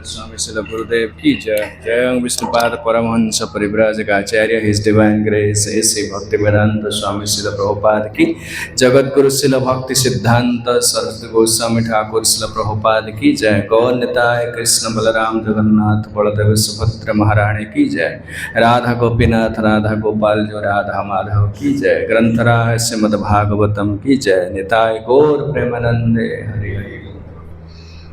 Swami Srila Gurudev ki jai. Jai Vishnupada Paramahansa Parivrajaka Acharya, His Divine Grace, A.C. Bhaktivedanta Swami Srila Prabhupada ki, Jagat Guru Srila Bhakti Siddhanta Saraswati Goswami Thakur Srila Prabhupada ki jai. Gaur Nitai Krishna Balaram Jagannath Baladev Subhadra Maharani ki jai. Radha Gopinath Radha Gopal Jo Radha Madhav ki jai. Granthara Srimad Bhagavatam ki jai. Nitai Gaur Premanande Hari Hari.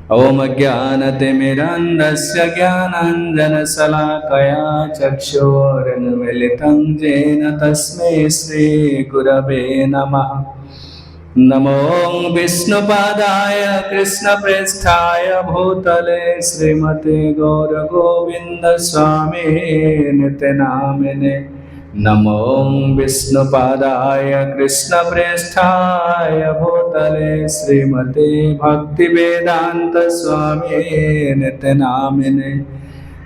Om Jnanatimirandasya Jnananjanasalakaya Chakshurunmilitam Jena Tasmai Shri Gurave Namaha. नमो विष्णुपादाय कृष्णप्रेष्ठाय भूतले श्रीमते गौरगोविन्द स्वामी नित्यनामिने। नमो विष्णुपादाय कृष्णप्रेष्ठाय भूतले श्रीमते भक्तिवेदान्त स्वामी नित्यनामिने।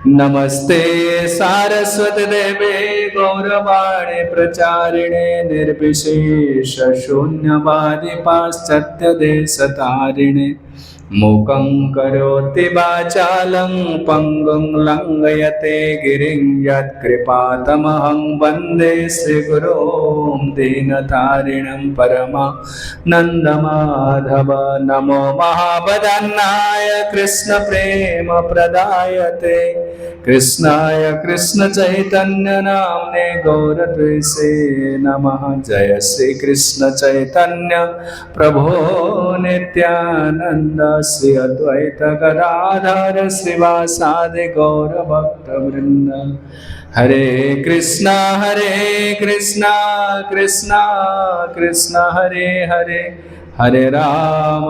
नमस्ते सारस्वती देवे गौरवाणी प्रचारिणे निर्विशेष शून्यवादी पाश्चात्य देशतारिणे। मूकं करोति वाचालं पङ्गुं लङ्घयते गिरिं यत्कृपातमहं वन्दे श्रीगुरुं दीनतारिणं परमानन्दमाधव। नमो महावदन्नाय कृष्णप्रेमप्रदायते कृष्णाय कृष्णचैतन्यनाम्ने गौरद्वेषे नमः। जय श्रीकृष्ण चैतन्य प्रभो नित्यानन्द श्री अद्वैत गदाधर श्रीवासादि गौरभक्तवृन्द। हरे कृष्णा कृष्णा कृष्णा हरे हरे, हरे राम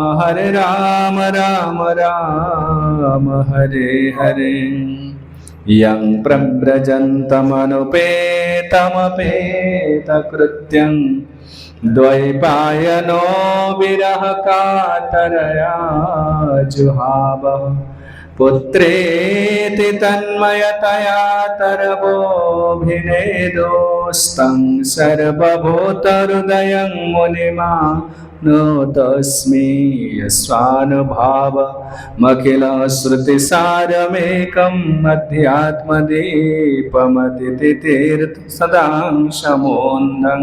राम राम हरे हरे। यं प्रव्रजन्तमनुपेतमपेतकृत्यं द्वैपायनो विरह कातरया जुहाव। पुत्रेति तन्मयतया तरवोऽभिनेदोस्तं सर्वभूतहृदयं मुनिमानतोऽस्मि। स्वानुभावमखिलश्रुतिसारमेकम् अध्यात्मदीपमतितीर्थसदांशमोऽन्धं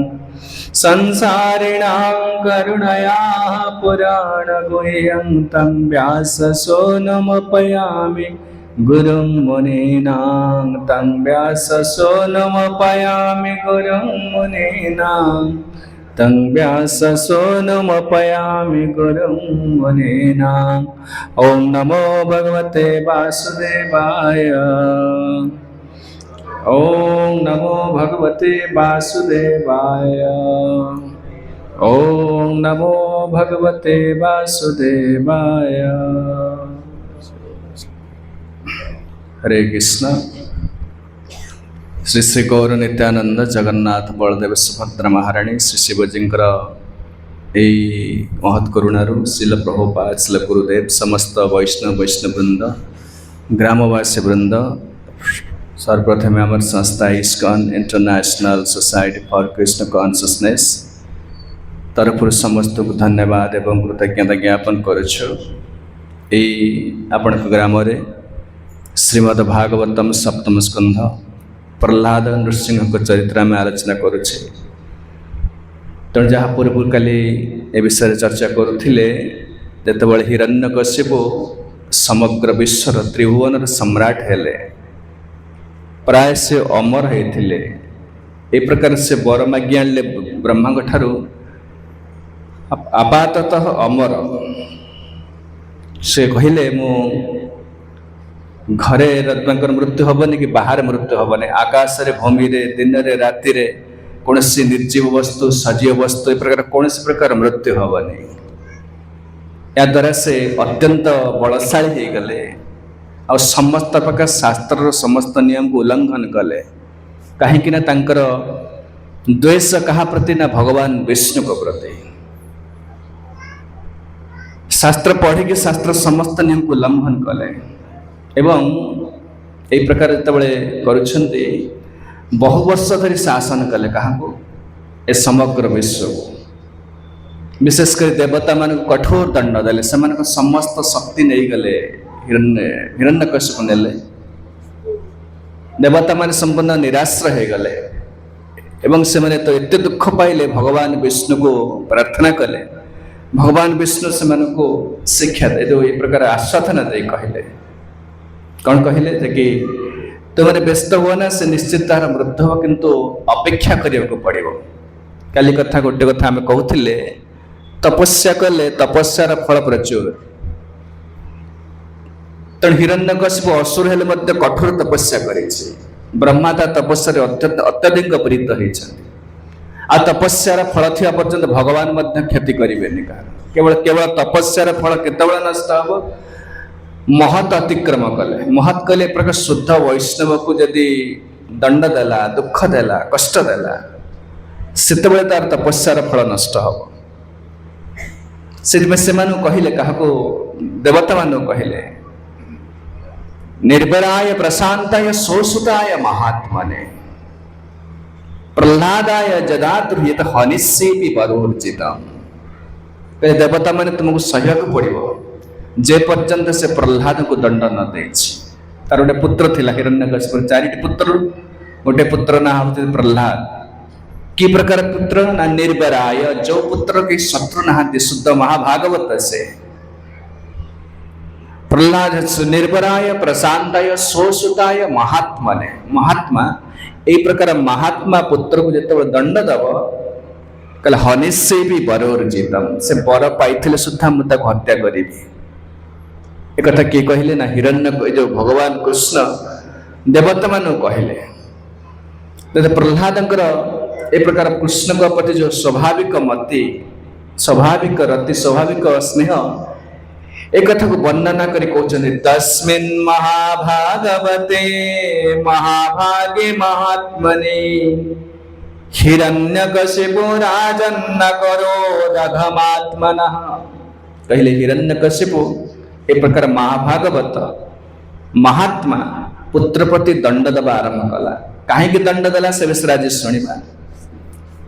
संसारिणां करुणयाः पुराणगुह्यं तं व्याससूनुमुपयामि गुरुं मुनीनां। तं व्याससूनुमुपयामि गुरुं मुनीनां। तं व्याससूनुमुपयामि गुरुं मुनीनां। ॐ नमो भगवते वासुदेवाय। ॐ नमो भगवते वासुदेवाय। ॐ नमो भगवते वासुदेवाय। हरे कृष्ण। श्री श्री गौर नित्यानंद जगन्नाथ बलदेव सुभद्रा महाराणी श्री शिवजींकर यही महत् करुणारू श्रील प्रभुपाद श्रील गुरुदेव समस्त वैष्णववृंद ग्रामवासी वृंद सर्वप्रथम आम संस्था ISKCON international society for Krishna consciousness तरफ समस्त को धन्यवाद एवं कृतज्ञता ज्ञापन करुछु। आपण ग्राम श्रीमद् भागवतम सप्तम स्कंध प्रहलाद नृसिंह को चरित्र में आलोचना करुचे। तेणु जहाँ पूर्व काली ए विषय चर्चा करुले जिते हिरण्यकशिपु समग्र विश्वर त्रिभुवन सम्राट हेले, प्राय से अमर होते ए प्रकार से वर माग्ञा ब्रह्मा ठारू आपाततः अमर। से कहले मु घरे रत्नाकर मृत्यु हेनी कि बाहर मृत्यु हेनी, आकाश रे भूमि रे दिन रे राति रे कौन निर्जीव वस्तु सजीव वस्तु ए प्रकार कौन प्रकार मृत्यु हेनी। या द्वारा से अत्यंत बलशाली हो गले और समस्त प्रकार शास्त्र समस्त नियम को उल्लंघन कले। कहीं तांकर द्वेष कहा प्रति ना भगवान विष्णु को प्रति। शास्त्र पढ़ी कि शास्त्र समस्त नियम को उल्लंघन कले एवं यही प्रकार जिते करुछन्ति बहु वर्ष धरी शासन कले क्या ए समग्र विश्व को। विशेषकर देवता मान कठोर दंड देले, समस्त शक्ति नहीं गले हिरण्यकशिपु नेले। देवता मान संपूर्ण निराश्रय हो गले एवं से माने तो एते दुख पाइले भगवान विष्णु को प्रार्थना कले। भगवान विष्णु से को शिक्षा दे दो ये प्रकार आश्वासन दे कहले कौन कहले कि तुमने व्यस्त हुआ ना से निश्चित तार मृत्यु हो किंतु अपेक्षा करने पड़ो। काली कथा गोटे कथा आम कहते तपस्या कले तपस्यार फल प्रचुर। तेणु हिरण्यकशिपु असुर हेले मध्य कठोर तपस्या करिछि। ब्रह्मा ता तपस्या अत्यधिक प्रीत होइछन्ति आ तपस्यार फल थिया पर्यंत भगवान मध्य क्षति करेंगे कहार केवल केवल तपस्यार फल केतबेले नष्ट हम महत अतिक्रम कले महत कले प्रकार शुद्ध वैष्णव को जदि दंड देला दुख देला कष्ट देला सेतबेले तार तपस्यार फल नष्ट हम से कहले क्या देवता मान कहले निर्भराय प्रशांताय सोसुताय महात्मने प्रह्लादाय जदाद्रुहित हनिष्येपि वरोर्जितम् कहले देवता माने तुमको सहयोग पड़ो जे पर्यंत से प्रह्लाद को दंड न देछि तार गोटे पुत्र थिला हिरण्यकशिपुर चारिटी पुत्र गोटे पुत्र ना होते प्रह्लाद की प्रकार पुत्र ना निर्भराय जो पुत्र के शत्रु नहांती शुद्ध महाभागवत से प्रह्लाद निर्भराय प्रशांताय सोसुताय महात्मने महात्मा ए प्रकार महात्मा पुत्र को जिते दंड दब कहले हनिष्ये भी वरोर्जितम से वर पाई सुधा मुझे हत्या करी एक कथा किए कहले ना हिरण्य जो भगवान कृष्ण देवता मान कहले प्रह्लाद ए प्रकार कृष्ण प्रति जो स्वाभाविक मति स्वाभाविक रति स्वाभाविक स्नेह एक कथा को वर्णना करी कहते तस्मिन् महाभागवते महाभागे महात्मने हिरण्यकशिपु राजन्न करोदघमात्मनः कहले हिरण्यकशिपु ए प्रकार महाभागवत महात्मा पुत्र प्रति दंड दबा आरंभ कला कहीं दंड देला से विषय आज शुणा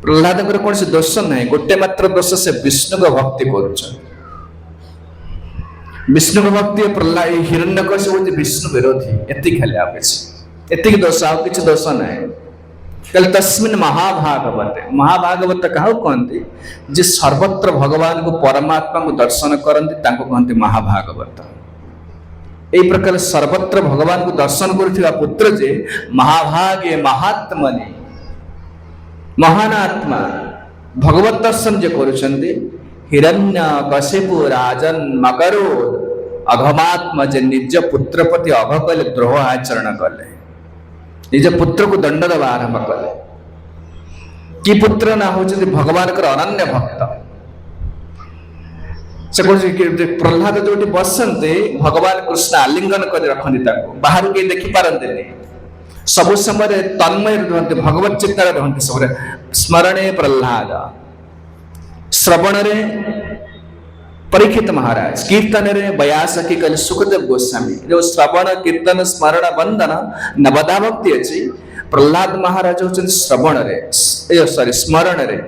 प्रह्लाद कौन से दोष ना गोटे मात्र दोष से विष्णु को भक्ति करुच्छ विष्णु भक्ति प्रह्लाद हिरण्यकशिपु विष्णु विरोधी एति खाली एति दोष आ कि दोष ना कहले तस्मिन् महाभागवत महाभागवत क्या कहते जे सर्वत्र भगवान को परमात्मा को दर्शन करती कहते महाभागवत यही प्रकार सर्वत्र भगवान को दर्शन करुवा पुत्र जे महाभागे महात्मने महान आत्मा भगवत दर्शन जो करुछन्ति हिरण्यकशिपु राजन मकरोद अघमात्मा जे निज पुत्र प्रति अघ कले द्रोह आचरण कले निज पुत्र को दंड देवा आरंभ कले कि पुत्र ना होचन्ति भगवान कर अनन्य भक्त से प्रह्लाद जो बसते भगवान कृष्ण आलिंगन कर रखती बाहर के देखी पारते सब समय तन्मय रहते भगवत चिंतार रहते सब स्मरणे प्रह्लाद श्रवण रे परीक्षित महाराज कीर्तन रे बयासकी कल सुखदेव गोस्वामी जो श्रवण कीर्तन स्मरण बंदन नवदा भक्ति अच्छी प्रह्लाद महाराज होचन श्रवण रे सॉरी स्मरण रे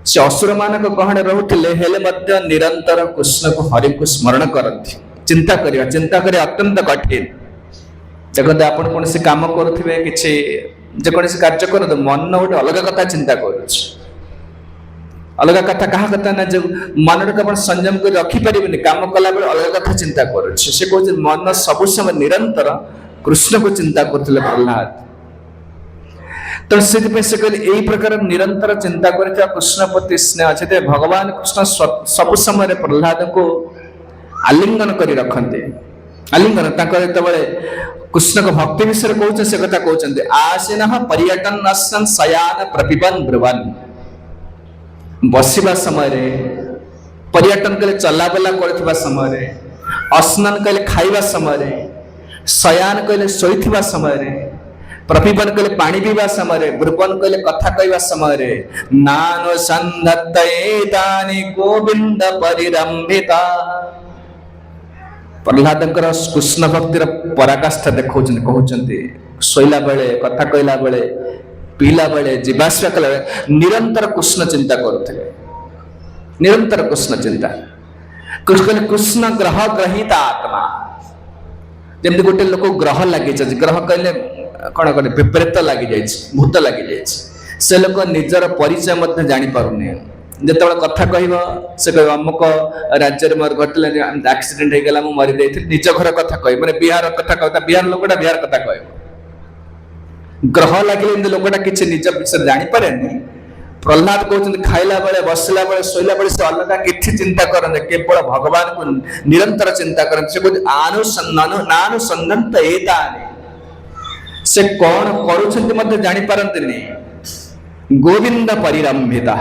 से असुर मानक कहणे रहउथिले हेले मध्य निरंतर कृष्ण को हरि को स्मरण करथि चिंता करिया अत्यंत कठिन देखते आपण कौन से काम करुथिबे किछि जे कौन से कार्य करत मन गोटे अलग कथा चिंता करूछ अलग कथा कहा कथा ना जो मन को अपन संयम कर रखी परिबेनि काम कला बेले अलग कथा चिंता करूछ से कहै मन सब समय निरंतर कृष्ण को चिंता करथिले प्रह्लाद तो से यही प्रकार निरंतर चिंता करथिबा कृष्ण प्रति स्नेह अच्छे भगवान कृष्ण सब समय प्रह्लाद को आलिंगन कर रखते आलिंगन तबले कृष्ण को भक्ति विषय कहते से कथा कहते आसीन पर्यटन नशन शयान प्रपिबन ब्रुवन बसवा समय पर्यटन कले चलाबला करथिबा समय स्नान कले खाइबा समय शयान कले शोइथिबा समय प्रपिबन कले पानी पीवा समय ब्रुवन कले कथा कहवा समय नानो संधत्तैतानि गोविंद परिरंभिता प्रह्लाद कृष्ण भक्तिर पराकाष्ठा देखौछन्ति कहउछन्ति सोइला बेले कथा कहला बेले पीला बेले जीवाश्वा कला निरंतर कृष्ण चिंता करुथिले निरंतर कृष्ण चिंता कृष्ण ग्रह ग्रहित आत्मा जमती गोटे लोक ग्रह लगी ग्रह कहले कौन कहे विपरीत लगी जाए भूत लगी जाए से लोक निजर परिचय मध्य जानी पारुनी जिते कथा कह से कह अमुक राज्य मोर घटल एक्सीडेंट हो गला मरी जाइए निज घर कथा कह मैंने बिहार कथा कहता बिहार लोकटा बिहार कथा कह ग्रह लगे लोकटा किसी निज विषय जापे प्रह्लाद कहते खाइला बेले बसला बेले शोला बेले से अलग किसी चिंता करते केवल भगवान को निरंतर चिंता करते से कहते नानुसंधान से कौन करुँच जानी पारती गोविंद परिरंभिता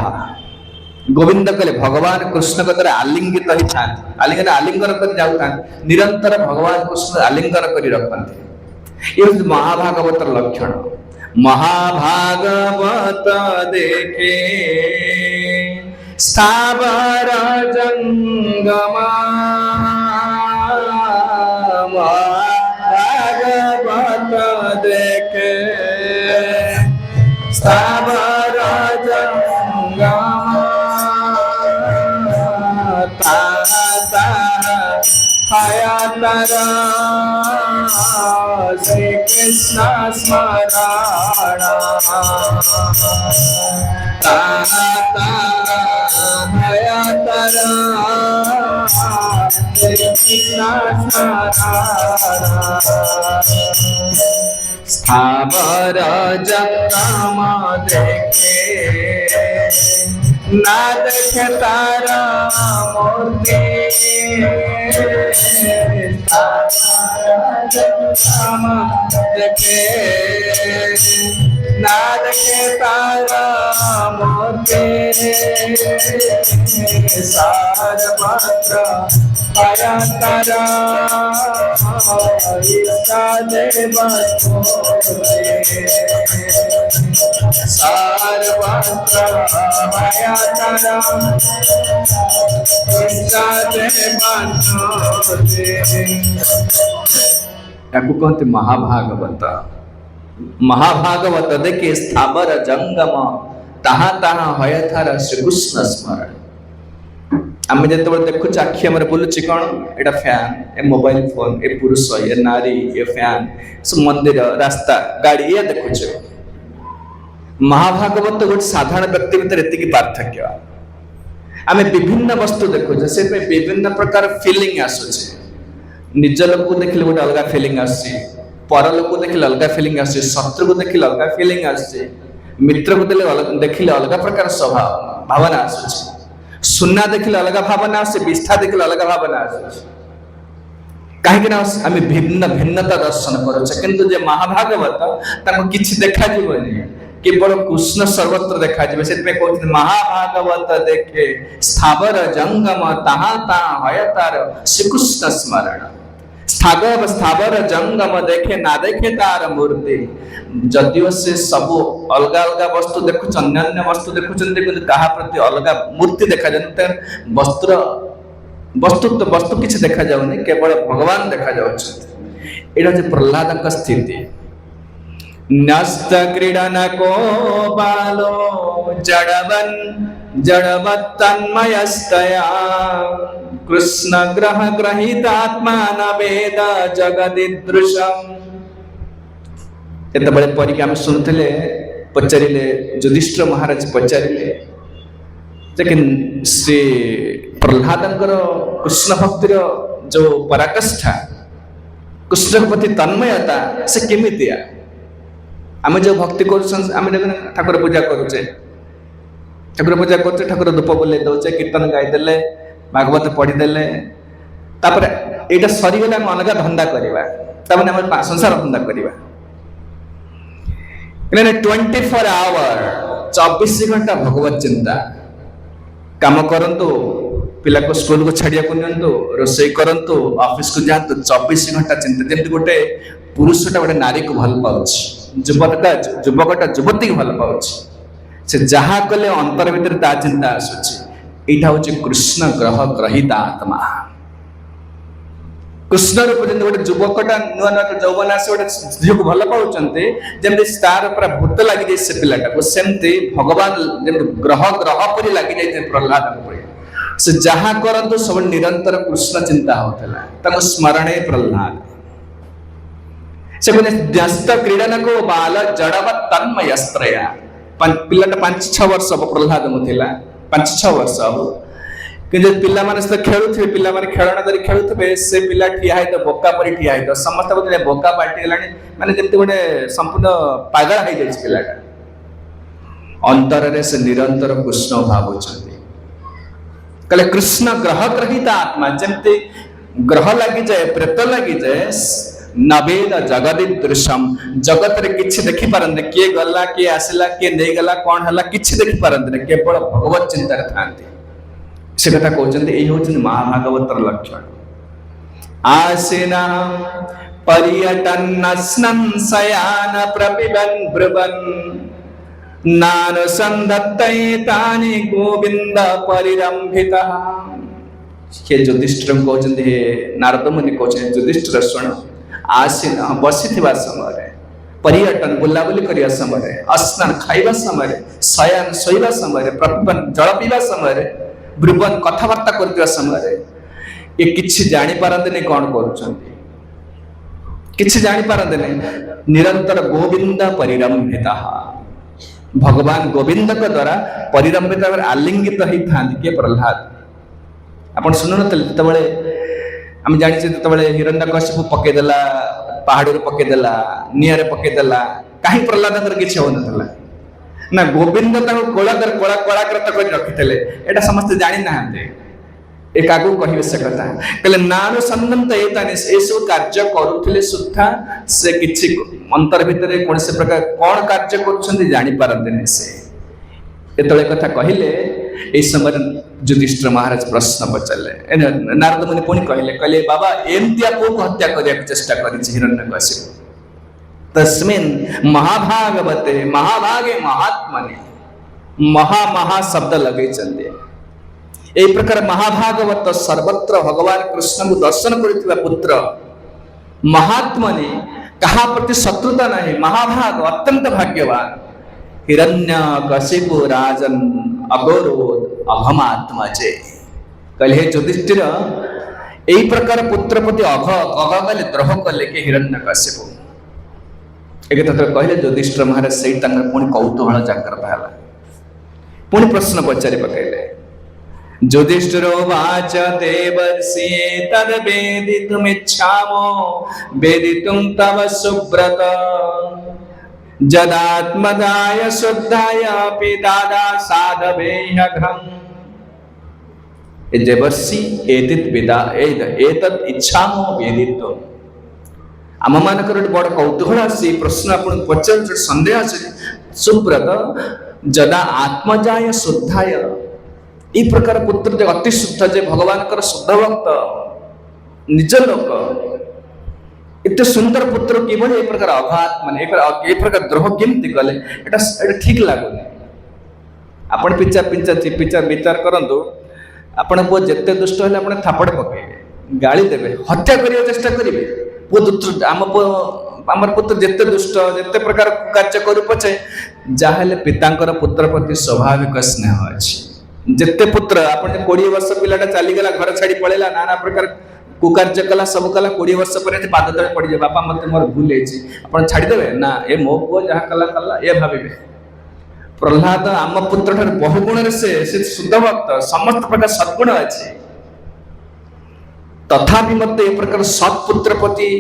गोविंद कहले भगवान कृष्ण कतरे आलिंगित ही था आलिंगन आलिंगन कर जाउता निरंतर भगवान कृष्ण आलिंगन करी रखते ये महाभागवत लक्षण महाभागवत देखे स्थावर जंगमा महाभागवत देखे स्थावर जंगमा हयातरा श्री कृष्ण स्मरण हयातरा श्री कृष्ण स्मरण स्थावर जंगम देखे ना देखे तारा मूर्ति जंगम देखे ना देखे तारा मूर्ति सार मात्र आया तारा ईसा देव सार मात्र आया तारा ईसा देव याकू कहते महाभागवत महाभागवत देखे स्थावर जंगम ताहा ताहा हयथार श्रीकृष्ण स्मरण आम जो देखु आखि आम बुलूची कौन एटा फैन ए मोबाइल फोन ए पुरुष ए नारी ए फैन सब मंदिर रास्ता गाड़ी ये देखुचे महाभागवत गोटे साधारण व्यक्ति भीतर एति पार्थक्य आम विभिन्न वस्तु देखुचे से विभिन्न प्रकार फीलिंग आसुचे निज लोक को देखिले गोटे अलग फीलिंग आसुची पर लोक को देखिले अलग फीलिंग आसुची शत्रु को देखिले अलग फीलिंग आसुची मित्र को देखिले अलग प्रकार स्वभाव भावना आसुची सुना देखिले अलग भावना आसे विष्ठा देखिले अलग भावना आसे कहीं आम भिन्न भिन्नता दर्शन करुचे किंतु जे महाभागवत ताको किछि देखा जीवनी केवल कृष्ण सर्वत्र देखा जीवे से कहते महाभागवत देखे स्थावर जंगम ताहा ताहा हयतार श्रीकृष्ण स्मरण स्थावर जंगम देखे ना देखे तार मूर्ति जदिव से सब अलग अलग वस्तु देखु अन्य वस्तु देखुं कहा प्रति अलग मूर्ति देखा जाए वस्त्र वस्तुत्व वस्तु किसी देखा जाऊनी केवल भगवान देखा जाऊँ प्रहलाद स्थिति न्यस्त क्रीडन को बालो जड़वन जड़वत्तन्मयस्तया कृष्ण ग्रह ग्रहीतात्मा न वेद जगदिदृशम् एत बड़े परीक्षा आम शुणुले पचारे युधिष्ठिर महाराज पचारे लेकिन श्री प्रहलाद कृष्ण भक्तिर जो पराकाष्ठा कृष्ण प्रति तन्मयता से केमितिया आम जो भक्ति कर ठाकुर पूजा करुचे ठाकुर धूप बुले दौचे कीर्तन गाईदे भागवत पढ़ीदे तापर यहाँ सरीगले आम अलग धंदा करवा संसार धंदा करवा 24 आवर 24 घंटा भगवत चिंता काम करंतु पिला को स्कूल को छाड़िया को नियंतु रोषेई करंतु ऑफिस को जातु 24 घंटा चिंता जमी गोटे पुरुषटा गोटे नारी को भल पाउछि युवकटा युवती को भल पाउछि से जहा कले अंतर भीतर ता चिंता आसुछि एटा होछि कृष्ण ग्रह ग्रहीता आत्मा कृष्ण रूप जब गोटे युवकटा नुआ नुआ यौवन आस गोटे झील को भल पाते जमी तार पूरा भूत लगी जाए से पिलाटा को सेमती भगवान जमी ग्रह ग्रह परी लगी जाए प्रहलाद से जहा करतु सब निरंतर कृष्ण चिंता होता स्मरणे प्रहलाद से न्यस्त क्रीडन को बाल जड़वत् तन्मयस्त्रया पिलाटा 5-6 वर्ष हम प्रहलाद मुला 5-6 वर्ष हम कि पिला माने से खेलुथे पिला माने खेलना करी खेलुथे से पिला ठिया है तो बोका परी ठिया है तो समस्त बोले बोका पार्टी गलानी माने जेमति गोटे संपूर्ण पागल है जाय पिलाटा अंतर रे से निरंतर कृष्ण भावुचंती कले कृष्ण ग्रह ग्रहीता आत्मा जेमति ग्रह लगी जाए प्रेत लगी जाए नवेद जगदीदृशम जगत रे किछि देखि पारंते किए गला किए आसिला किए नै गला कोन हला किछि देखि पारंते केवल भगवत चिंता रे थांती से कथा कहउचंदी एही होचन महाभागवतर लक्षण आसेना पर्यटन स्नन शयान प्रपिबन ब्रुवन नानु संदत्तैतानि गोविंद परिरंभितः हे युधिष्ठिर कहउचंदी हे नारद मुनि कहउचंदी युधिष्ठिर सुन आसीन बसी समय पर्यटन बुलाबुली करने समय स्नान खाइबा समय शयन शोइबा समय प्रतिपन जल पीवा समय ब्रुवन कथबार्ता करथिबा समय ये किछि जानि पारंते कौन करूछंती किछि जानि पारंते निरंतर गोविंद परिरंभिता भगवान गोविंद के द्वारा परिरंभित आलिंगित होई थांती के प्रहलाद आपण सुननतले तबळे आम जानी जो हिरण्यकशिपु पकईदेला पहाड़ पकईदेला निआरे पकईदेला कहीं प्रहलाद किसी हो ना गोविंद कोलाकर कला कलाकृत कर रखी एटा समस्त जानी ना एक आगु कहे से कथा कहले नानु संदंत एतानि ए सब कार्य करुथिले सुद्धा से किछि अंतर भितर कौन से प्रकार कौन कार्य करुछन्ति जानि पारंतनि से एतले कथा कहिले ए समय युधिष्ठिर महाराज प्रश्न पचारे नारद मुनि पुणी कहले बाबा एमतिया को हत्या करने चेष्टा कर हिरण्यकशिपु तस्मिन् महाभागवते महाभागे महात्मने महा शब्द लगे ए प्रकार महाभागवत सर्वत्र भगवान कृष्ण को दर्शन करथिबा पुत्र महात्मने कहा प्रति शत्रुता नहीं महाभाग अत्यंत भाग्यवान हिरण्यकशिपु राजन अगौरव अघमात्मा जे कहले हे युधिष्ठिर एई प्रकार पुत्र प्रति अघ गले द्रोह कले के हिरण्यकशिपु एक तत्र कहले युधिष्ठिर महाराज सही तंग पुणी कौतूहल जागृत होला पुणी प्रश्न पचारि पकैले युधिष्ठिरो वाच देवर्षि तद वेदितुमिच्छामो वेदितुं तव सुब्रत जदात्मदाय शुद्धाय पिदादा साधवेह्यघ्रम् देवर्षि एतित विदा एतत् इच्छामो वेदितो आम मानकर बड़ कौतूहल आसी प्रश्न आपन पचार संदेह आसी सुब्रत जदा आत्मजाय शुद्धाय ई प्रकार पुत्र जे अति शुद्ध जे भगवान कर शुद्ध भक्त निज लोक एते सुंदर पुत्र किभଳି ए प्रकार अघात माने ए प्रकार द्रोह केमति गले एटा ठीक लागुनी आपण पिचा विचार करंतु आपण पो जत्ते दुष्ट हले आपण थापड़ पकेबे गाली देबे हत्या करियो चेष्टा करिवे पो दुष्ट आमर पुत्र जत्ते दुष्ट जत्ते प्रकार कार्य करू पछे जाहले पितांकर पुत्र प्रति स्वाभाविक स्नेह अछि जत्ते पुत्र आपण 20 वर्ष पिलाटा चली गला घर छाड़ी पळेला नाना प्रकार कुकार्य कला सब कला 20 वर्ष पर पाद तले पड़ी जाए बापा मत मोर भूल है आप छाड़ी देवे ना ए मो पुओ जहाँ कला कला ये भावे प्रहलाद आम पुत्र ठार बहु गुण से शुद्ध भक्त समस्त प्रकार सद्गुण अच्छे तथापि मत ए प्रकार सत्पुत्र प्रति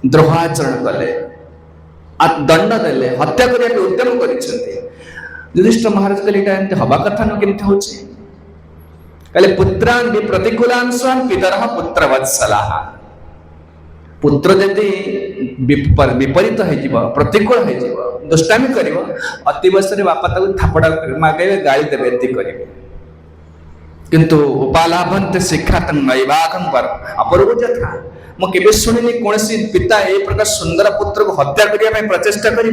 द्रोहाचरण कले दंड देले हत्या करने उद्यम कर युधिष्ठिर महाराज कहले हवा कथा न केमती होची कहले पुत्रान भी प्रतिकूलान स्वान पितरः पुत्रवत्सलाः पुत्र यदि विपरीत हो प्रतिकूल हो दुष्टामी कर अति बयस बापा ताको थापड़ा मागे गाली देवे एति करेंगे किंतु उपालाभन्ते शिक्षा नैवाघं पर अपरूप था मुझे शुणी कौन पिता ए प्रकार सुंदर पुत्र को हत्या करने प्रचेषा कर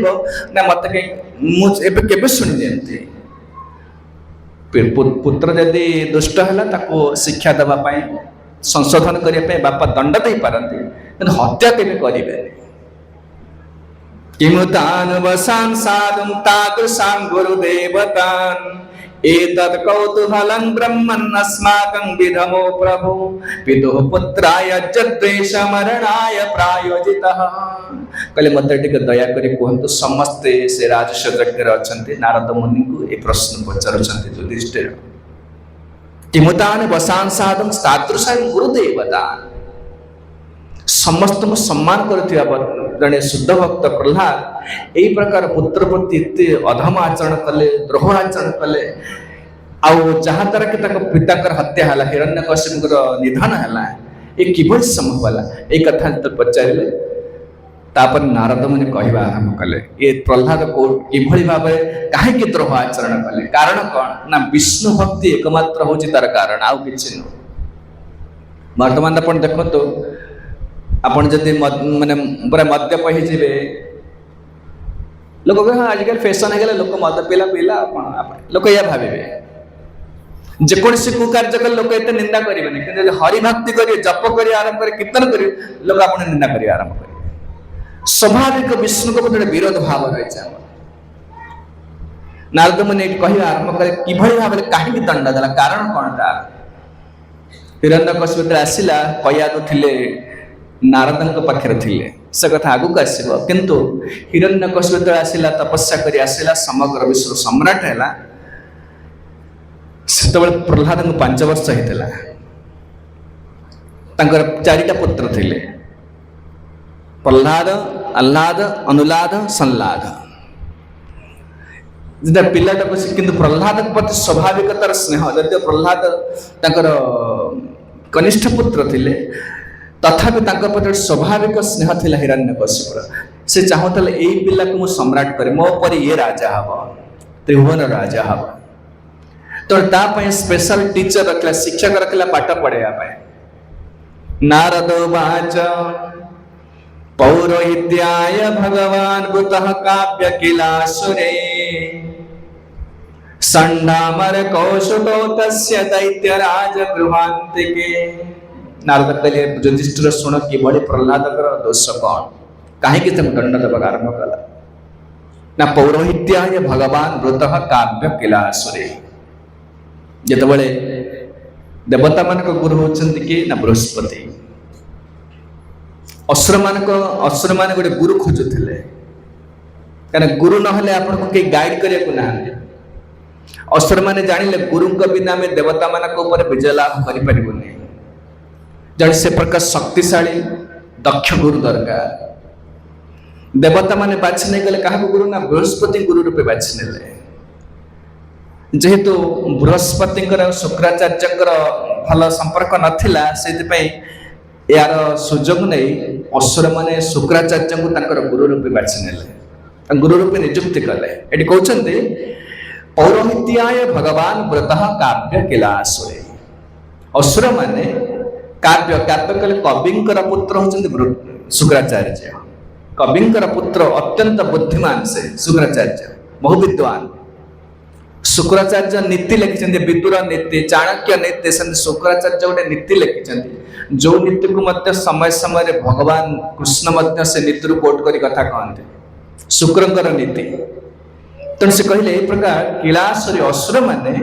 मत कहीं शुणी पुत्र यदि दुष्ट है शिक्षा देवाई संशोधन करने बापा दंड दे पारती हत्या केवे करेंगे किमुतान वसान साधुं तादृशान् गुरुदेवतान् एतत् कौतूहलं ब्रह्मन् अस्माकं विधमो प्रभु पितुः पुत्राय जद्वेष मरणाय प्रायोजितः कहले मते टिके दया करी कहंतु समस्ते से राजशत्रज्ञ अछंती नारद मुनि को ए प्रश्न पचारुछंती युधिष्ठिर किमुतान वसान साधुं तादृशान् गुरुदेवतान् समस्त सम्मान कर जड़े शुद्ध भक्त प्रहलाद यही प्रकार पुत्र प्रति एत अधम आचरण कले द्रोह आचरण कले आउ जहाँ द्वारा कि पिता हत्या है हिरण्यकशिपुर निधन है ये किभଳି संभव है ये कथा जो पचारे तापर नारद मुनि कहवा आरंभ कले ये प्रह्लाद को किभଳି भाबरे काहेकि द्रोह आचरण कले कारण कौन ना विष्णु भक्ति एकमात्र होची तार कारण आउ किछि न वर्तमान अपन देखतो अपन जदि माने पूरा मद्य पहि जिवे लोक कह आजकल फैशन है लोक मद पिला पिला लोक या भावे जेकोसी कुकार्य कले लोक एत निंदा करेंगे कि हरि भक्ति करिए जप करिए आरंभ करिए कीर्तन करिए लोक आप निंदा करिए आरंभ करिए स्वाभाविक विष्णु को गोटे विरोध भाव रही नारद मुनि कह आरंभ करे किभଳି भाव कहीं दंड देला कारण कौन था हिरण्यकशिपु आसिला कयादु थिले नारद पाखे थिले से कथा आगु आसब किंतु हिरण्यकशिपु आसिला तपस्या करी आसिला समग्र विश्व सम्राट है से प्रह्लाद 5 वर्ष होता चारिटा पुत्र थिले प्रह्लाद आह्लाद अनुलाद संलाद जेटा पिलाटा किंतु प्रह्लाद प्रति स्वाभाविक तार स्नेह जदि प्रह्लाद कनिष्ठ पुत्र थिले तथापि प्रति स्वाभाविक स्नेह थिला हिरण्यकशिपुर से चाहूला यही पिला को मु सम्राट करे मो पर ये राजा हम त्रिभुवन राजा हम तो तापाई स्पेशल टीचर रखला शिक्षक रखला पाठ पढ़ाया नारद वाच पौरोहित्याय भगवान बुतः काव्य किलासुरे संडामर कौशुको तस्य दैत्यराज गृहांतिके नारद कहले युधिष्ठिर शुण कि बड़ी प्रह्लाद दोष कौन कहीं दंड देवा आरंभ कला ना पौरोहित्याय भगवान वृतः काव्य किलासुरे जितेबाला देवता मान गुरु होती कि ना बृहस्पति असुर मान गोटे गुरु खोजुले कहीं गुरु ना आपको कई गाइड करने को ना असुर मैंने जानिले गुरु बिना आम देवता मान विजय लाभ कर जन से प्रकार शक्तिशाली दक्ष गुरु दरकार देवता माने बाछि नहीं गले क्या गुरु ना बृहस्पति गुरु रूपे बाछि नेले जेहेतु बृहस्पति शुक्राचार्य भल संपर्क नाथिला से यार सुजोग नहीं असुर माने शुक्राचार्य को गुरु रूपे बाछि नेले गुरु रूपे नियुक्ति कले ये कहते पौरोहित्याय भगवान व्रतः काव्य किलासुरे असुर माने काव्य काव्य कले कविंकर पुत्र होचंती शुक्राचार्य कविंकर पुत्र अत्यंत बुद्धिमान से शुक्राचार्य बहु विद्वान शुक्राचार्य नीति लिखिं विदुर नीति चाणक्य नीति शुक्राचार्य गोटे नीति लिखिं जो नीति को मध्य समय समय भगवान कृष्ण मध्य से नीति कोट करी कथा कहते शुक्रंकर नीति तेणु से कहले ये प्रकार किलासुरी असुर माने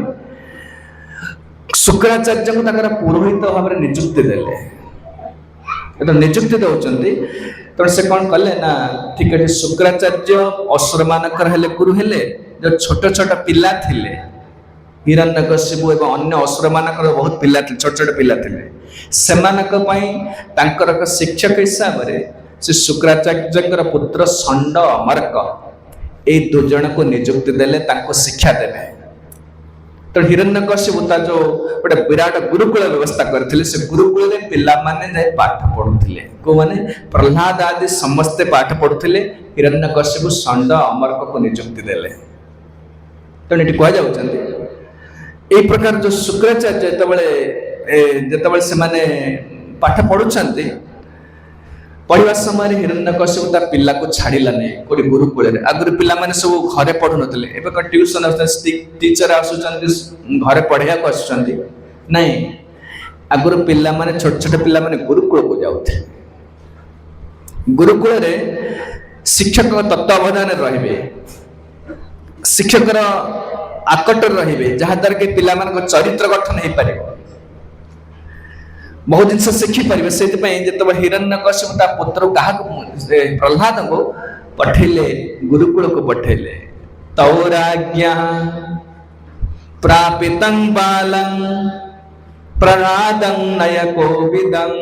शुक्राचार्य को पुरोहित भाव में नियुक्ति देले नियुक्ति दौरान तेणु से कौन कले ना ठीक है शुक्राचार्य असुर मानकर हेले गुरु हेले जो छोट छोट पिला थिले हिरण्यकशिपु एवं अन्य असुर मानकर बहुत पिला छोट छोट पिला थिले सेमानक पई तांकर शिक्षक हिसाब से शुक्राचार्य पुत्र षंड अमर्क ए दो जन को नियुक्ति देले तांको शिक्षा देले तो हिरण्यकशिपु जो गोटे विराट गुरुकुल व्यवस्था करथिले से गुरुकुल रे पिला माने जाय पाठ पढुथिले को माने प्रह्लाद आदि समस्त पाठ पढुथिले हिरण्यकशिपु षंड अमर्क को नियुक्ति देले तो नेटी कह जाउचंदी ए प्रकार जो शुक्राचार्य जेतबेले से माने पाठ पढुचंती पढ़ा समय हिरण्यकशिपु ता पिला को छाड़िला नहीं कोई गुरुकुल आगुरी पिला माने सब घरे पढ़ु नथिले एबे क ट्यूशन टीचर आसुचंती घरे पढ़िया को आसुचंती नहीं आगुरी पिला माने छोट छोट पिला माने गुरुकुल को जाउथे गुरुकुल रे शिक्षक तत्वावधान रहिबे शिक्षक आकट रहिबे जहा द्वारा के पिला मान को चरित्र गठन हे पारिबो बहुत जिन शिखी पारे से जो हिरण्यकशिपु ता पुत्र क्या प्रह्लाद को पठेले गुरुकुल को पठेले तौराज्ञा प्रापितं बालं प्रह्लादं नयकोविदं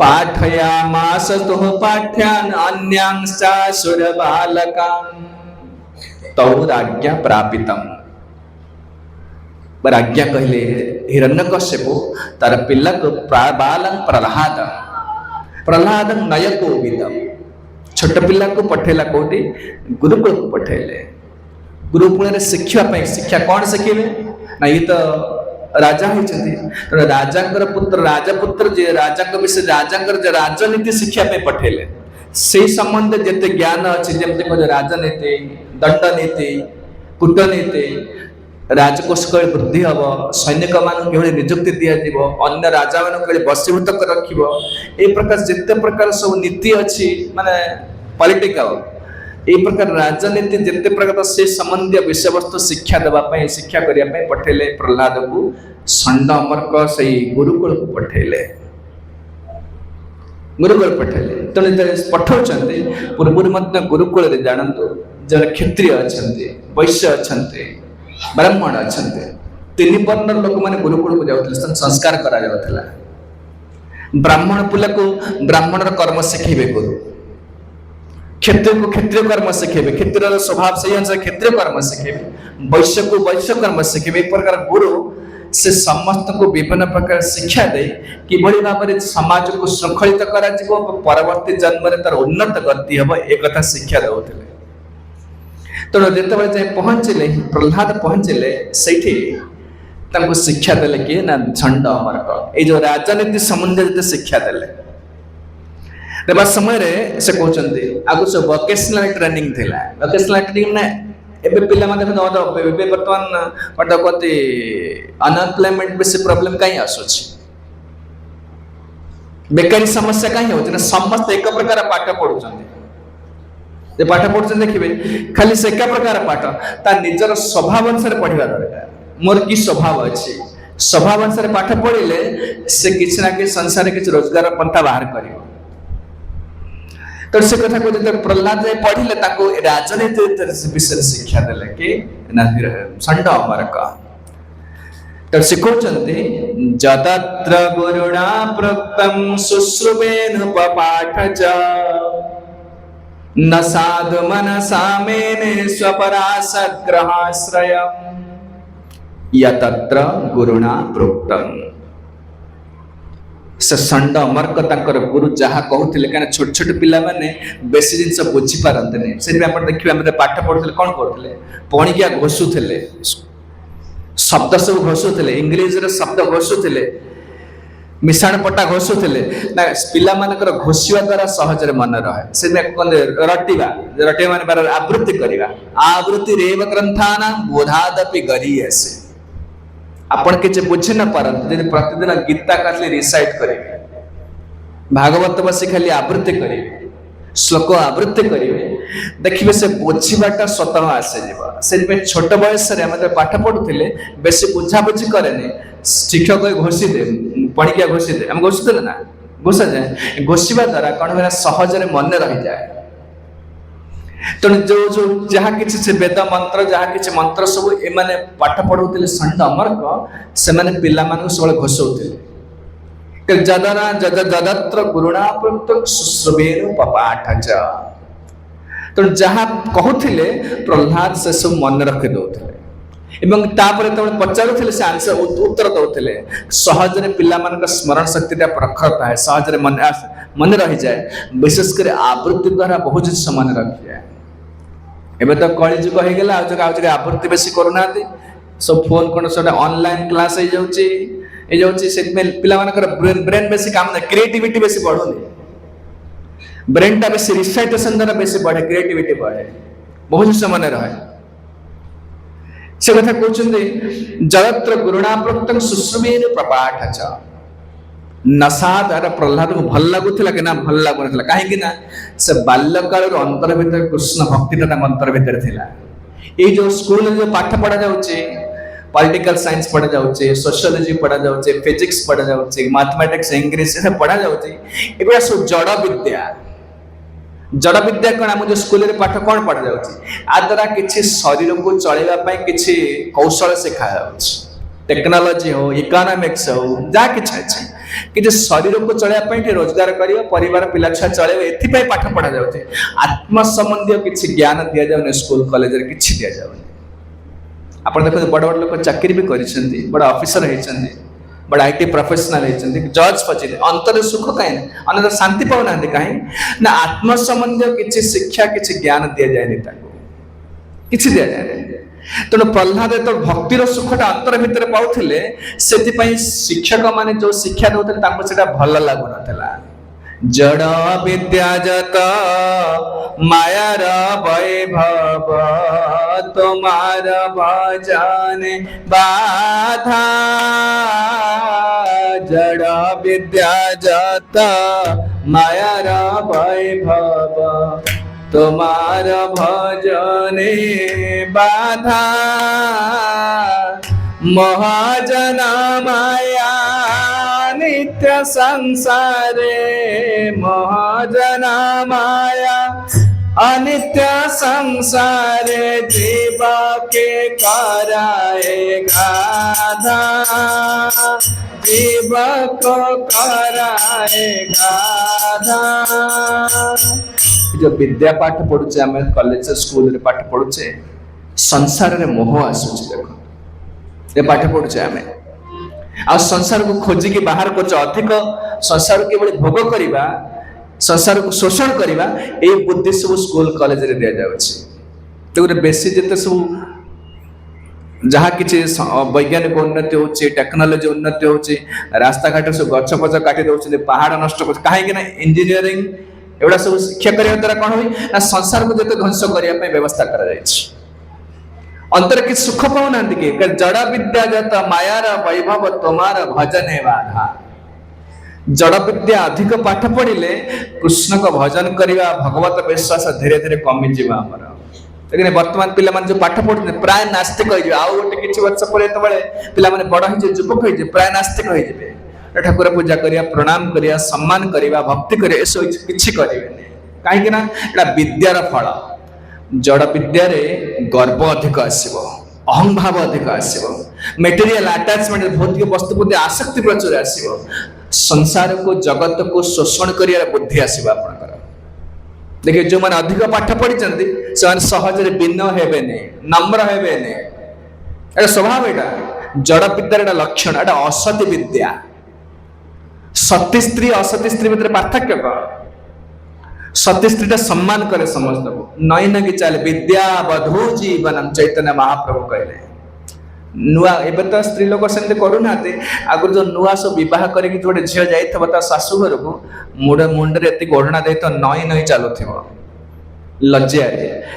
पाठयामास तुः पाठ्यान् अन्यांश्चासुर बालकान् तौराज्ञा प्रापितं राज्ञा कहले हिरण्यकशिपु तार पिला को बालं प्रह्लाद प्रहलाद नयको विदम छोट पिला को पठेला कोटी गुरुकुल को पठेले गुरुकुल शिक्षा कौन शिखे ना ये तो राजा होती राजा पुत्र राजपुत्र जे राजा विषय राजा राजनीति शिक्षा पठेले से संबंध जिते ज्ञान अच्छी जमी राजनीति दंडनीति कूटनीति राजकोष वृद्धि हम सैनिक मान निजुक्ति दिज्व अन्य राजा मान बसीभूत कर रख प्रकार जिते प्रकार सब नीति अच्छी माने पॉलिटिकल ये प्रकार राजनीति जिते प्रकार से संबंधी विषय वस्तु शिक्षा देवाई शिक्षा करने पठेले प्रहलाद को षंड अमर्क से गुरुकुल को पठेले गुरुकुल पठेले तेणु पठाऊँ पूर्व गुरुकुल जानतु जन क्षत्रिय अच्छा वैश्य अच्छा ब्राह्मण अच्छा तीन वर्ण लोक मैंने गुरुकुल को जाते संस्कार करा ब्राह्मण पिला को ब्राह्मण कर्म शिखेबे गुरु क्षत्रिय को क्षत्रिय कर्म शिखेबे क्षत्रिय स्वभाव से अनुसार क्षत्रिय कर्म शिखेबे वैश्य को वैश्य कर्म शिखेबे एक प्रकार गुरु से समस्त को विभिन्न प्रकार शिक्षा दे किभली भाव में समाज को श्रृंखलित करा परवर्ती जन्म में तार उन्नत गति हम एक शिक्षा देते तेणु जिते जाए पहुँचले प्रहलाद पहुँचले से शिक्षा देले किए ना षंड अमर्क ये जो राजनीति संबंधी जो शिक्षा देले देवा समय से कहते आगु सब वोकेशनल ट्रेनिंग थिला वोकेशनल ट्रेनिंग ने एबे पिला माने एबे वर्तमान पट कहते अनएम्प्लॉयमेंट बेसी प्रॉब्लम कहीं आसुछि बेकारी समस्या कहीं होछि ना समस्त एक प्रकार पाठ पढुछन्ते जे पाठ पढुछन्ते देखिबे खाली से एक प्रकार पाठ ता निजर स्वभाव अनुसार पढिबा दरकार मोर की स्वभाव अछि स्वभाव अनुसार पाठ पढिले से किछ ना कि संसार किछ रोजगार पंथा बाहर करियो तो से कथा कहते प्रहलाद जाए पढ़िले ताको राजनीति विषय शिक्षा देले कि षंड अमर्क तो शिखौचंती जतत्र गुरुणा प्रोक्तम शुश्रुवेन पपाठ च न साधु मनसा मेने स्वपरासग्रहाश्रयम् यतत्र गुरुणा प्रोक्तम से षंड अमर्क तांकर गुरु जहाँ कहते कहीं छोट छोट पिला माने बेसी जिनस बुझी पारते नहीं से देखिए पाठ पढ़ुले कौन करते पणिकिया घोषुले शब्द सब घोषुले इंग्लीश शब्द घोषुले मिशाण पटा घोषुले ना पिला मानकर घोषिवा द्वारा सहजरे मन रहे से रटिवा रटिवा माने बार आवृत्ति करवा आवृत्ति रेव ग्रंथानां बोधादपि गरीयसे आपण किसी बुझी न पारती प्रतिदिन गीता खाली रिसाइट करेंगे भागवत बसी खाली आवृत्ति करेंगे श्लोक आवृत्ति करेंगे देखिए से बुझाटा स्वतः आसे छोट बयस पाठ पढ़ुले बेसी बुझाबुझी करे शिक्षक घोषी दे पणिकिया घोषी दे आम घोषुले ना घोषा जाए घोषिवा द्वारा कौन सहजरे मन रही जाए तेणु जो जो जहाँ किसी से वेद मंत्र जहाँ किसी मंत्र सब एमाने पाठ पढ़ुले षंड अमर्क से माने पिला मानक सब घोषौले जदना जदत्र गुरुणा प्रोक्तम शुश्रुवेन पपाठ च तेणु जहाँ कहते प्रहलाद से सब मन रखी दौले एवं तापर तब पचारुले से आंसर उत्तर दौले सहजरे पिला मानक स्मरण शक्ति प्रखर थाए सहजरे मन रही जाए विशेषकर आवृत्ति द्वारा बहुत जिस मन रखी जाए एवं तो कली जुग हो गला आवृत्ति बेसी करूना सब फोन कौन सब ऑनलाइन क्लास हो पिला ब्रेन बेसी काम ना क्रिएटिविटी बेसी बढ़ुनी ब्रेन टा बेसी रिसाइटेशन द्वारा बेसी बढ़े क्रिएटिविटी बढ़े बहुत जिस मन रहे से कथा कहते जगत्र गुरुणा प्रोक्तम शुश्रुवेन पपाठ च नसाद अरे प्रहलाद को भल लगुला कि ना भल लगुना कहीं से बाल्यकाल अंतर भितर कृष्ण भक्ति अंतर भितर थिला ये जो स्कूल जो पाठ पढ़ा जाउचे पॉलिटिकल साइंस पढ़ा जाउचे सोशियोलॉजी पढ़ा जाउचे फिजिक्स पढ़ा जाउचे मैथमेटिक्स इंग्लिश ये पढ़ा जाउचे एगुड़ा सब जड़ विद्या कौन आम जो स्कूल पाठ कौन पढ़ा जाउचे आ द्वारा किसी शरीर को चलैबा किसी कौशल शिखा जाउचे टेक्नोलॉजी हो इकोनॉमिक्स हो जहाँ किसी अच्छे कि शरीर को चलने रोजगार कर परिवार पिला छुआ चल ए पाठ पढ़ा जाए आत्म संबंधी किसी ज्ञान दि जाए स्कूल कॉलेज कि दि जाए आप देखते बड़ बड़ लोग चाकरी भी कर बड़ ऑफिसर होती बट आईटी प्रोफेशनल जज पचे अंतर सुख कहीं अंतर शांति पाऊना कहीं ना आत्म संबंधी किसी शिक्षा किसी ज्ञान दि जाए किसी दि जाए तेणु प्रहलाद तो भक्तिर सुखटा अंतर भितर पाउथिले से शिक्षक माने जो शिक्षा दौते भल लगुन जड़ विद्याजत मायार वैभव तुम्हार भजन बाधा जड़ विद्याजत मायार वैभव तुम्हार भजने बाधा महाजन माया नित्य संसारे महाजन माया अनित्य संसारे जीव के कराए गाधा जीव को कराए गाधा जो विद्या पाठ पढ़ुचे आम कॉलेज स्कूल रे पाठ पढ़ुचे संसार रे मोह आसुच देखो ये पाठ पढ़ुचे आम आ संसार को खोजिकी बाहर कर अधिक संसार के भोग करवा संसार को शोषण करवा ये बुद्धि सब स्कूल कॉलेज रे दिया जाउछि बेसी जिते सब जहाँ किसी वैज्ञानिक उन्नति होची टेक्नोलॉजी उन्नति होची रास्ता घाट सब गछ पछ काटी दउछि पहाड़ नष्ट कर काहे कि ना इंजीनियरिंग एवढा सब शिक्षा करने द्वारा कौन हुई ना संसार को जिते ध्वंस करने व्यवस्था करा अंतर कि सुख पाऊना कि जड़ विद्याजत मायार वैभव तुम्हार भजन बाधा जड़ विद्या अधिक पाठ पढ़िले कृष्ण को भजन करवा भगवत विश्वास धीरे धीरे कमी जावा लेकिन वर्तमान पिला जो पाठ पढ़ुते प्राय नास्तिक हो आउ गोटे किसी वर्ष पर पिला बड़ हो युवक हो प्राय नास्तिक हो ठाकुर पूजा करिया प्रणाम करिया सम्मान करिया भक्ति करिया सब किछि करिवेनी काहे ना एटा विद्यार फल जड़ विद्या रे गर्व अधिक आसीबो अहं भाव अधिक आसीबो मटेरियल अटैचमेंट भौतिक वस्तु प्रति आसक्ति प्रचुर आसीबो संसार को जगत को शोषण करिया बुद्धि आसीबो आपनकर देखिए जो माने अधिक पाठ पढ़ी से सहज विनय हेबेनी नम्र हेबेनी एटा स्वभाव एटा जड़ विद्यार लक्षण एटा असति विद्या सती स्त्री असती स्त्री भितर पार्थक्य कौन सती स्त्री सम्मान करे समस्त को नई नगी चले विद्या वधू जीवनम चैतन्य महाप्रभु कहले नुआ एबे तो स्त्री लोक सेमते करूना आगु जो नुआ सब विवाह करके जो झील जाइए शाशु घर को मुंडे एति ओढ़ना दे तो नई नई चलुथिबो लज्जा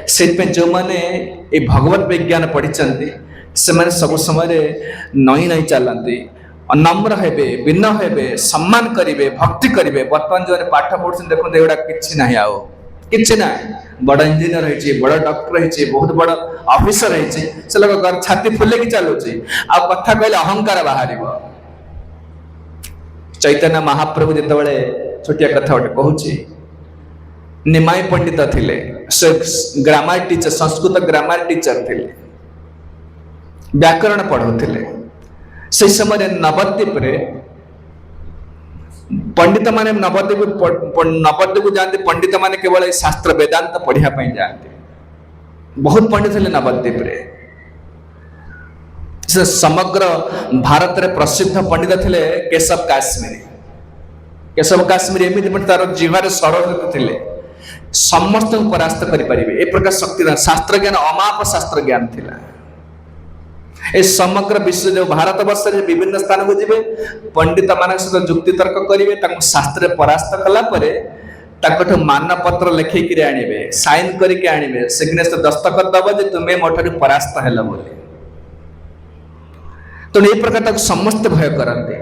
से जो मैंने ये भगवत विज्ञान पढ़ी से सब समय नई नई चलती नम्र हेबे विनय हेबे सम्मान करिवे भक्ति करिवे वर्तमान जो पाठ पढ़ुछन देखो एगुड़ा किछि नाही आउ किछि ना बड़ इंजीनियर होइछि बड़ डॉक्टर होइछि बहुत बड़ ऑफिसर होइछि से लोग घर छाती फुले की चलुछि आ कथा कहले अहंकार बाहरिबो चैतन्य महाप्रभु जेतबेले छोटिया कथा गोटे कहूछि निमाई पंडित थिले से grammar teacher Sanskrit grammar teacher थिले व्याकरण पढ़ुथिले से समय नवद्वीप पंडित माने नवद्वीप जाते पंडित माने केवल शास्त्र वेदांत पढ़िया जाते बहुत पंडित थे नवद्वीप से समग्र भारत रे प्रसिद्ध पंडित थे केशव काश्मीरी एमती तार जीवार सरल थे समस्त परास्त करें ए प्रकार शक्ति शास्त्र ज्ञान अमाप शास्त्र ज्ञान थिला ए समग्र विश्व जो भारत वर्ष विभिन्न स्थान को जीवे पंडित मान सहित जुक्ति तर्क करेंगे शास्त्र परास्त कला मानपत्र लिखिक आने साइन करके आने सिग्नेचर दस्तखत दब जे तुम्हें मोठू परास्त है बोली तो ये प्रकार समस्त भय करते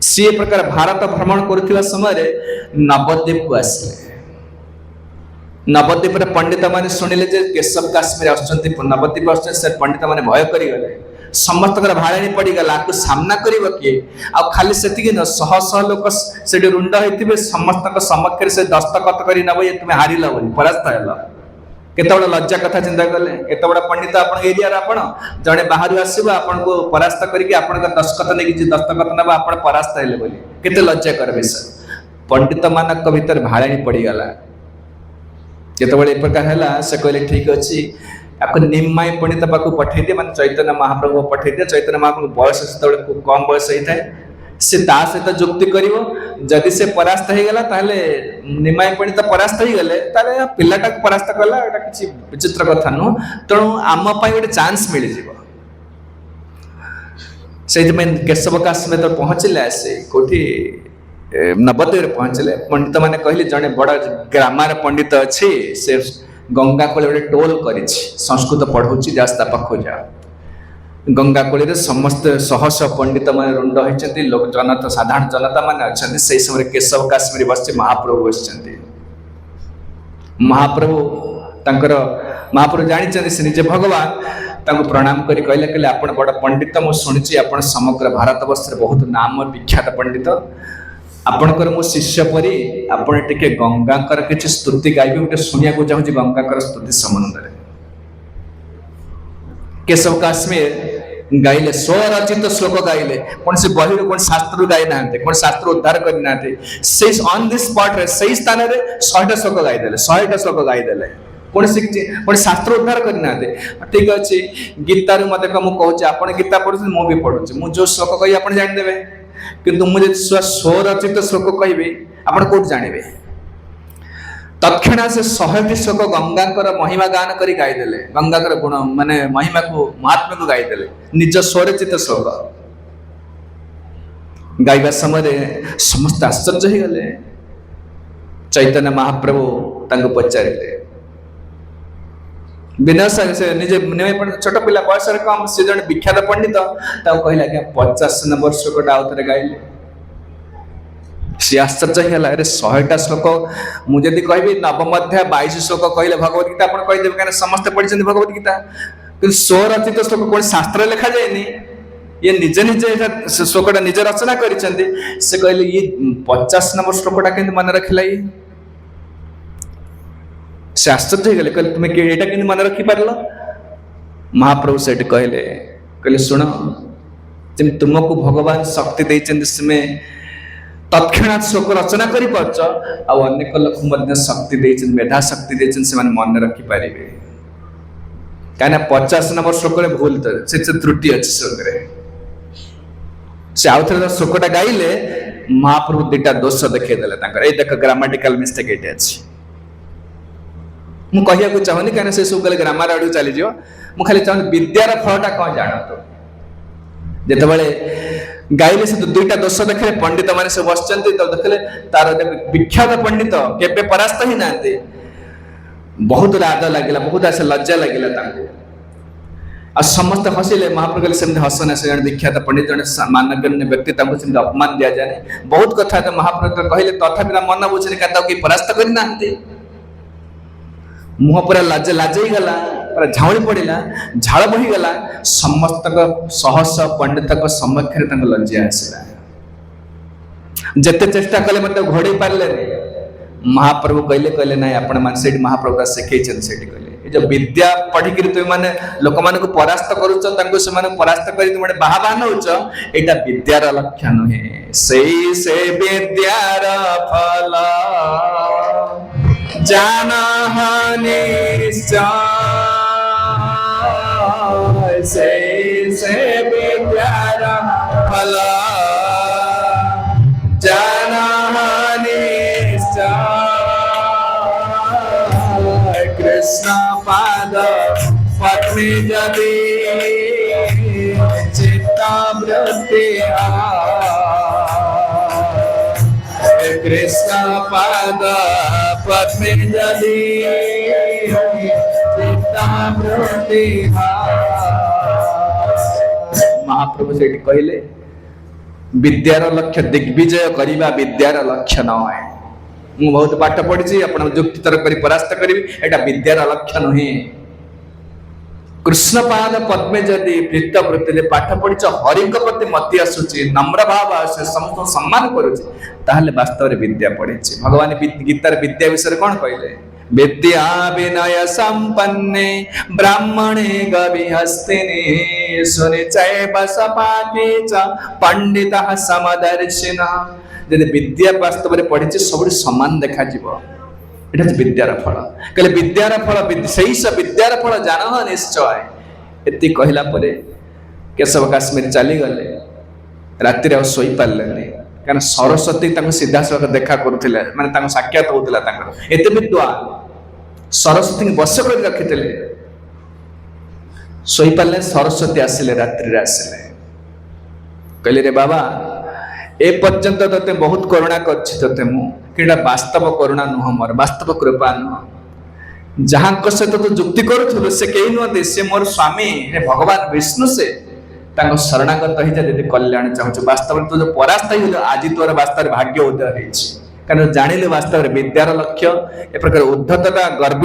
सी प्रकार भारत भ्रमण करुवा समय नवद्वीप को आसिले नवद्वीप पंडित माने शुणिले जे केशव काश्मीर आसुचंती नवद्वीप आसुचंती से पंडित माने भय करिगले समस्त भाड़ाणी पड़गला आपको सामना कर किए आ खाली से न शह शह लोक से रुंड होते समस्त समक्ष से दस्तखत कर नब ये तुम्हें हारिल बोली परास्त है केत लज्जा कथा चिंता कले एत बड़ा पंडित आप एरिया आप जड़े बाहर आसो आपन को परास्त करके आप दस्तखत नहीं दस्तखत नब आप परास्त है बोली केते लज्जा कर विषय पंडित मानक भीतर भाड़ाणी पड़गला जिते ए प्रकार है से कहले ठीक अच्छी आपको निम्माई पंडित पाक पठे दिए माने चैतन्य महाप्रभु पठे दिए चैतन्य महाप्रभु बयस से कम बयस होता है से ता सहित जुक्ति करिवो जदि से परास्त हो गला ताले निमाई पंडित परास्त हो गले ताले पिलाटा परास्त कला एटा किछि विचित्र कथा नु तेणु आम पई गोटे चांस मिल जिवो से में केशव काशी में तो पहुंचले आसे कोठी नवद्वीप पहुंचले पंडित माने कहले जने बड़ ग्रामर पंडित अछि से गंगा कोले गोटे टोल करिछि संस्कृत पढ़ौछि जास्ता पाखो जा गंगा कोले समस्त सहस पंडित मान रुंड होती लोक जनता साधारण जनता मान अच्छा से समय केशव काश्मीर बस महाप्रभु बस महाप्रभु तांकर महाप्रभु जानी से निजे भगवान तांको प्रणाम करी कहले कहले आपण बड़ पंडित मु सुनिछि आपण समग्र भारत वर्ष बहुत नाम विख्यात पंडित आपणकर मो शिष्य परी आपण टिके गंगाकर किछि स्तुति गाइबे गोटे सुनिया को चाहूँ गंगाकर स्तुति संबंध में केशव काश्मीर गाइले स्वरचित श्लोक गाइले कौन से बही कौन शास्त्र गाई ना कौन शास्त्र उद्धार करना से ऑन दिस स्पॉट रे सही स्थान रे 100टा श्लोक गाई देले 100टा श्लोक गाई देले कौन शिखि कौन शास्त्र उद्धार करना ठीक अच्छे गीता रे मते को मु कहूची आपण गीता पढु मु भी पढुची मु जो श्लोक कहि आपण जानि देबे किंतु मु जे स्वरचित श्लोक कहबे आपण कोट जानिबे तत्क्षणा से 100टी श्लोक गंगाकर महिमा गान करी गाईदेले गंगाकर गुण माने महिमा को महात्मा को गाईदेले निज स्वरचित श्लोक गाइबा समय समस्त आश्चर्य हो गले चैतन्य महाप्रभु तांको पचारिले विनाश से निजे छोट पिला बयस कम से जन विख्यात पंडित कहला कि 50 नंबर श्लोकटा आउथरे गाइले सी आश्चर्य है अरे 100टा श्लोक मुझे कहबी नवम अध्याय 22 श्लोक कहले भगवत गीता आपण कहि देबे समस्त पढ़ी भगवत गीता कि स्वरचित श्लोक कौन शास्त्र लिखा जाए ये निजे निजे श्लोकटा निजे रचना करिसेंती से कहले ये 50 नंबर श्लोकटा केंति मन रखिला ये से आश्चर्य गले कहले तुमे के एटा केंति मन रखि पारलो महाप्रभु सेठ कहले सुनो तुम तुमको भगवान शक्ति देइछन इसमें तत्क्षणात श्लोक रचना करि पाछ आ अनेक लोक मध्य शक्ति देइछन मेधा शक्ति देइछन से माने मन रखि पारिबे काना 50 नंबर श्लोक रे भूल से त्रुटि अछि श्लोक रे से आउथरे श्लोकटा गाइले महाप्रभु दुटा दोष देखे देले तांकर ए देख ग्रामेटिकल मिस्टेक एटे अछि मु कहिया को चाहनी काना से सब गले ग्रामर आडू चली जियो मु खाली चाहनी विद्यार फलटा कोन जानतो जेतबेले गाइले से दुईटा दोष देखले पंडित माने सब बसचंती तो देखले तार विख्यात पंडित केबे परास्त ही नाते बहुत लाज लागिला बहुत ऐसे लज्जा लागिला तांको आ समस्त हसिले महाप्रभु से हसन से जन विख्यात पंडित जन मानगण्य व्यक्ति तांको से अपमान दिया जाने बहुत कथा तो महाप्रभु कहले तथापि मन बुझने का कि परास्त करि नाते मुह पूरा लाज लाजई गला पूरा झाउली पड़िला झाड़ बही गला समस्त सहस पंडित समक्षे लज्जा आसला जेते चेष्टा कले मत घोड़े पारे महाप्रभु कहले ना आपण मैंने महाप्रभु शिखई कहले जो विद्या पढ़िक तुम मैंने लोक मान परास्त कर परास्त कर तुम बाहा बाहा नौच एटा विद्यार लक्ष्य नुहे से विद्यार फल जान से विद्यार फल जान कृष्ण पाद पद्मे जदि चित्तवृत्ति कृष्ण पाद पद्मे जदि चित्तवृत्ति महाप्रभु से कहले विद्यार लक्ष्य दिग्विजय करवा विद्यार लक्ष्य न है मु बहुत पाठ पढ़ी आप युक्ति तर्क कर परास्त करी एटा विद्यार लक्ष्य नुहे कृष्ण पाद पद्मे जदि वृत्ति पाठ पढ़ी हरि प्रति मति आसूची नम्र भाव आसे समस्त सम्मान करुचे वास्तव में विद्या पढ़ी भगवान गीतार विद्या विषय कौन कहले विद्या विनय संपन्ने ब्राह्मणे गविहस्तिने सुनिचय बसपाके च पंडितः समदर्शिनः यदि विद्या वास्तव में पढ़ी सब समान देखा এটা হচ্ছে বিদ্যার ফল। କହିଲେ ବିଦ୍ୟାର ଫଳ ସେଇ ବିଦ୍ୟାର ଫଳ ଜାଣ ନିଶ୍ଚୟ। ଏତିକି କହିଲା ପରେ କେଶବ କାଶ୍ମୀର ଚାଲିଗଲେ। ରାତିରେ ଆଉ ଶୋଇପାରିଲେନି, କାରଣ ସରସ୍ୱତୀ ତାଙ୍କୁ ସିଧାସଳଖ ଦେଖା କରୁଥିଲେ, ମାନେ ତାଙ୍କୁ ସାକ୍ଷାତ ହଉଥିଲା ତାଙ୍କର। ଏତେ ବିଦ୍ୱାନ ସରସ୍ୱତୀଙ୍କୁ ବଶ କରି ରଖିଥିଲେ। ଶୋଇପାରିଲେ, ସରସ୍ୱତୀ ଆସିଲେ, ରାତ୍ରିରେ ଆସିଲେ। କହିଲେ ରେ ବାବା, ଏ ପର୍ଯ୍ୟନ୍ତ ତତେ ବହୁତ କରୁଣା କରିଛି ତତେ ମୁଁ, କିନ୍ତୁ ବାସ୍ତବ କରୁଣା ନୁହଁ, ମୋର ବାସ୍ତବ କୃପା ନୁହଁ। ଯାହାଙ୍କ ସହିତ ତୁ ଯୁକ୍ତି କରୁଥିଲୁ ସେ କେହି ନୁହନ୍ତି, ସେ ମୋର ସ୍ୱାମୀ, ହେ ଭଗବାନ ବିଷ୍ଣୁ। ସେ ତାଙ୍କ ଶରଣାଗତ ହେଇଯା ଯଦି କଲ୍ୟାଣ ଚାହୁଁଛୁ। ବାସ୍ତବରେ ତୁ ଯୋଉ ପରାସ୍ତ ହେଇଗଲୁ, ଆଜି ତୋର ବାସ୍ତବରେ ଭାଗ୍ୟ ଉଦୟ ହେଇଛି। କାରଣ ଜାଣିଲୁ ବାସ୍ତବରେ ବିଦ୍ୟାର ଲକ୍ଷ୍ୟ ଏ ପ୍ରକାର ଉଦ୍ଧତତା, ଗର୍ବ,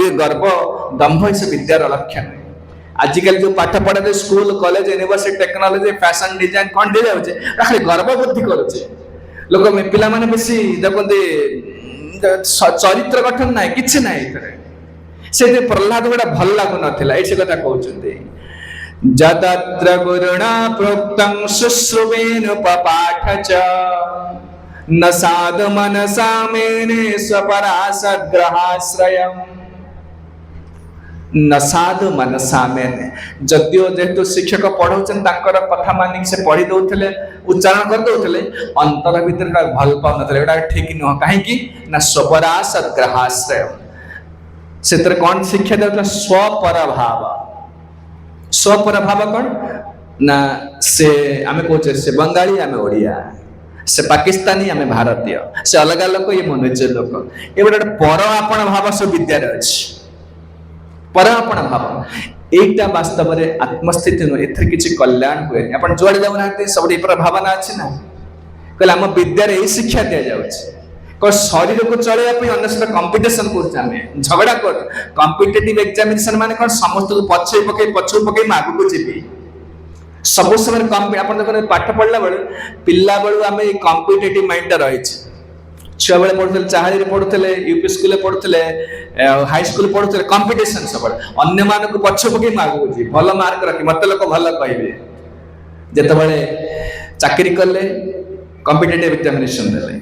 ଦମ୍ଭ ଏସବୁ ବିଦ୍ୟାର ଲକ୍ଷ୍ୟ ନୁହେଁ। ଆଜିକାଲି ଯୋଉ ପାଠ ପଢାରେ school, college, university, technology, fashion design କଣ ଦିଆଯାଉଛି, ଖାଲି ଗର୍ବ ବୁଦ୍ଧି କରୁଛେ ଲୋକ। ପିଲାମାନେ ବେଶୀ ଦେଖନ୍ତି ଚରିତ୍ର ଗଠନ ନାହିଁ, କିଛି ନାହିଁ ଏଥିରେ। ସେ ପ୍ରହ୍ଲାଦ ଗୁଡା ଭଲ ଲାଗୁନଥିଲା, ଏଇ ସେ କଥା କହୁଛନ୍ତି। ଯତତ୍ର ଗୁରୁଣା ପ୍ରୋକ୍ତଂ ଶୁଶ୍ରୁବେନୁପପାଠ ଚ ନ ସାଧୁ ମନସା ಮೇನೆ ಸ್ವಪರಾಸದ್ಗ್ರಹಾಶ್ರಯಂ। ନସାଧୁ ମନସା ମେନେ, ଯଦିଓ ଯେହେତୁ ଶିକ୍ଷକ ପଢଉଛନ୍ତି ତାଙ୍କର କଥା ମାନିକି ସେ ପଢି ଦଉଥିଲେ, ଉଚ୍ଚାରଣ କରିଦଉଥିଲେ, ଅନ୍ତର ଭିତରେ ଭଲ ପାଉନଥିଲେ। ଏଗୁଡା ଠିକ ନୁହଁ। କାହିଁକି ନା ସ୍ୱପରାସଦ୍ଗ୍ରହାଶ୍ରୟ। ସେଥିରେ କଣ ଶିକ୍ଷା ଦେଉଥିଲା? ସ୍ୱପର ଭାବ। ସ୍ୱପର ଭାବ କଣ ନା, ସେ ଆମେ କହୁଛେ ସେ ବଙ୍ଗାଳୀ, ଆମେ ଓଡ଼ିଆ, ସେ ପାକିସ୍ତାନୀ, ଆମେ ଭାରତୀୟ, ସେ ଅଲଗା ଲୋକ, ଇଏ ମୋ ନିଜ ଲୋକ। ଏ ଗୋଟେ ପର ଆପଣା ଭାବ ସବୁ ବିଦ୍ୟାରେ ଅଛି। ପର ଆପଣା ଭାବ এইটা ବାସ୍ତବରେ ଆତ୍ମସ୍ଥିତି ନୁହେଁ। ଏଥିରେ କିଛି କଲ୍ୟାଣ ହୁଏନି। ଆପଣ ଯୁଆଡେ ଯାଉନାହାନ୍ତି ସବୁଠି ଏପର ଭାବନା ଅଛି ନା? କହିଲେ ଆମ ବିଦ୍ୟାରେ ଏଇ ଶିକ୍ଷା ଦିଆଯାଉଛି। ଶରୀରକୁ ଚଳେଇବା ପାଇଁ ଅନ୍ୟ ସହିତ କମ୍ପିଟିସନ କରୁଛେ, ଆମେ ଝଗଡା କରୁଛୁ। କମ୍ପିଟେଟିଭ ଏକ୍ସାମିନେସନ ମାନେ କଣ? ସମସ୍ତଙ୍କୁ ପଛକୁ ପକେଇ ମୁଁ ଆଗକୁ ଯିବି। ସବୁ ସମୟରେ ଆପଣ ଦେଖନ୍ତୁ, ପାଠ ପଢିଲା ବେଳେ ପିଲା ବେଳୁ ଆମେ ଏଇ କମ୍ପିଟେଟିଭ ମାଇଣ୍ଡଟା ରହିଛି। ଛୁଆ ବେଳେ ପଢୁଥିଲେ, ଚାହାଳିରେ ପଢୁଥିଲେ, ୟୁପି ସ୍କୁଲରେ ପଢୁଥିଲେ, ହାଇ ସ୍କୁଲ ପଢୁଥିଲେ, କମ୍ପିଟିସନ ସବୁବେଳେ। ଅନ୍ୟମାନଙ୍କୁ ପଛ ପକେଇ ମୁଁ ଆଗକୁ ଯିବି, ଭଲ ମାର୍କ ରଖି ମତେ ଲୋକ ଭଲ କହିବେ। ଯେତେବେଳେ ଚାକିରି କଲେ, କମ୍ପିଟେଟିଭ ଏକ୍ସାମିନେସନ ଦେଲେ,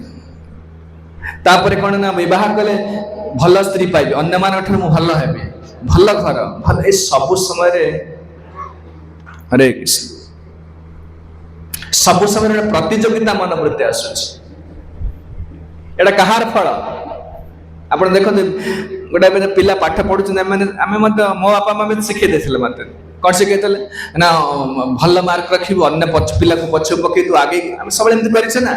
ତାପରେ କଣ ନା ବିବାହ କଲେ, ଭଲ ସ୍ତ୍ରୀ ପାଇବେ, ଅନ୍ୟମାନଙ୍କ ଠାରୁ ମୁଁ ଭଲ ହେବି, ଭଲ ଘର, ଭଲ। ଏ ସବୁ ସମୟରେ ହରେ କୃଷ୍ଣ, ସବୁ ସମୟରେ ପ୍ରତିଯୋଗିତା ମନୋବୃତ୍ତି ଆସୁଛି। ଏଇଟା କାହାର ଫଳ? ଆପଣ ଦେଖନ୍ତୁ, ଗୋଟେ ପିଲା ପାଠ ପଢୁଛନ୍ତି, ଆମେ ମଧ୍ୟ, ମୋ ବାପା ମା ଶିଖେଇ ଦେଇଥିଲେ ମତେ। କଣ ଶିଖେଇଥିଲେ ନା, ଭଲ ମାର୍କ ରଖିବୁ, ଅନ୍ୟ ପିଲାକୁ ପଛକୁ ପକେଇ ତୁ ଆଗେଇ। ଆମେ ସବୁବେଳେ ଏମିତି କରିଛେ ନା।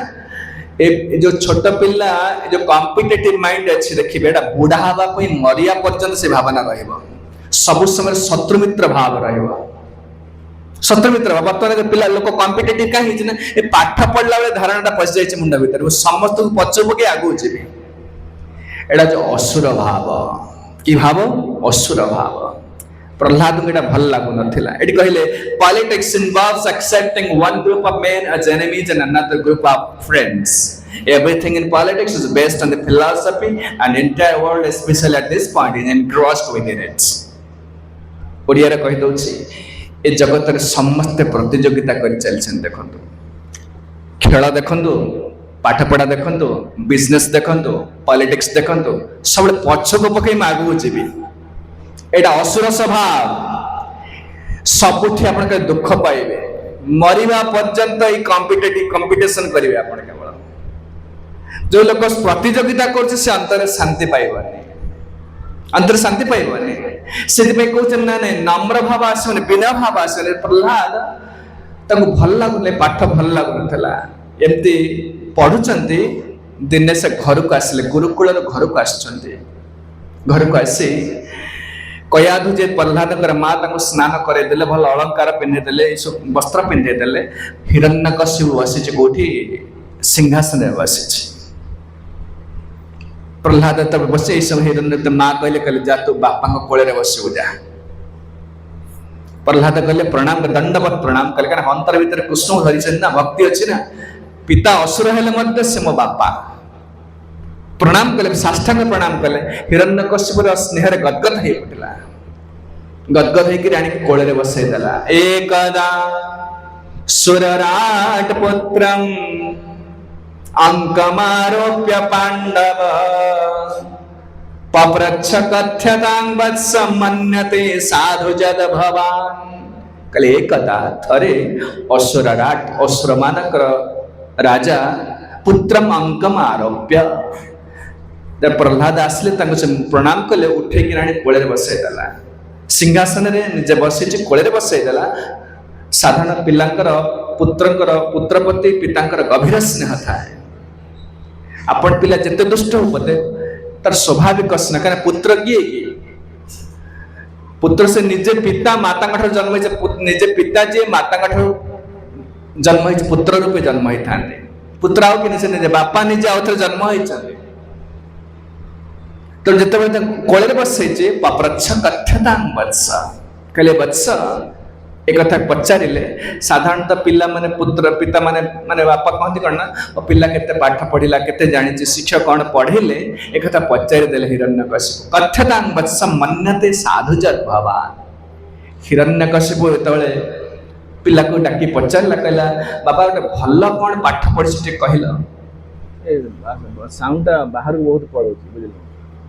ଏ ଯୋଉ ଛୋଟ ପିଲା, ଏ ଯୋଉ କମ୍ପିଟେଟିଭ ମାଇଣ୍ଡ ଅଛି, ଦେଖିବେ ଏଇଟା ବୁଢା ହେବା ପାଇଁ ମରିବା ପର୍ଯ୍ୟନ୍ତ ସେ ଭାବନା ରହିବ। ସବୁ ସମୟରେ ଶତ୍ରୁମିତ୍ର ଭାବ ରହିବ। ଶତ୍ରୁମିତ୍ର ଭାବ। ବର୍ତ୍ତମାନ ପିଲା ଲୋକ କମ୍ପିଟେଟିଭ କାହିଁ ହେଇଛି ନା, ଏ ପାଠ ପଢିଲା ବେଳେ ଧାରଣାଟା ପଶିଯାଇଛି ମୁଣ୍ଡ ଭିତରେ, ମୁଁ ସମସ୍ତଙ୍କୁ ପଛକୁ ପକେଇ ଆଗକୁ ଯିବି। ଏଇଟା ଯୋଉ ଅସୁର ଭାବ। କି ଭାବ? ଅସୁର ଭାବ। ପ୍ରହ୍ଲାଦଙ୍କୁ ଏଇଟା ଭଲ ଲାଗୁନଥିଲା। ଏଠି କହିଲେ politics involves accepting one group of men as enemies and another group of friends. Everything in politics is based on the philosophy, and the entire world, especially at this point, is engrossed within it. ଓଡ଼ିଆରେ କହିଦଉଛି, ଏ ଜଗତରେ ସମସ୍ତେ ପ୍ରତିଯୋଗିତା କରି ଚାଲିଛନ୍ତି। ଦେଖନ୍ତୁ, ଖେଳ ଦେଖନ୍ତୁ, ପାଠପଢା ଦେଖନ୍ତୁ, ବିଜନେସ୍ ଦେଖନ୍ତୁ, ପଲିଟିକ୍ସ ଦେଖନ୍ତୁ, ସବୁବେଳେ ପଛକୁ ପକେଇ ମୁଁ ଆଗକୁ ଯିବି। ଏଇଟା ଅସୁର ସ୍ୱଭାବ। ସବୁଠି ଆପଣ ଦୁଃଖ ପାଇବେ, ମରିବା ପର୍ଯ୍ୟନ୍ତ ଏଇ କମ୍ପିଟିସନ କରିବେ ଆପଣ। କେବଳ ଯୋଉ ଲୋକ ପ୍ରତିଯୋଗିତା କରୁଛି ସେ ଅନ୍ତରରେ ଶାନ୍ତି ପାଇବନି, ଅନ୍ତରରେ ଶାନ୍ତି ପାଇବନି। ସେଥିପାଇଁ କହୁଛନ୍ତି ନା, ନାଇଁ, ନମ୍ର ଭାବ ଆସିବନି, ବିନୟ ଭାବ ଆସିବନି। ପ୍ରହ୍ଲାଦ, ତାଙ୍କୁ ଭଲ ଲାଗୁନି, ପାଠ ଭଲ ଲାଗୁନଥିଲା। ଏମିତି ପଢୁଛନ୍ତି, ଦିନେ ସେ ଘରକୁ ଆସିଲେ, ଗୁରୁକୁଳର ଘରକୁ ଆସିଛନ୍ତି। ଘରକୁ ଆସି କୟାଧୁ ଯେ ପ୍ରହ୍ଲାଦଙ୍କର ମା ତାଙ୍କୁ ସ୍ନାନ କରେଇଦେଲେ, ଭଲ ଅଳଙ୍କାର ପିନ୍ଧେଇଦେଲେ, ଏସବୁ ବସ୍ତ୍ର ପିନ୍ଧେଇଦେଲେ। ହିରଣ୍ୟକଶ୍ୟପ ବସିଛି କୋଉଠି? ସିଂହାସନରେ ବସିଛି। ପ୍ରହ୍ଲାଦ ତବେ ବସି, ଏଇ ସବୁ ହିରଣ୍ୟ ମା କହିଲେ ଯା ତୁ ବାପାଙ୍କ କୋଳରେ ବସିବୁ ଯା। ପ୍ରହ୍ଲାଦ କହିଲେ ପ୍ରଣାମ, ଦଣ୍ଡବତ ପ୍ରଣାମ କଲେ, କାରଣ ଅନ୍ତର ଭିତରେ କୃଷ୍ଣଙ୍କୁ ଧରିଛନ୍ତି ନା, ଭକ୍ତି ଅଛି ନା। ପିତା ଅସୁର ହେଲେ ମଧ୍ୟ ସେ ମୋ ବାପା। ପ୍ରଣାମ କଲେ, ସାଷ୍ଟାଙ୍ଗ ପ୍ରଣାମ କଲେ। ହିରଣ୍ୟକଶ୍ୟପର ସ୍ନେହରେ ଗଦଗଦ ହେଇ ଉଠିଲା। ଗଦଗଦ ହେଇକି ଆଣିକି କୋଳରେ ବସେଇ ଦେଲା। ଏକଦା ସୁରରାଟ ପୁତ୍ରଂ ଅଙ୍କମାରୋପ୍ୟ ପାଣ୍ଡବ पप्रच्छ कथ्यतां वत्स मन्यते साधु जद भवान् कले एकदा थरे असुर मानकर राजा पुत्रम अंकम आरोप्य प्रहलाद आसले प्रणाम कले उठे कोले बसई देला सिंहासन रे निजे बसी कोले बसई देला साधारण पिलांकर पुत्रंकर पुत्रपति पितांकर गभीर स्नेह थाए आपण पिला जेते दुष्ट हो पते तार स्वाभाविक स्नेह कारण पुत्र किए कि पुत्र से निजे पिता माता जन्म निजे पिता जी माता जन्म पुत्र रूपे जन्म होता है पुत्र आउ कि निजे बापा निजे आउ थे जन्म होती तो जिते कोले बसई पप्रच्छ कथ्यतां वत्स कहले वत्स एक कथा पचारे साधारणतः पिला माने पुत्र पिता माने माने बापा कहती कौन ना पिला केते पाठ पढ़िला केते जानी शिक्षक कौन पढ़ेले एक कथा पचारि देले हिरण्यकशिपु कथ्यतां वत्स मन्यते साधुजत भवान् हिरण्यकशिपु जेतबेले पिला को डाकी पचारला कहला बाबा गोटे भल कौन पाठ पढ़ी कहल साउंड बाहर बहुत पड़ोची बुझल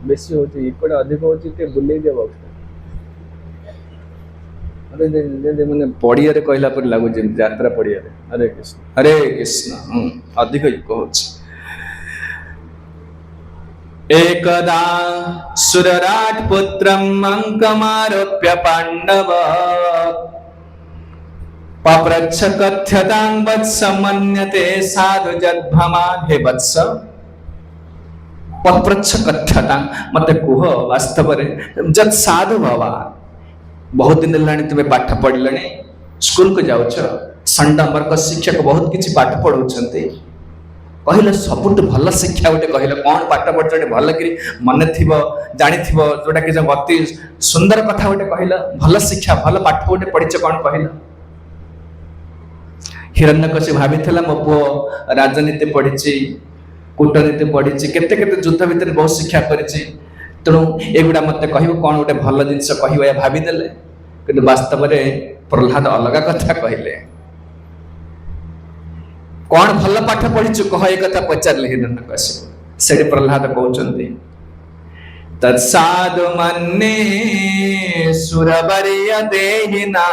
बेसी होची इकोडे अधिक होची ते बुले दे बक्स मैंने पड़िया कहला पर लागू यात्रा पड़िया हरे कृष्ण अधिक कह एकदा सुरराट पुत्रम अंकमारोप्य पांडव पप्रच्छ कथ्यतां वत्स मन्यते साधु जद्भवान् हे वत्स पप्रच्छ कथ्यतां मते कुह वास्तव रे जद साधु भवान् बहुत दिन लानी तुम्हें पाठ पढ़िले स्कूल को जाऊच संडम्बर शिक्षक बहुत किसी पाठ पढ़ाऊँच कहले सबुठ भल शिक्षा गोटे कहले कौन पाठ पढ़ भल कि मन थी जानी जोटा कि अति सुंदर कथा गोटे कहल भल शिक्षा भल पाठ गोटे पढ़ीच कौन कहल हिरण्यकशिपु भाभी मो पु राजनीति पढ़ी कूटनीति पढ़ी केते केते युद्ध भितर बहुत शिक्षा करी तेणु एगुड़ा मत कह कौन गोटे भल जिनस कह भावीदे कि वास्तव में प्रहलाद अलग कथा कहले कौन भल पाठ पढ़ी कह एक कथा पचारे हिरण्यकशिपु से प्रहलाद कहते तत्साधु मन्ये सुरवर्य देहिनां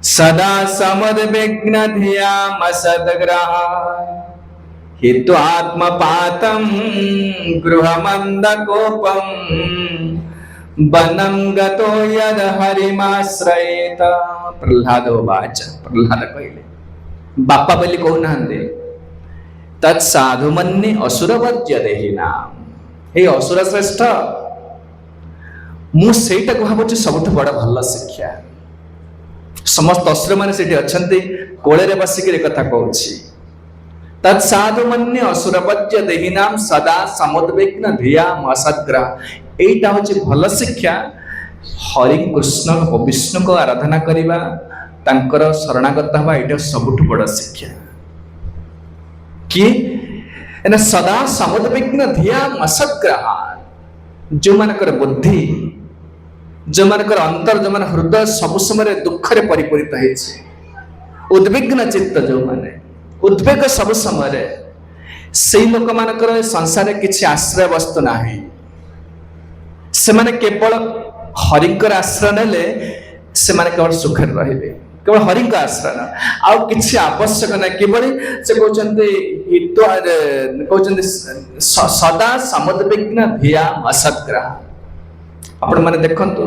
सदा समुद्विग्न धियाम सद्ग्रहान् हित्वा आत्मपातं गृहमन्दकोपं वनं गतो यद हरिमाश्रयेत प्रहलाद उवाच प्रहलाद कहले बापा बोली कहना तत्साधु मन्ये असुरवद्य देहिनां हे असुर श्रेष्ठ मु सेटा को भाबुची सबुठ बड़ भल शिक्षा समस्त असुर माने सेठी अछंती कोळे रे बसिक कथा कहूची तत्साधु मन्ये असुरवद्य देहिनां सदा समुद्विग्न धियाम असद्ग्रह एटा होची भल शिक्षा हरि कृष्ण विष्णु को आराधना करिबा तांकर शरणागत हवा एटा सबुठ बड़ शिक्षा कि एना सदा समुद्विग्न धियाम असद्ग्रह जो मानकर बुद्धि जो मानकर अंतर जो मान हृदय सब समय दुख रे परिपूरित है उद्विग्न चित्त जो माने उद्वेग सब समय से लोक मानकर संसार किसी आश्रय वस्तु नहीं से माने केवल हरिंकर आश्रय नेले से माने केवल सुख रहे केवल हरिंक आश्रय न आउ किसी आवश्यक ना केवल से कहते सदा समुद्विग्न धिया असद्ग्रह आपण माने देखंतु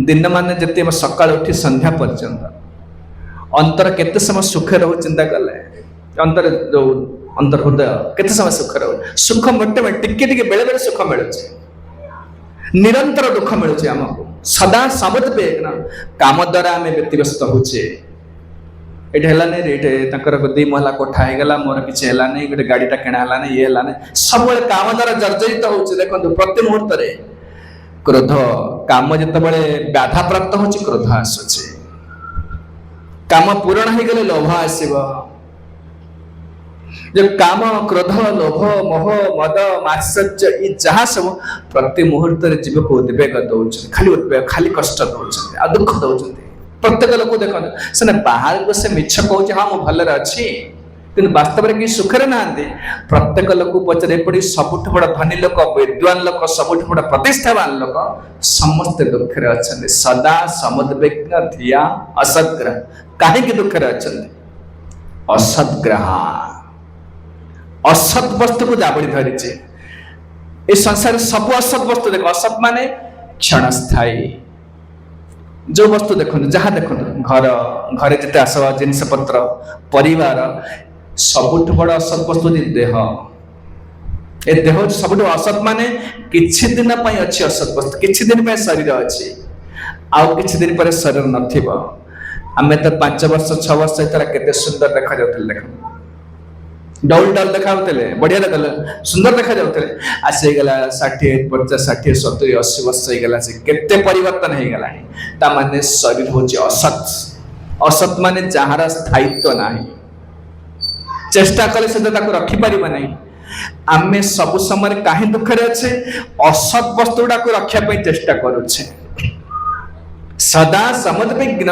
दिन माने जति सकाळ उठी संध्या पर्यंत अंतर केते समय सुख रहो चिंता कले अंतर जो अंतर हृदय केते समय सुख रहो सुख मोटे में टिके टिके बेले बेले सुख मिलु निरंतर दुख मिलु हमको सदा समुद्विग्न काम द्वारा आम व्यतिग्रस्त होचे ये है दी महला कोठा हो गला मोर किसी है गोटे गाड़ीटा किणा है ये है सब काम द्वारा जर्जरित हो देखो प्रति मुहूर्त क्रोध काम जिते बाधा प्राप्त हो क्रोध आसूचे काम पूरण हो गले लोभ आसव जब काम क्रोध लोभ मोह मद मात्सर्य ये जहाँ सब प्रति मुहूर्त जीव को उद्वेग दौर खाली उद्वेग खाली कष्ट दौरान आ दुख दौरान प्रत्येक लोक देख से बाहर को से मिछ कहूँ हाँ मुझे भलरे अच्छी କିନ୍ତୁ ବାସ୍ତବରେ କି ସୁଖରେ ନାହାନ୍ତି। ପ୍ରତ୍ୟେକ ଲୋକ ପଚାରେ ଏପରି ସବୁଠୁ ବଡ଼ ଧନୀ ଲୋକ, ବିଦ୍ୱାନ ଲୋକ, ସବୁଠୁ ବଡ଼ ପ୍ରତିଷ୍ଠାବାନ ଲୋକ ସମସ୍ତେ ଦୁଃଖରେ ଅଛନ୍ତି। ସଦା ସମୁଦ୍ବିଗ୍ନ ଧିୟା ଅସଦ୍ଗ୍ରହ। କାହିଁକି ଦୁଃଖରେ ଅଛନ୍ତି? ଅସଦ୍ଗ୍ରହ, ଅସତ୍ ବସ୍ତୁକୁ ଜାବୁଡ଼ି ଧରିଛି। ଏ ସଂସାରରେ ସବୁ ଅସତ୍ ବସ୍ତୁ ଦେଖ, ଅସତ୍ ମାନେ କ୍ଷଣସ୍ଥାୟୀ। ଯୋଉ ବସ୍ତୁ ଦେଖନ୍ତୁ, ଯାହା ଦେଖନ୍ତୁ, ଘରେ ଯେତେ ଆସବା ଜିନିଷ ପତ୍ର, ପରିବାର, ସବୁଠୁ ବଡ଼ ଅସତ୍ ବସ୍ତୁ ହେଉଛି ଦେହ। ଏ ଦେହ ସବୁଠୁ ଅସତ୍ ମାନେ କିଛି ଦିନ ପାଇଁ ଅଛି ଅସତ୍ ବସ୍ତୁ, କିଛି ଦିନ ପାଇଁ ଶରୀର ଅଛି, ଆଉ କିଛି ଦିନ ପରେ ଶରୀର ନଥିବ। ଆମେ ତ 5 ବର୍ଷ 6 ବର୍ଷ ଭିତରେ କେତେ ସୁନ୍ଦର ଦେଖାଯାଉଥିଲେ, ଦେଖନ୍ତୁ, ଡଉଲ ଡଉଲ ଦେଖାଯାଉଥିଲେ, ବଢିଆ ଦେଖାଯାଉଥିଲେ, ସୁନ୍ଦର ଦେଖାଯାଉଥିଲେ। ଆସିଗଲା 60 50 60 70 80 ବର୍ଷ ହେଇଗଲା, ସେ କେତେ ପରିବର୍ତ୍ତନ ହେଇଗଲାଣି। ତା ମାନେ ଶରୀର ହଉଛି ଅସତ୍। ଅସତ୍ ମାନେ ଯାହାର ସ୍ଥାୟିତ୍ୱ ନାହିଁ, ଚେଷ୍ଟା କଲେ ସେ ତାକୁ ରଖିପାରିବ ନାହିଁ। ଆମେ ସବୁ ସମୟରେ କାହିଁ ଦୁଃଖରେ ଅଛେ? ଅସତ୍ ବସ୍ତୁ ଗୁଡାକୁ ରଖିବା ପାଇଁ ଚେଷ୍ଟା କରୁଛେ। ସଦା ସମୁଦ୍ବିଗ୍ନ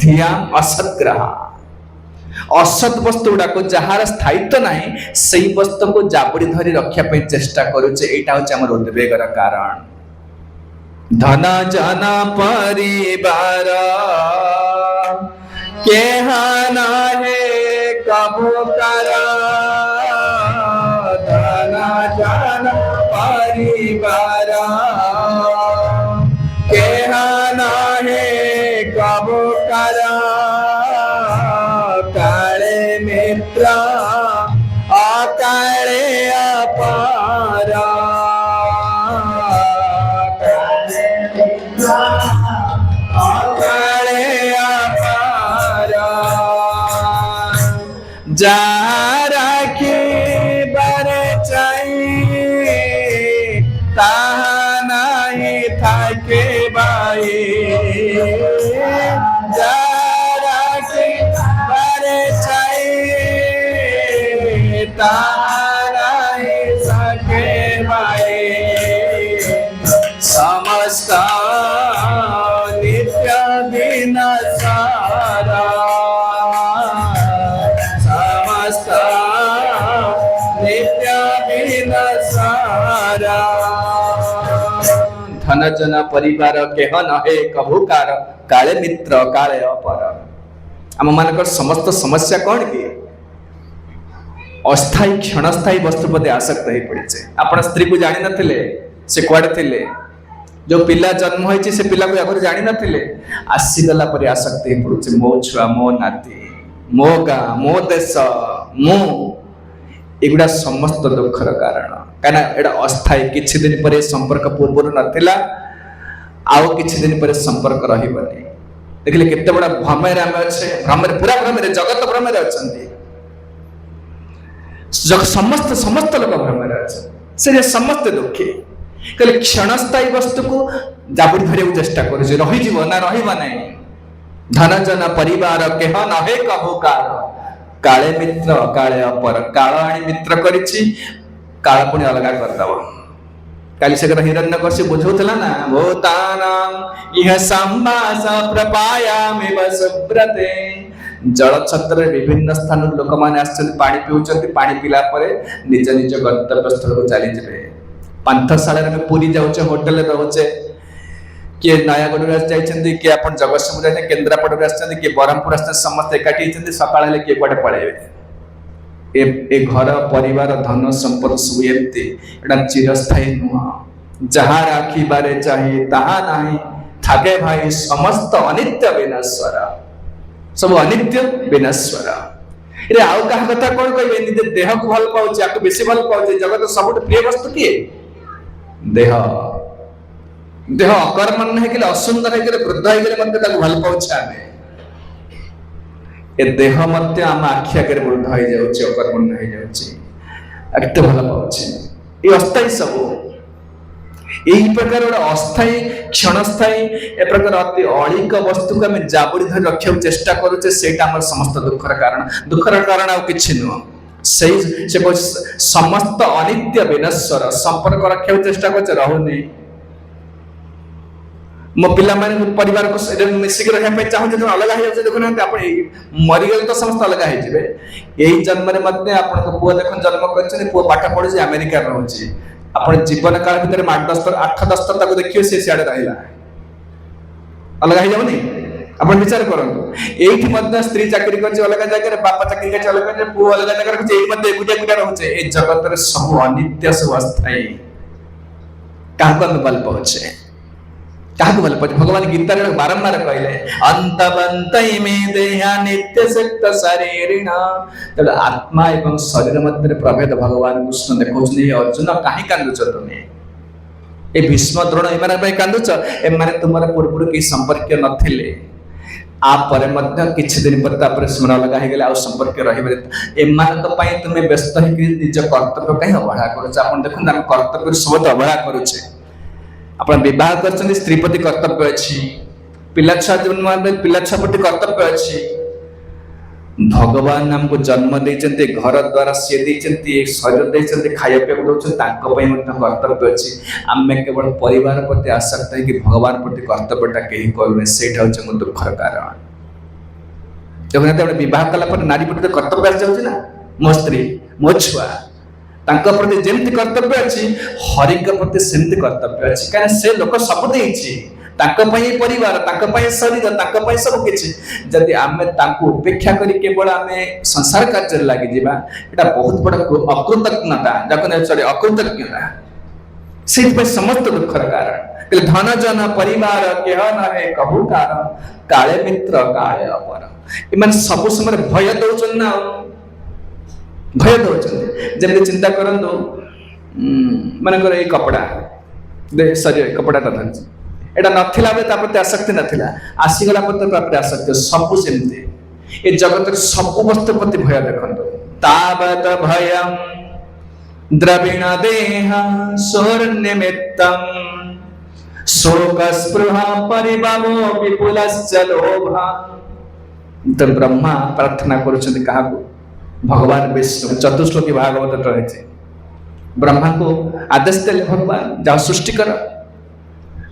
ଧିୟା ଅସଦ୍ଗ୍ରହ। ଅସତ୍ ବସ୍ତୁ ଗୁଡାକୁ ଯାହାର ସ୍ଥାୟିତ୍ୱ ନାହିଁ, ସେଇ ବସ୍ତୁକୁ ଜାବୁଡ଼ି ଧରି ରଖିବା ପାଇଁ ଚେଷ୍ଟା କରୁଛେ। ଏଇଟା ହଉଛି ଆମର ଉଦ୍ବେଗର କାରଣ। ଧନ ଜନ ପରିବାର କେହ ନହେ କଭୁ କର। ଧନ ଜନ ପରିବାର କେହ ନହେ କଭୁ କର। काले मित्र अकाले अपारा। काले मित्र अकाले अपारा। जा राखी बरे चाहिए ताहा नहीं थाके बाई। जा सके भाई समस्त नित्य दिन सारा। समस्त नित्य दिन सारा। धन जन परिवार केह नहे कभुकार। काले मित्र काले अपर। आम मानकर समस्त समस्या कौन की? अस्थायी क्षणस्थायी वस्तु प्रति आसक्त हो पड़े। आपण स्त्री को जानी नथिले, से कुआडे थिले, जो पिला जन्म होइछि से पिला को आगर जानी नथिले, आसीगला पर आसक्त हो पड़े। मो छुआ, मो नाती, मो गाँ, मो देश, मो, एगुड़ा समस्त दुखर कारण। कहीं एटा अस्थायी, किछि दिन पर संपर्क पूर्व नथिला, आउ किछि दिन पर संपर्क रहिबनी। देखिले केते बड़ा भ्रमरे आमे अच्छे, भ्रमरे पूरा भ्रमरे, जगत भ्रमरे अछंती। समस्त समस्त लोक भ्रमरे अच्छे, समस्त दुखी। कहले क्षणस्थायी वस्तु को जाबुड़ी धरिया चेष्टा कर ना रहिबा नहीं। धन जन परिवार केह नहे कभुकार। काले मित्र काले अपर। काल आनी मित्र करिछि, काल पुणी अलगा करदब। काली से हिरण्यकश्यप बुझौतला ना, भूतानां इह संवास प्रपायामिव सुब्रते। जल छत्र विभिन्न स्थान लोक मैंने पानी पीउछन्ति, पानी पीला परे निज निज गंतव्य स्थल को चली जाए। पांथशाला में पुरी जाउछे, होटल रोचे, किए नयागढ़ जाइछन्ति, किए आपण जगतसिंहपुर जाइछन्ति, केन्द्रापड़ा आछन्ति, किए ब्रह्मपुर आछन्ति, समस्त एकाठी होइछन्ति। सकाळ हेले किए कोडे पळेबे। ए घर परिवार धन संपद सब एमती, एटा चिरस्थायी नुह। जहाँ राखिबारे चाहे ताहा नाही थाके भाई। समस्त अनित्य विनश्वर, सब अनित्य विनश्वर। रे आउ कहा कथा कोन कहबे? निजे देह को भल पाउछ, आक बेसी भल पाउछ। जगत सबुठ प्रिय वस्तु किए? देह। देह अकर्मण नहीं कि असुंदर है, वृद्ध है मत भल पाउछ। आमे ए देह मत आम आखि आगे वृद्ध हो जाउछ, अकर्मण हो जाउछ, एते भल पाउछ। ये अस्थायी सब, यही प्रकार अस्थायी क्षणस्थायी ए प्रकार अति अलिक वस्तु को आम जाबुड़ी धरी रखा चेष्टा करुचे। सेटा हमर समस्त दुखर कारण। दुखर कारण आ किछि नुह। से समस्त अनित्य विनश्वर। संपर्क रखा चेष्टा कर रहुनी। मो पिला माने परिवार को मिसिक रहा चाहते जो अलग हो जाए देखुना आप मरीगले तो समस्त अलग हो यही जन्म में आप पुआ देख जन्म कर पुआ पाठ पढ़ी अमेरिका रोचे आप जीवन काल भर 8-10 तक देखिए सी सियाड़े रहा अलग हो जाऊनी आप विचार करूँ ये स्त्री चाकरी कर अलग जगह बापा चाकरी कर अलग पु अलग जगह एकुटिया रोचे ये जगत में सब अनित्य सब अस्थायी क्या भल पाचे क्या भल पाचे भगवान गीता बारंबार कहले अंतवंत में देहा नित्य सक्त शरीरिण तेज आत्मा एवं शरीर मध्य प्रभेद भगवान कृष्ण देखते अर्जुन कहीं कांदुच तुम्हें ए भीष्म द्रोण एम कांदुच एम तुम पूर्व किसी संपर्क नथिले आपर किछि दिन पर स्मरण लगा गले आ संपर्क रही तुम्हें व्यस्त हो निज कर्तव्य कहीं अवहेला कर देखते आम कर्तव्य सब अवहेला करुचे आप बह कर स्त्री प्रति कर्तव्य अच्छी पिला छुआ जन्म पिला छुआ प्रति कर्तव्य अच्छी भगवान हमको जन्म देते घर द्वारा सी देते शरीर देते खाया पीवा दौरान कर्तव्य अच्छी आम केवल परिवार प्रति आसक्त है कि भगवान प्रति कर्तव्यटा कहीं करूने से मो दुखर कारण देखते बह कला नारी प्रति कर्तव्य आसी ना मो स्त्री मो छुआ प्रति जमी कर्तव्य अच्छी हरि प्रति सेमती कर्तव्य अच्छी कहीं से लोक सब देती परिवार शरीर सब किसी जदि आम उपेक्षा कर केवल आम संसार कार्य लगी बहुत बड़ा अकृतज्ञता अकृतज्ञता से समस्त दुखर कारण धन जन परिवार केह नहे कहू कारण काले मित्र काले अपर इन सब समय भय दौन ना भय दौरान जमी चिंता करूँ मनकर ये कपड़ा सॉरी कपड़ा धरती एटा नथिला बेले प्रति आसक्ति नथिला आसीगला प्रति आसक्ति सब सेमती ए जगत सब वस्तु प्रति भय देखंतु तावत भयं द्रविण देह सोर्निमित्तम शोक स्पृहा परिभवो विपुलश्च लोभा तो ब्रह्मा प्रार्थना करुछन्ति काहाकू भगवान विष्णु चतुश्लोकी भागवत रही ब्रह्मा को आदेश देले भगवान जाओ सृष्टि कर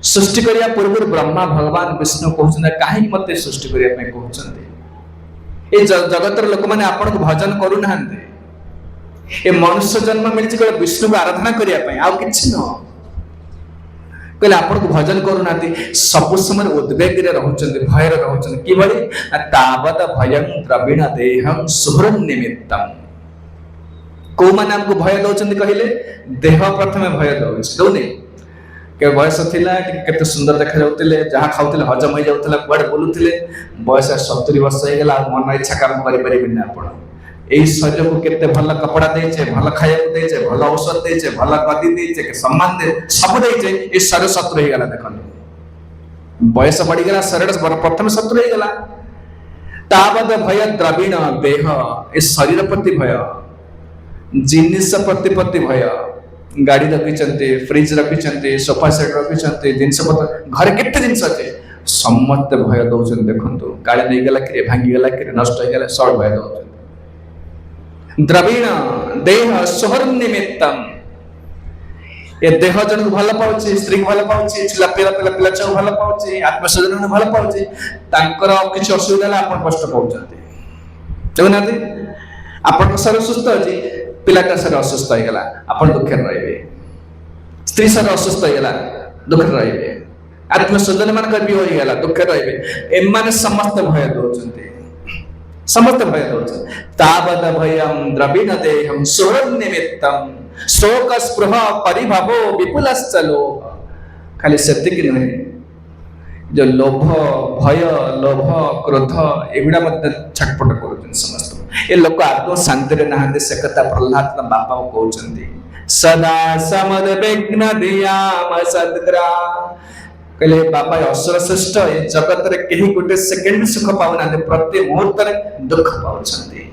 सृष्टि करिया पूर्व ब्रह्मा भगवान विष्णु कहते कहीं मत सृष्टि करने कहते जगतर लोक मैंने आपन को भजन करूना ए मनुष्य जन्म मिली केवल विष्णु को आराधना करने आउ कि न कहले आपन को भजन करूना सब समय उद्वेग भय रोचे कि तावत भयं द्रविण देहं सुहृद निमित्तम कौ मैंने आमको भय दौरान कहले देह प्रथम भय दौनी के बयस थिला केते सुंदर देखा जाउतिले जहा खाउतिले हजम हो जाउतिला बड़ बोलुतिले बयस 70 वर्ष हो गेला मन इच्छा काम करि परिबिन आपण एई शरीर को केते भल कपड़ा देछे भल खाया को देछे भल औषध देछे भल गति देछे के सम्मान दे सब देछे ए शरीर शत्रु हो गेला देखन बयस बढ़ी गेला शरीर प्रथम शत्रु हो गेला तावद भय द्रविण देह ए शरीर प्रति भय जिनिस प्रति भय गाड़ी रखी फ्रिज रखी सोफा सेट रखी जिनस घर केते जिनस अच्छे समस्त भय दौरान देखु काले नहीं गला कि भांगीगला कि नष्ट हो गला सब भय दौरान द्रविण देह सोहर निमित्तम ये देह जन को भल पाउची स्त्री को भल पाउची छिला पिला पिला पिला छौ भल पाउची आत्मस्वजन को भल पाउची तांकर किछ असुविधा ला आपण कष्ट पाउचंती देखुनाती आपण शरीर सुस्थ अछि पिलाटा शरीर असुस्थ हो गला आपण दुख रहिबे स्त्री शरीर असुस्थ हो गला दुख रहिबे आत्मस्वजन मान कर भी हो गला दुख रहिबे एम माने समस्त भय दोचंती समस्त भय दोचन तावद भयं द्रविण देहं सुहृद निमित्तम शोक स्पृह परिभवो विपुलश्च लोभ खाली सेतिक नहीं जो लोभ भय लोभ क्रोध एगुड़ा मत छटपट करुछन समस्त ए लोक आत्म शांति रे नहांते से कथा प्रहलाद बापा को कहउछंती सदा समद विघ्न दियाम सद्ग्रा कहले बापा असुर श्रेष्ठ ए जगत रे केही गोटे सेकंड सुख पाउना प्रति मुहूर्त रे दुख पाउछंती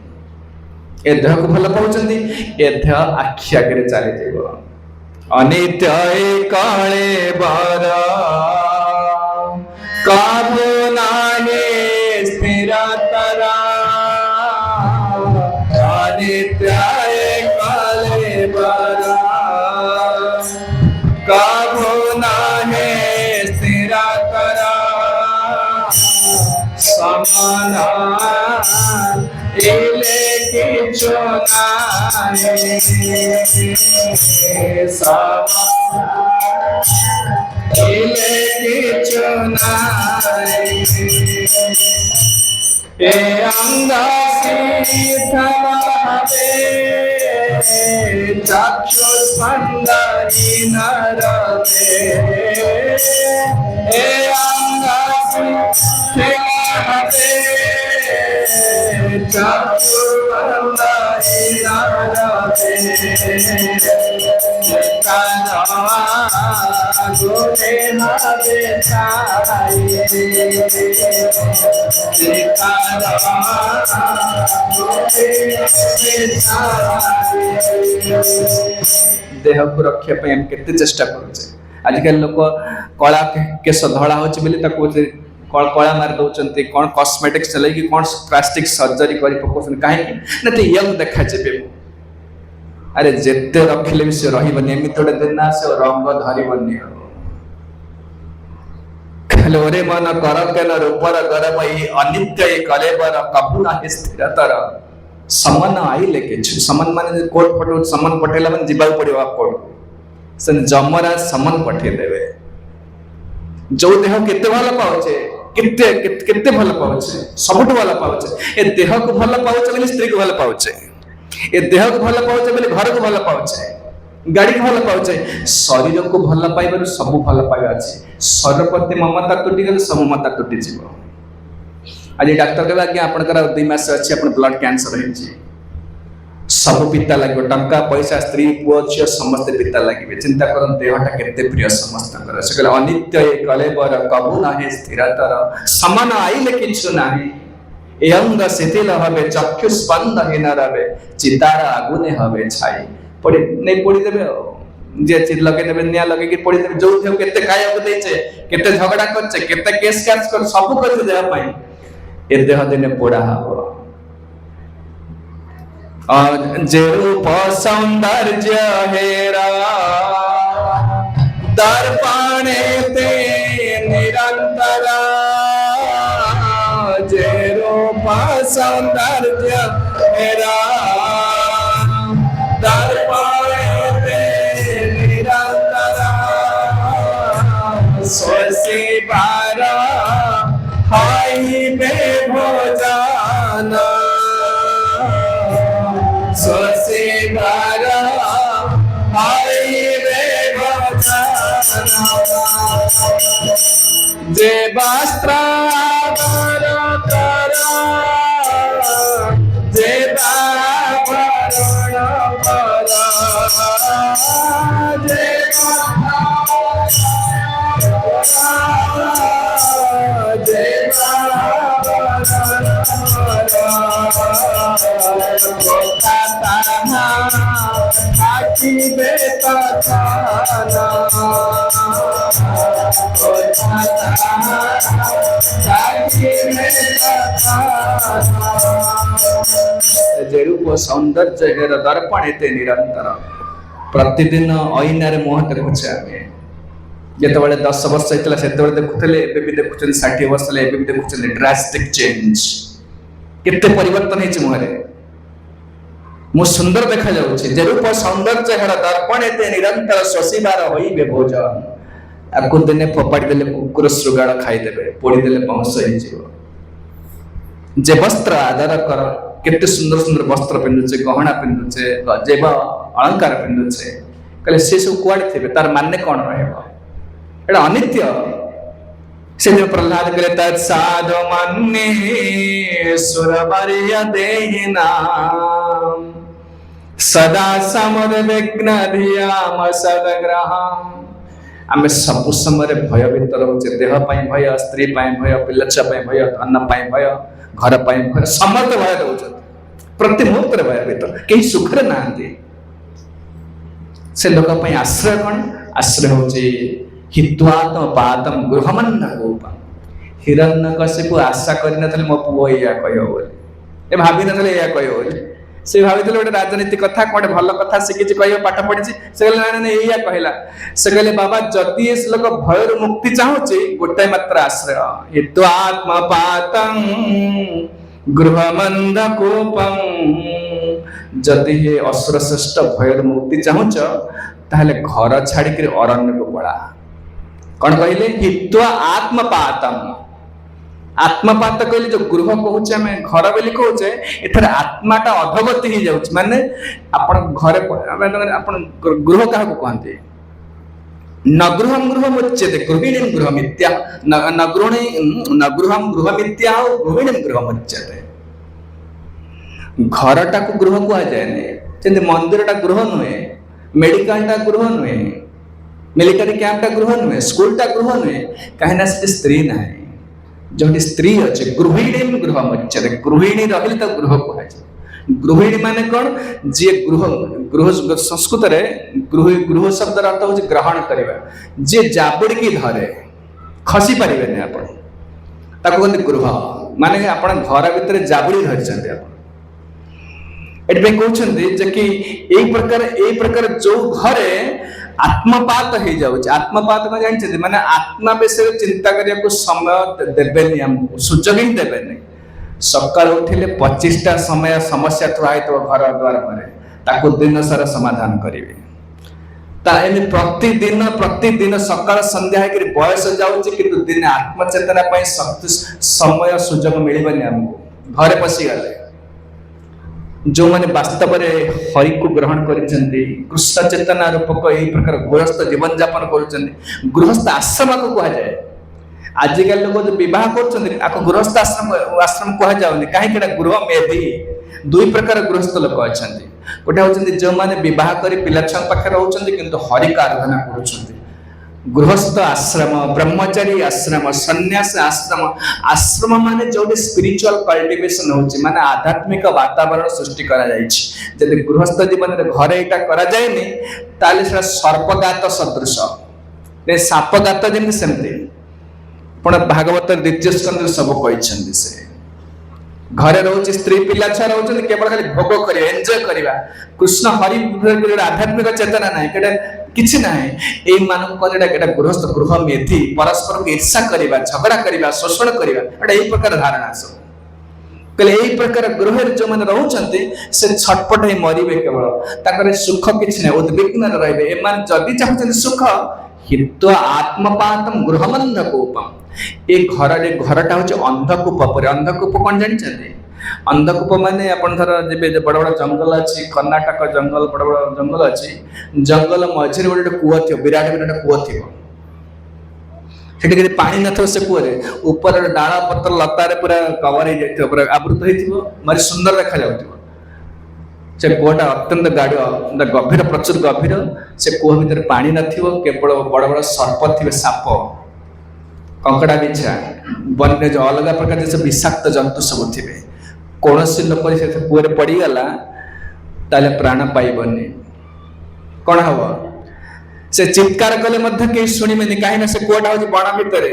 ए देह को भल पाउछंती ए देह आखि आगे चली जेबो अनित्य काले बर काबू नाहे स्थिर तरा अनित्य काले बर काबू नाहे स्थिर तरा ए अंगा सीधे चक्षुस्पंदनी नरते ए अंगा सीधे चक्षुस्पंदनी नरते गोरे हवे देह को रक्षा केते चेष्टा करुचे आजिकल लोक कला केश धड़ा होची बोली ताको कला मार दउचंती कोन कॉस्मेटिक्स चले कि कोन प्लास्टिक सर्जरी करी पकोसन काहे कि न ते यंग देखा जेबे अरे जेते रखले भी से रहिबनी एमितोडे दिन से रंग धरिबनी लोरे मन कर केन रूपर गरब ई अनित्य ई कलेबर कबु नाही स्थिरतर समन आइले के समन माने कोर्ट पटो समन पठेला मन जिबा पड़िबा कोर्ट सन जमरा समन पठे देबे जो देह केते भल पाउचे केते भल पाउचे सबटु भल पाउचे ए देह को भल पाउचे बोली स्त्री को भल पाउचे ए देह को भल पाउचे बोली घर को भल पाउचे गाड़ी को भल पाउचे शरीर को भल पाइबार सब भल पाइबा अछि शरीर प्रति ममता टूटी गले सब ममता टूटी जीवो आज डॉक्टर कहबा कि आपनकर 2 मास अछि आपन ब्लड कैंसर हेछि सब पिता लागो टंका पैसा स्त्री पुओ छ समस्त पिता लागिबे चिंता करन देहटा केते प्रिय समस्त कर सकले अनित्य ए कलेबर कबु नाही स्थिरतर समान आइले किछु नाही ए अंग शिथिल हबे चक्षु स्पंद हिन रबे चितार आगुने हबे छाई पड़ी नहीं पड़ी देबे जे चीज लगे देबे निया लगे कि पड़ी देबे जो थे केते काया को देछे केते झगड़ा करछे केते केस कैच कर सब कर देह पाई ए देह दिने पोड़ा हबो जे रूप सौंदर्य हेरा दर्पणे ते निरंतर जे रूप सौंदर्य हेरा दर्पणे ते निरंतर सोसी बारा हाई बे भोजन सोसी बारा हाई बे भोजन जे वस्त्र जे जे रूप सौंदर्य हेर दर्पण एते निरंतर प्रतिदिन ऐनार मुह देखुचे आमे जेतबेले 10 वर्ष होइतला सेतबेले देखुथले एबे भी देखुचन 60 वर्ष ले एबे भी देखुचन ड्रास्टिक चेंज केते परिवर्तन हेछि मुहरे मो सुंदर देखा जाउछि जे रूप सौंदर्य हेर दर्पण एते निरंतर शशिबार होइबे भोजन आकु दिने फोपाड़ी देले कुकुर श्रुगाड़ खाई देबे पोड़ी देले पाउस होई जिवो जे वस्त्र आदर कर केते सुंदर सुंदर वस्त्र पिन्नुचे गहना पिन्नुचे जेब अलंकार पिन्नुचे कहले से सब कुआड थिबे तार माने कोन रहबो एटा अनित्य से जो प्रहलाद कहले तत् साधु मन्ने सुरवर्य देहिना सदा समर विघ्न धियाम सदग्रहम आमे सब समय भय भीतर होचे देह पाई भय स्त्री पाई भय पिलच्छा पाई भय धन पाई भय घर पाई भय समर्थ भय दउछ प्रति मुहूर्त रे भय भीतर केही सुख रे नांती से लोक पाई आश्रय कोन आश्रय होचे हित्वात्म पादम गृहमन्न गोपा हिरण्यकशिपु आशा करि नथले मो पुओ या कहियो बोली ए भाबी नथले या कहियो बोली से भावितले गोटे राजनीति कथा कोटे भल कथा शिखिछि कहियो पाठ पढिछि से कहले ना एया कहिला से कहले बाबा जति इस लोक भयर मुक्ति चाहुछि गोटे मात्र आश्रय हित्वात्म पादम गृहमन्द कोपम जदि हे असुर श्रेष्ठ भयर मुक्ति चाहूच ताहले घर छाड़िक अरण्य को पड़ा कौन कहले हित्वा आत्मपातम आत्मपात कहले जो गृह कहूचे आम घर बोली कहूचे एथर आत्माटा अधोगति हो जाउछ माने आपण घरे आपण गृह क्या कहते न गृहम गृह मुच्यते गृहिणीम गृह मिथ्या न गृहम गृह मिथ्या गृहिणीम गृह मुच्यते घरटा को गृह कह जाए मंदिरटा गृह नुहे मेडिकलटा गृह नुहे मिलिटारी कैंपटा गृह नुहे स्कूलटा गृह नुहे कहीं स्त्री ना जो स्त्री अच्छे गृहिणी गृह मुच्यते गृहिणी रही तो गृह कह गृहिणी माने कौन जी गृह गृह संस्कृत गृह शब्द अर्थ हूँ ग्रहण करवा जी जाबुड़ी धरे खसी पारे आप कहते गृह माने आप घर भितर जाबुड़ी धरी आप कहते कि यही प्रकार जो घरे आत्मपात हो जाऊँ आत्मपात को जानते माने आत्मा विषय चिंता करने को समय देवेनि आमको सुजोग ही देवेनि सकाल उठिले 25टा समय समस्या थुआ हो घर द्वार पर दिन सारा समाधान करेंगे प्रतिदिन सकाल संध्या बयस जाऊँगी कि दिन आत्मचेतना शक्ति समय सुजोग मिलबनी आमको घरे पशिगले जो मैंने वास्तव में हरि को ग्रहण करिसेंती कृष्ण चेतना रूपक यही प्रकार गृहस्थ जीवन यापन कर गृहस्थ आश्रम को कह जाए आजिकल लोग जो विवाह कर गृहस्थ आश्रम आश्रम कह जाऊनि कहीं गृह मेधी दुई प्रकार गृहस्थ लोक अच्छा गोटे हूँ जो मैंने बह कर पिला छुआ पाखे रोचे कि हरि का आराधना कर गृहस्थ आश्रम ब्रह्मचारी आश्रम सन्यास आश्रम आश्रम माने जो स्पिरिचुअल कल्टिवेशन होची माने आध्यात्मिक वातावरण सृष्टि करा जायछि जदि गृहस्थ जीवन रे घरे एटा करा जायनि ताले से सर्पगात सदृश ने सापगात जेमि सेमते पण भागवत द्वितीय स्कंद सब कहिसंदी से घरे रोचे स्त्री पिला छुआ रोचे केवल खाली भोग करिया एंजॉय करिया कृष्ण हरि आध्यात्मिक चेतना नाही केटा किछि नाही ए मानक कोटा केटा गृहस्थ गृह मेथी परस्पर को ईर्षा करिवा झगड़ा करिवा शोषण करिवा एटा एही प्रकार धारणा सब कले एही प्रकार गृह जो मन रहउचंती से छटपट हे मरिबे केवल ताकरे सुख किछि नाही उद्विग्न रहबे ए मान जदी चाहछन सुख हित्वा आत्मपातम गृहमंधकूपम ए घरटा हूँ अंधकूप पर अंधकूप कौन जानते अंधकूप माने अपन धर जेबे बड़ बड़ जंगल अच्छी कर्णाटक जंगल बड़ बड़ जंगल अच्छी जंगल मझे गोटे कूह थी विराट विराट कूह थी से पानी न से कूह ऊपर डाल पत्र लतार पूरा कवर हो पूरा आवृत हो मारी सुंदर देखा जाऊ से कूहटा अत्यंत गाढ़ गभीर प्रचुर गभीर से कूह भीतर पानी नवल बड़ बड़ सर्प थे साप कंकड़ा बिछा वन्य जो अलग प्रकार जैसे विषाक्त जंतु सब थे कौन सी लोक कूह पड़गला ताले प्राण पाइबनी कौन हम से चित्कार कले कहीं शुणवे कहीं से कूहटा हूँ बण भितर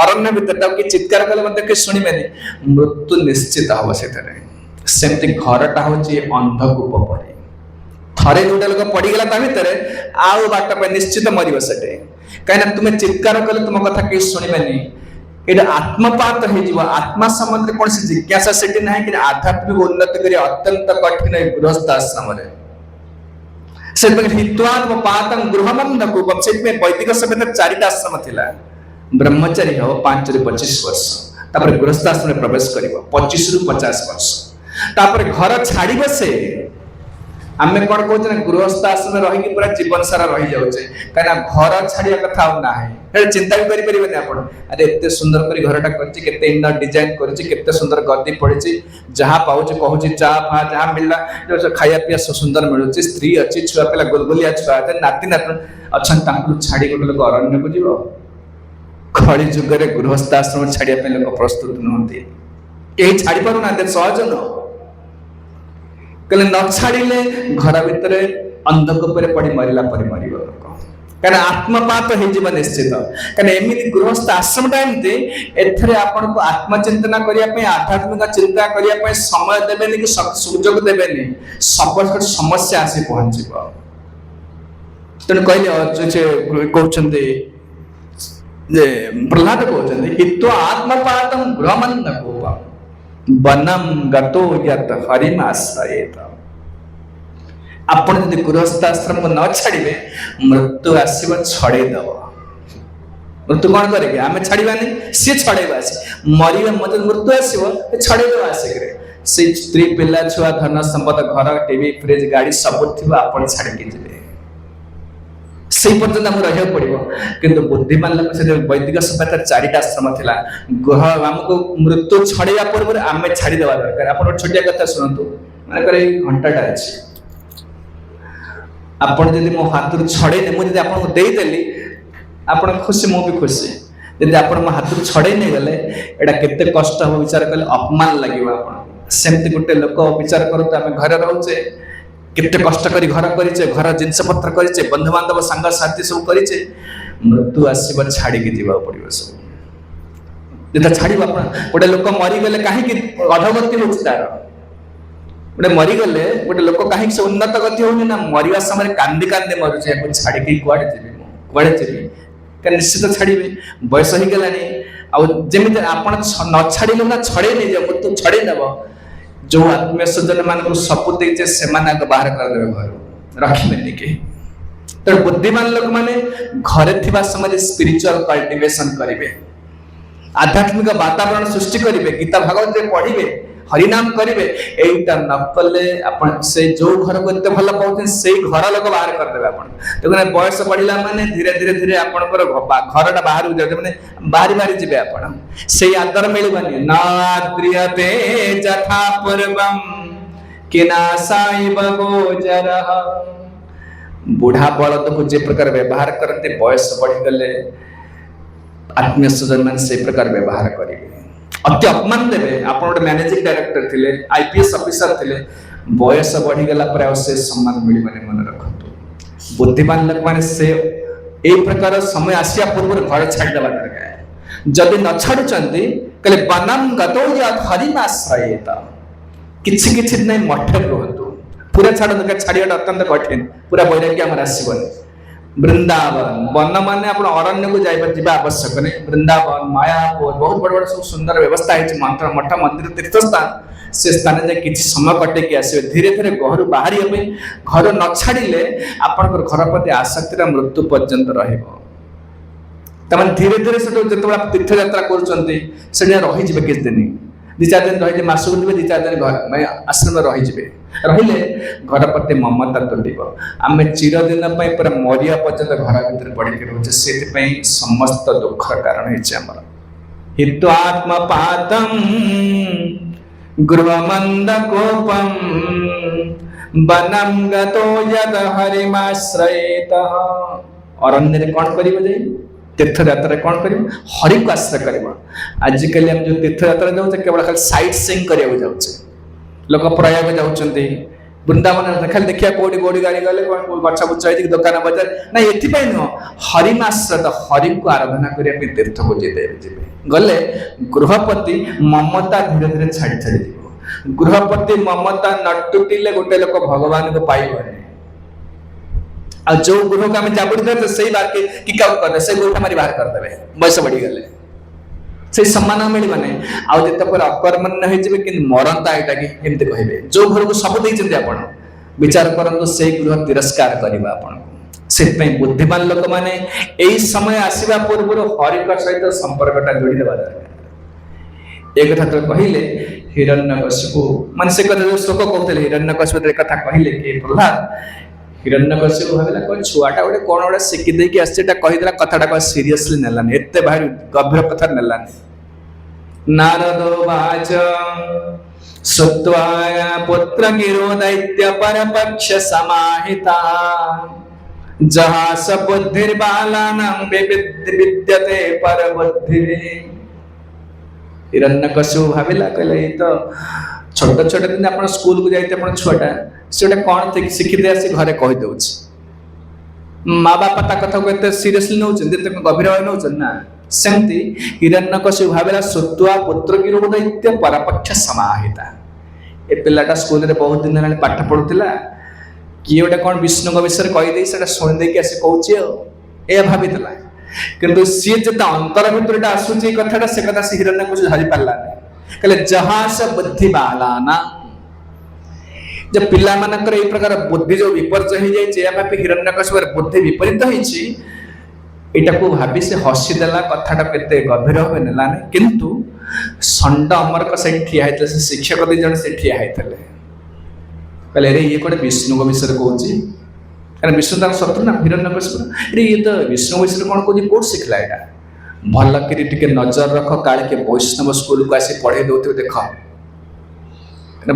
अरण्य भितर कि चित्कार कले कहीं शुणवे मृत्यु निश्चित हम सेमती घरटा हूँ अंधकूप पर थरे गोटे लोक पड़गला ता भितर आउ बाट पे निश्चित मर से कहीं तुम्हें चित्कार कले तुम कथा कहीं शुणवे ये आत्मपात हो आत्मा संबंध कौन सी जिज्ञासा से ना कि आध्यात्मिक उन्नति कर अत्यंत कठिन गृहस्थ आश्रम से हित्वात्मपातम गृहमंधकूपम से वैदिक सभ्यता 4टा आश्रम थिला ब्रह्मचारी हो 5 ରୁ 25 वर्ष तापर गृहस्थ आश्रम प्रवेश करिवो 25 ରୁ 50 वर्ष तापर घर छाड़िबे से आमे कौन कहते गृहस्थ आश्रम रही पूरा जीवन सारा रही जाऊे कहीं घर छाड़िया कथा ना चिंता भी करें आप अरे एत सुंदर कर घरटा करते इनर डिजाइन करते सुंदर गद्दी पड़ी जहाँ पाँच कहूँ चा फा जहाँ मिलला खाया पीया सुंदर मिलूँ स्त्री अच्छी छुआ पिला गोलगोलिया छुआ नाती नात अच्छा छाड़ी गोटे लोक अरण्य को जीव कली जुगे गृहस्थ आश्रम छाड़िया लोक प्रस्तुत नुहति कहीं छाड़ी पार ना सहज न कहले न छाड़िले घर भितर अंधकूप पड़ी मरला पर मर लोक कहीं आत्मपात हो निश्चित कहीं एमती गृहस्थ आश्रमटा एमती एथरे आपन को आत्मचिंतना करने आध्यात्मिक चिंता करने समय देवेनि कि सुजोग देवेनि सब समस्या आसी पहुंच तेणु कहले कहते प्रहलाद कहते हित्वा आत्मपातम गृहमंधकूपम ବନମ୍ ଗତୋ ୟତ୍ ହରିମାଶ୍ରୟେତ। ଆପଣ ଯଦି ଗୃହସ୍ଥାଶ୍ରମକୁ ନ ଛାଡ଼ିବେ ମୃତ୍ୟୁ ଆସିବ ଛଡ଼େଇଦବ। ମୃତ୍ୟୁ କ'ଣ କରିବେ? ଆମେ ଛାଡ଼ିବାନି, ସିଏ ଛଡ଼େଇବ ଆସି। ମରିବା ମତେ ମୃତ୍ୟୁ ଆସିବ, ଛଡ଼େଇଦବ ଆସିକରି। ସେଇ ସ୍ତ୍ରୀ, ପିଲା, ଛୁଆ, ଧନ ସମ୍ପଦ, ଘର, ଟିଭି, ଫ୍ରିଜ, ଗାଡ଼ି ସବୁ ଥିବ, ଆପଣ ଛାଡ଼ିକି ଯିବେ। ସେଇ ପର୍ଯ୍ୟନ୍ତ ଆମକୁ ରହିବାକୁ ପଡ଼ିବ। କିନ୍ତୁ ବୁଦ୍ଧିମାନ ଲୋକ, ସେ ବୈଦିକ ସଭ୍ୟତାର 4ଟା ଆଶ୍ରମ ଥିଲା। ଗ୍ରହ ଆମକୁ ମୃତ୍ୟୁ ଛଡ଼େଇବା ପୂର୍ବରୁ ଆମେ ଛାଡ଼ିଦେବା ଦରକାର। ଆପଣ ଗୋଟେ ଛୋଟିଆ କଥା ଶୁଣନ୍ତୁ। ମନେକର ଏଇ ଘଣ୍ଟାଟା ଅଛି, ଆପଣ ଯଦି ମୋ ହାତରୁ ଛଡ଼େଇଲେ, ମୁଁ ଯଦି ଆପଣଙ୍କୁ ଦେଇଦେଲି, ଆପଣ ଖୁସି, ମୁଁ ବି ଖୁସି। ଯଦି ଆପଣ ମୋ ହାତରୁ ଛଡ଼େଇ ନେଇଗଲେ, ଏଇଟା କେତେ କଷ୍ଟ ହେବ ବିଚାର କଲେ, ଅପମାନ ଲାଗିବ ଆପଣ। ସେମିତି ଗୋଟେ ଲୋକ ବିଚାର କରନ୍ତୁ, ଆମେ ଘରେ ରହୁଛେ, କେତେ କଷ୍ଟ କରି ଘର କରିଛେ, ଘର ଜିନିଷପତ୍ର କରିଛେ, ବନ୍ଧୁବାନ୍ଧବ ସାଙ୍ଗସାଥି ସବୁ କରିଛେ, ମୃତ୍ୟୁ ଆସିବ, ଛାଡ଼ିକି ଯିବାକୁ ପଡ଼ିବ ସବୁ। ଯେତେବେଳେ ଛାଡ଼ିବ ଆପଣ, ଗୋଟେ ଲୋକ ମରିଗଲେ କାହିଁକି ଅଧଗତି ହେଉଛି ତାର? ଗୋଟେ ମରିଗଲେ ଗୋଟେ ଲୋକ କାହିଁକି ସେ ଉନ୍ନତ ଗତି ହଉନି? ନା ମରିବା ସମୟରେ କାନ୍ଦି କାନ୍ଦି ମରୁଛି, ୟାକୁ ଛାଡ଼ିକି କୁଆଡ଼େ ଯିବି, ମୁଁ କୁଆଡ଼େ ଯିବି? କାରଣ ନିଶ୍ଚିତ ଛାଡ଼ିବେ, ବୟସ ହେଇଗଲାଣି। ଆଉ ଯେମିତି ଆପଣ ନ ଛାଡ଼ିଲେ ନା ଛଡ଼େଇ ନେଇଯାଅ, ମୃତ୍ୟୁ ଛଡ଼େଇ ନେବ। ଯୋଉ ଆତ୍ମୀୟ ସ୍ୱଜନ ମାନଙ୍କୁ ସବୁ ଦେଇଛେ, ସେମାନେ ଆଗ ବାହାର କରିଦେବେ, ଘରୁ ରଖିବେନି କେହି। ତେଣୁ ବୁଦ୍ଧିମାନ ଲୋକମାନେ ଘରେ ଥିବା ସମୟରେ ସ୍ପିରିଚୁଆଲ କଲ୍ଟିଭେସନ କରିବେ, ଆଧ୍ୟାତ୍ମିକ ବାତାବରଣ ସୃଷ୍ଟି କରିବେ, ଗୀତା ଭାଗବତରେ ପଢିବେ, ହରିନାମ କରିବେ। এইটা ନ କଲେ ଆପଣ ସେ ଯୋଉ ଘରକୁ ଏତେ ଭଲ ପାଉଛନ୍ତି, ସେଇ ଘର ଲୋକ ବାହାର କରିଦେବେ ଆପଣ। ଦେଖୁନ, ବୟସ ବଢିଲା ମାନେ ଧୀରେ ଧୀରେ ଧୀରେ ଆପଣଙ୍କର ଘରଟା ବାହାରକୁ ଯାଉଛି, ମାନେ ବାହାରି ବାହାରି ଯିବେ ଆପଣ। ସେଇ ଆଦର ମିଳିବନି। ନାଦ୍ରିୟତେ ଯଥା ପୂର୍ବମ୍ କିନାଶାଇବ ଗୋଚରଃ। ବୁଢା ବଳଦକୁ ଯେ ପ୍ରକାର ବ୍ୟବହାର କରନ୍ତି, ବୟସ ବଢିଗଲେ ଆତ୍ମୀୟ ସ୍ୱଜନ ମାନେ ସେଇ ପ୍ରକାର ବ୍ୟବହାର କରିବେ, ଅତି ଅପମାନ ଦେବେ। ଆପଣ ଗୋଟେ ମ୍ୟାନେଜିଂ ଡାଇରେକ୍ଟର ଥିଲେ, IPS ଅଫିସର ଥିଲେ, ବୟସ ବଢିଗଲା ପରେ ଆଉ ସେ ସମ୍ମାନ ମିଳିବନି, ମନେ ରଖନ୍ତୁ। ବୁଦ୍ଧିମାନ ଲୋକମାନେ ସେ এই ପ୍ରକାର ସମୟ ଆସିବା ପୂର୍ବରୁ ଘର ଛାଡ଼ିଦେବା ଦରକାର। ଯଦି ନ ଛାଡୁଛନ୍ତି କହିଲେ ବନମ୍ ଗତୋ ୟତ୍ ହରିମାଶ୍ରୟେତ। କିଛି କିଛି ଦିନ ମଠରେ ରୁହନ୍ତୁ, ପୁରା ଛାଡ଼ନ୍ତୁ, ଛାଡ଼ିବାଟା ଅତ୍ୟନ୍ତ କଠିନ, ପୁରା ବୈରାଗ୍ୟ ଆମର ଆସିବନି। ବୃନ୍ଦାବନ, ବନ ମାନେ ଆପଣ ଅରଣ୍ୟକୁ ଯିବା ଆବଶ୍ୟକ ନାହିଁ। ବୃନ୍ଦାବନ, ମାୟାପୁର, ବହୁତ ବଡ଼ ବଡ଼ ସବୁ ସୁନ୍ଦର ବ୍ୟବସ୍ଥା ହେଇଛି, ମଠ, ମନ୍ଦିର, ତୀର୍ଥସ୍ଥାନ। ସେ ସ୍ଥାନରେ ଯାଇ କିଛି ସମୟ କଟେଇକି ଆସିବେ। ଧୀରେ ଧୀରେ ଘରୁ ବାହାରିବା ପାଇଁ, ଘର ନ ଛାଡ଼ିଲେ ଆପଣଙ୍କର ଘର ପ୍ରତି ଆସକ୍ତିର ମୃତ୍ୟୁ ପର୍ଯ୍ୟନ୍ତ ରହିବ। ତାମାନେ ଧୀରେ ଧୀରେ ସେଠୁ ଯେତେବେଳେ ତୀର୍ଥଯାତ୍ରା କରୁଛନ୍ତି, ସେଠି ରହିଯିବେ କିଛି ଦିନ, 2-4 ଦିନ ରହିଲେ, ମାସକୁ ଯିବେ, 2-4 ଦିନ ଘର ଆଶ୍ରମରେ ରହିଯିବେ। ରହିଲେ ଘର ପ୍ରତି ମମତା ତୁଟିବ। ଆମେ ଚିରଦିନ ପାଇଁ ପୁରା ମରିବା ପର୍ଯ୍ୟନ୍ତ ଘର ଭିତରେ ପଡ଼ିକି ରହୁଛେ। ସେଥିପାଇଁ ସମସ୍ତ ଦୁଃଖର କାରଣ ହେଇଛି ଆମର। ହିତ୍ୱାତ୍ମପାତଂ ଗୃହମନ୍ଦ କୋପଂ ବନଂ ଗତୋ ୟତ୍ ହରିମାଶ୍ରୟେତଃ। ଅରଣ୍ୟରେ କ'ଣ କରିବ? ଯାଇ ତୀର୍ଥଯାତ୍ରାରେ କ'ଣ କରିବ? ହରିକୁ ଆଶ୍ରୟ କରିବ। ଆଜିକାଲି ଆମେ ଯୋଉ ତୀର୍ଥଯାତ୍ରା ଯାଉଛେ, କେବଳ ଖାଲି ସାଇଟ୍ ସିଇଂ କରିବାକୁ ଯାଉଛେ। ଲୋକ ପ୍ରୟାଗ ଯାଉଛନ୍ତି, ବୃନ୍ଦାବନ ଖାଲି ଦେଖିବା କୋଉଠି କୋଉଠି ଗାଡ଼ି ଗଲେ, ଗଛ ବୁଛ ହେଇଛି, ଦୋକାନ ବଜାର ନାଇଁ, ଏଥିପାଇଁ ନୁହଁ। ହରିମାଶ୍ରୟେତ, ହରିଙ୍କୁ ଆରାଧନା କରିବା ପାଇଁ ତୀର୍ଥକୁ ଯିବେ। ଗଲେ ଗୃହପତି ମମତା ଧୀରେ ଧୀରେ ଛାଡ଼ି ଛାଡ଼ି ଯିବ। ଗୃହପତି ମମତା ନ ଟୁଟିଲେ ଗୋଟେ ଲୋକ ଭଗବାନଙ୍କୁ ପାଇବନି। ଆଉ ଯୋଉ ଗୃହକୁ ଆମେ ଜାବୁଡ଼ି ଧରିଛେ, ସେଇ ବାରକେ କିକ୍ ଆଉଟ୍ କରିଦେବେ, ସେଇ ଗୃହଟା ମାରି ବାହାର କରିଦେବେ, ବୟସ ବଢିଗଲେ। ସେଇ ସମ୍ମାନ ମିଳିବ ନାହିଁ। ଆଉ ଯେତେବେଳେ ଅକର୍ମଣ୍ୟ ହେଇଯିବେ, କିନ୍ତୁ ମରନ୍ତା ଏଇଟା କି ଏମିତି କହିବେ। ଯୋଉ ଘରକୁ ସବୁ ଦେଇଛନ୍ତି ଆପଣ, ବିଚାର କରନ୍ତୁ, ସେଇ ଗୃହ ତିରସ୍କାର କରିବା ଆପଣଙ୍କୁ। ସେଥିପାଇଁ ବୁଦ୍ଧିମାନ ଲୋକମାନେ ଏଇ ସମୟ ଆସିବା ପୂର୍ବରୁ ହରିଙ୍କ ସହିତ ସମ୍ପର୍କଟା ଯୋଡ଼ିଦେବା ଦରକାର। ଏ କଥା ତ କହିଲେ ହିରଣ୍ୟକଶିପୁ, ମାନେ ସେ କଥା ଯୋଉ ଶ୍ଲୋକ କହୁଥିଲେ, ହିରଣ୍ୟକଶିପୁ ଏ କଥା କହିଲେ କି ପ୍ରହ୍ଲାଦ, ହିରଣ୍ୟକଶିପୁ ଭାବିଲା, ଛୁଆଟା ଗୋଟେ କ'ଣ ଗୋଟେ ଶିଖି ଦେଇକି ଆସିছে, ଏଟା କହିଦେଲା, କଥାଟା ସିରିୟସଲି ନେଲାନି, ଏତେ ଭାରି ଗଭୀର କଥା ନେଲାନି। ନାରଦ ବାଚ ଶ୍ରୁତ୍ୱା ପୁତ୍ର ଗିରୋ ଦୈତ୍ୟ ପରପକ୍ଷ ସମାହିତା ଜହାସ ବୁଦ୍ଧିର୍ବାଲାନାଂ ବିଦ୍ୟତେ ପରବୁଦ୍ଧି। ହିରଣ୍ୟକଶିପୁ ଭାବିଲା, କହିଲା, ଏଇ ତ ଛୋଟ ଛୋଟ ଦିନ ଆପଣ ସ୍କୁଲକୁ ଯାଇଥିଲେ, ଆପଣ ଛୁଆଟା, ସେ ଗୋଟେ କ'ଣ ଶିଖିତେ ଆସି ଘରେ କହିଦେଉଛି। ମା ବାପା ତା କଥାକୁ ଏତେ ସିରିୟସଲି ନେଉଛନ୍ତି, ଏତେ ଗଭୀର ଭାବେ ନେଉଛନ୍ତି ନା। ସେମିତି ହିରଣ୍ୟକଶିପୁ ଭାବିଲା, ଶ୍ରୁତ୍ୱା ପୁତ୍ର ଗିରୋ ଦୈତ୍ୟ ପରପକ୍ଷ ସମାହିତା। ଏ ପିଲାଟା ସ୍କୁଲରେ ବହୁତ ଦିନ ହେଲାଣି ପାଠ ପଢୁଥିଲା, କିଏ ଗୋଟେ କ'ଣ ବିଷ୍ଣୁଙ୍କ ବିଷୟରେ କହିଦେଇ ସେଟା ଶୁଣି ଦେଇକି ଆସି କହୁଛି, ଆଉ ଏହା ଭାବିଥିଲା। କିନ୍ତୁ ସିଏ ଯେତେ ଅନ୍ତର ଭିତରଟା ଆସୁଛି, ଏଇ କଥାଟା, ସେ କଥା ସେ ହିରଣ୍ୟକଶିପୁ ଧରି ପାରିଲାନି। कहले जहाँ से बुद्धि बालाना जब पिला मानकर ए प्रकार बुद्धि जो विपर्य हो जाए हिरण्यकश्यपर बुद्धि विपरीत होइछि एटा को भाबी से हसी देला कथाटा केते गभीर होबे नेला नै किंतु संड अमरक से ठिया हैतले से शिक्षक दि जण से ठिया हैतले कहले रे ये कोडे विष्णु को विषय कहूची कारण विष्णु तार शत्रु ना हिरण्यकश्यप रे ये तो विष्णु विषय कोन कहूची कोड सिखला एटा भल करी टिके नजर रख काले के वैष्णव स्कूल को आसी पढ़े दोते देख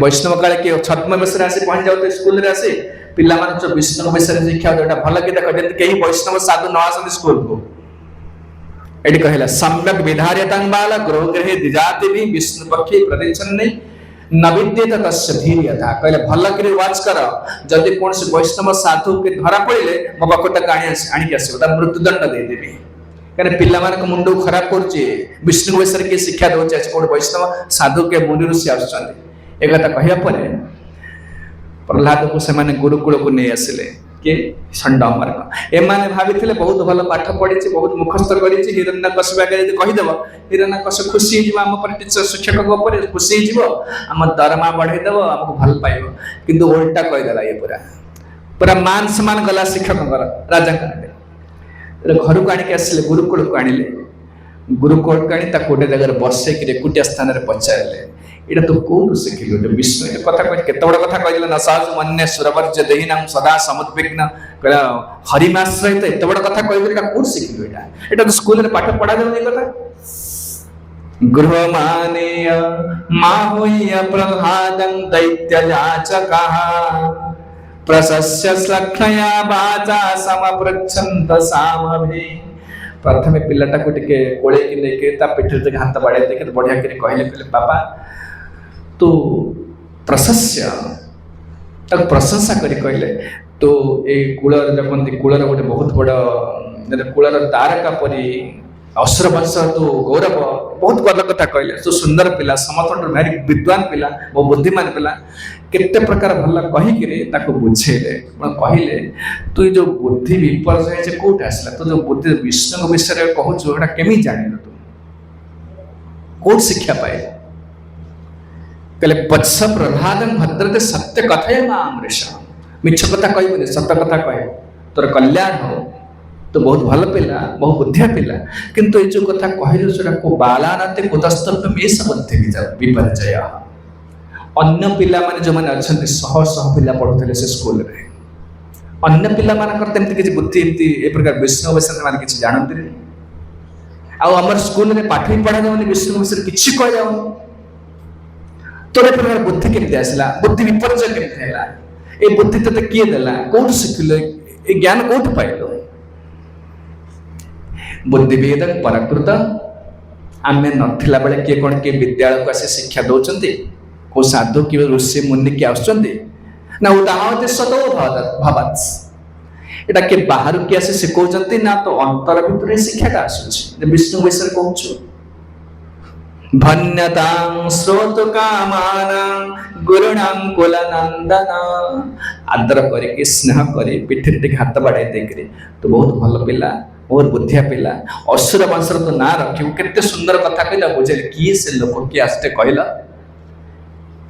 वैष्णव काले के छद्म विषय आसी पहुंच जाते स्कूल रे आसी पिला मान जो विष्णु विषय शिक्षा देटा भल के देख जति केही वैष्णव साधु न आसନ୍ତି स्कूल को एडी कहला सम्यक विधार्यतां बाला गृह गृहे दिजाति भी विष्णु पक्षी प्रतिच्छन्ने नविद्यत तस्य धीर्यता कहले भल करी वाच कर जदि कोन से वैष्णव साधु के धरा पड़िले मो बकटा काणी आनी के आसीबो ता मृत्युदंड दे देबी कारण पिला मान को मुंडो खराब करछि विष्णु विषय के शिक्षा दोचे कोन वैष्णव साधु के मुनि ऋषि आछन्ति एगता कहिया परे प्रहलाद को से माने गुरुकुल को नहीं आसिले के षंड अमरक एमाने भाबिथिले बहुत भल पाठ पढिछि बहुत मुखस्थ करिछि हिरण्यकश्यप के यदि कहि देबो हिरण्यकश्यप खुशी हिजो हम पर टीचर शिक्षक को पर खुशी हिजो हम दरमा बढ़ाई देबो हमको भल पाइबो किंतु उल्टा कहि देला ये पूरा पूरा मान सम्मान गला शिक्षक कर राजा करे घर को आनी के आसिले गुरुकुल को आनिले गुरुकुल को आनी ता कोटे जगह बसे कि एकुटिया स्थान रे पचारले एटा तो कोन शिखिलो विष्णु ए कथा कहि केते बड़ कथा कहिला न साजु मन्ने सुरवर्ज देहिनां सदा समुद्विग्न कला हरिमाश्रय तो एते बड़ कथा कहिलो एटा कोन शिखिलो एटा तो स्कूल रे पाठ पढा देउ कथा गृह मानेय मा होय प्रहलादं दैत्य जाचकः प्रशस्य लक्ष्मया बाचा समपृच्छन्त सामभि प्रथमे पिल्लाटा को टिके कोळे कि लेके ता पिठर से हाथ बाड़े देके बढ़िया करे कहले पापा तो प्रशस्य तक प्रशंसा करी कहले तो ए कूलर जपंती कूलर गोटे बहुत बड़ कूलर तारका परी असुर वंश तो गौरव बहुत गल कथा कहले तो सुंदर पिला समस्त भारी विद्वान पिला बहुत बुद्धिमान पिला केते प्रकार भल कहि कि ताको बुझेले कहले तू जो बुद्धि विपर्य है कोट आसला तो जो बुद्धि विष्णु विषय कहूछु एटा केमी जानिल तू कोट शिक्षा पाए कहले पच्छ प्रहलादं भद्रते सत्य कथय मामृष मिछ कथा कहबनी सत्य कथा कहे तोर कल्याण हो तो बहुत भल पिला बहुत बुद्धिया पिला किंतु ए जो कथा कहले सेटा को बालानाते कुतस्तत्व में सबंधि विपर्जय अन्य पिला माने जो माने अछंती सह सह पिला पढुतले से स्कूल रे अन्य पिला मानकर तेमति किछि बुद्धि एमति ए प्रकार विष्णु विषय माने किछि जानନ୍ତି रे आ हमर स्कूल रे पाठ ही पढा जावनी विष्णु विषय किछि कह जावनी तोरे प्रकार बुद्धि केमति आसला बुद्धि विपर्जय केमति हैला ए बुद्धि तते किए देला कोन सिखिलो ए ज्ञान कोठ पाइलो बुद्धि वेदन पराकृत आमे नथिला बेले के कोन के विद्यालय को आसे शिक्षा दोचंती को साधु कि ऋषि मुनि के आछंती ना उदाहरण सतो भावत एटा के बाहर के आसे सिखौचंती ना तो अंतर भितर शिक्षाटा आसुछि विष्णु विषय कहूछु धन्यतां श्रोतु कामानां गुरुणां कुलनंदना आदर करके स्नेह करे पिठिर टिक हाथ बाड़े देकरे तो बहुत भल पिला और बुद्धिया पिला असुर वंशर तो ना रखियो केते सुंदर कथा कहला बुझे कि से लोक के आस्ते कहला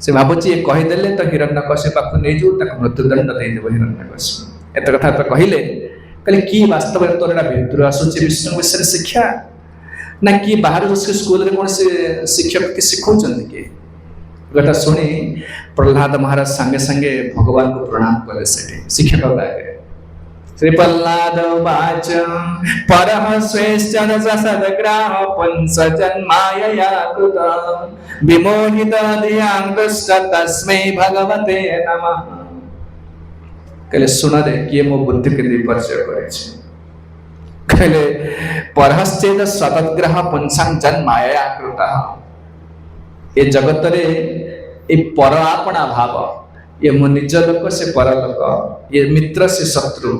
से भाबुची ये कहि देले तो हिरण्यकश्यप पाखु नै जो तक मृत्युदंड दे देबो हिरण्यकश्यप एत कथा तो कहले कि वास्तव में तोरा भितर आसुची विष्णु विषय शिक्षा ना कि बाहर उसके स्कूल रे कौन से शिक्षक के सिखौचंदी के गटा सुनी प्रहलाद महाराज संगे संगे भगवान को प्रणाम करे सेठी शिक्षक आगे श्री प्रहलाद वाच परह स्वेश्चन सदग्राह पंच जन्मायया कृत विमोहित धियां दुष्ट तस्मै भगवते नमः कहले सुन रे कि मो बुद्धि के विपर्जय करे छै कहले परहश्चेद सदग्रह पंचां जन्मायया कृत ए जगत रे ए पर आपना भाव ये मो निज लोक से पर लोक ये मित्र से शत्रु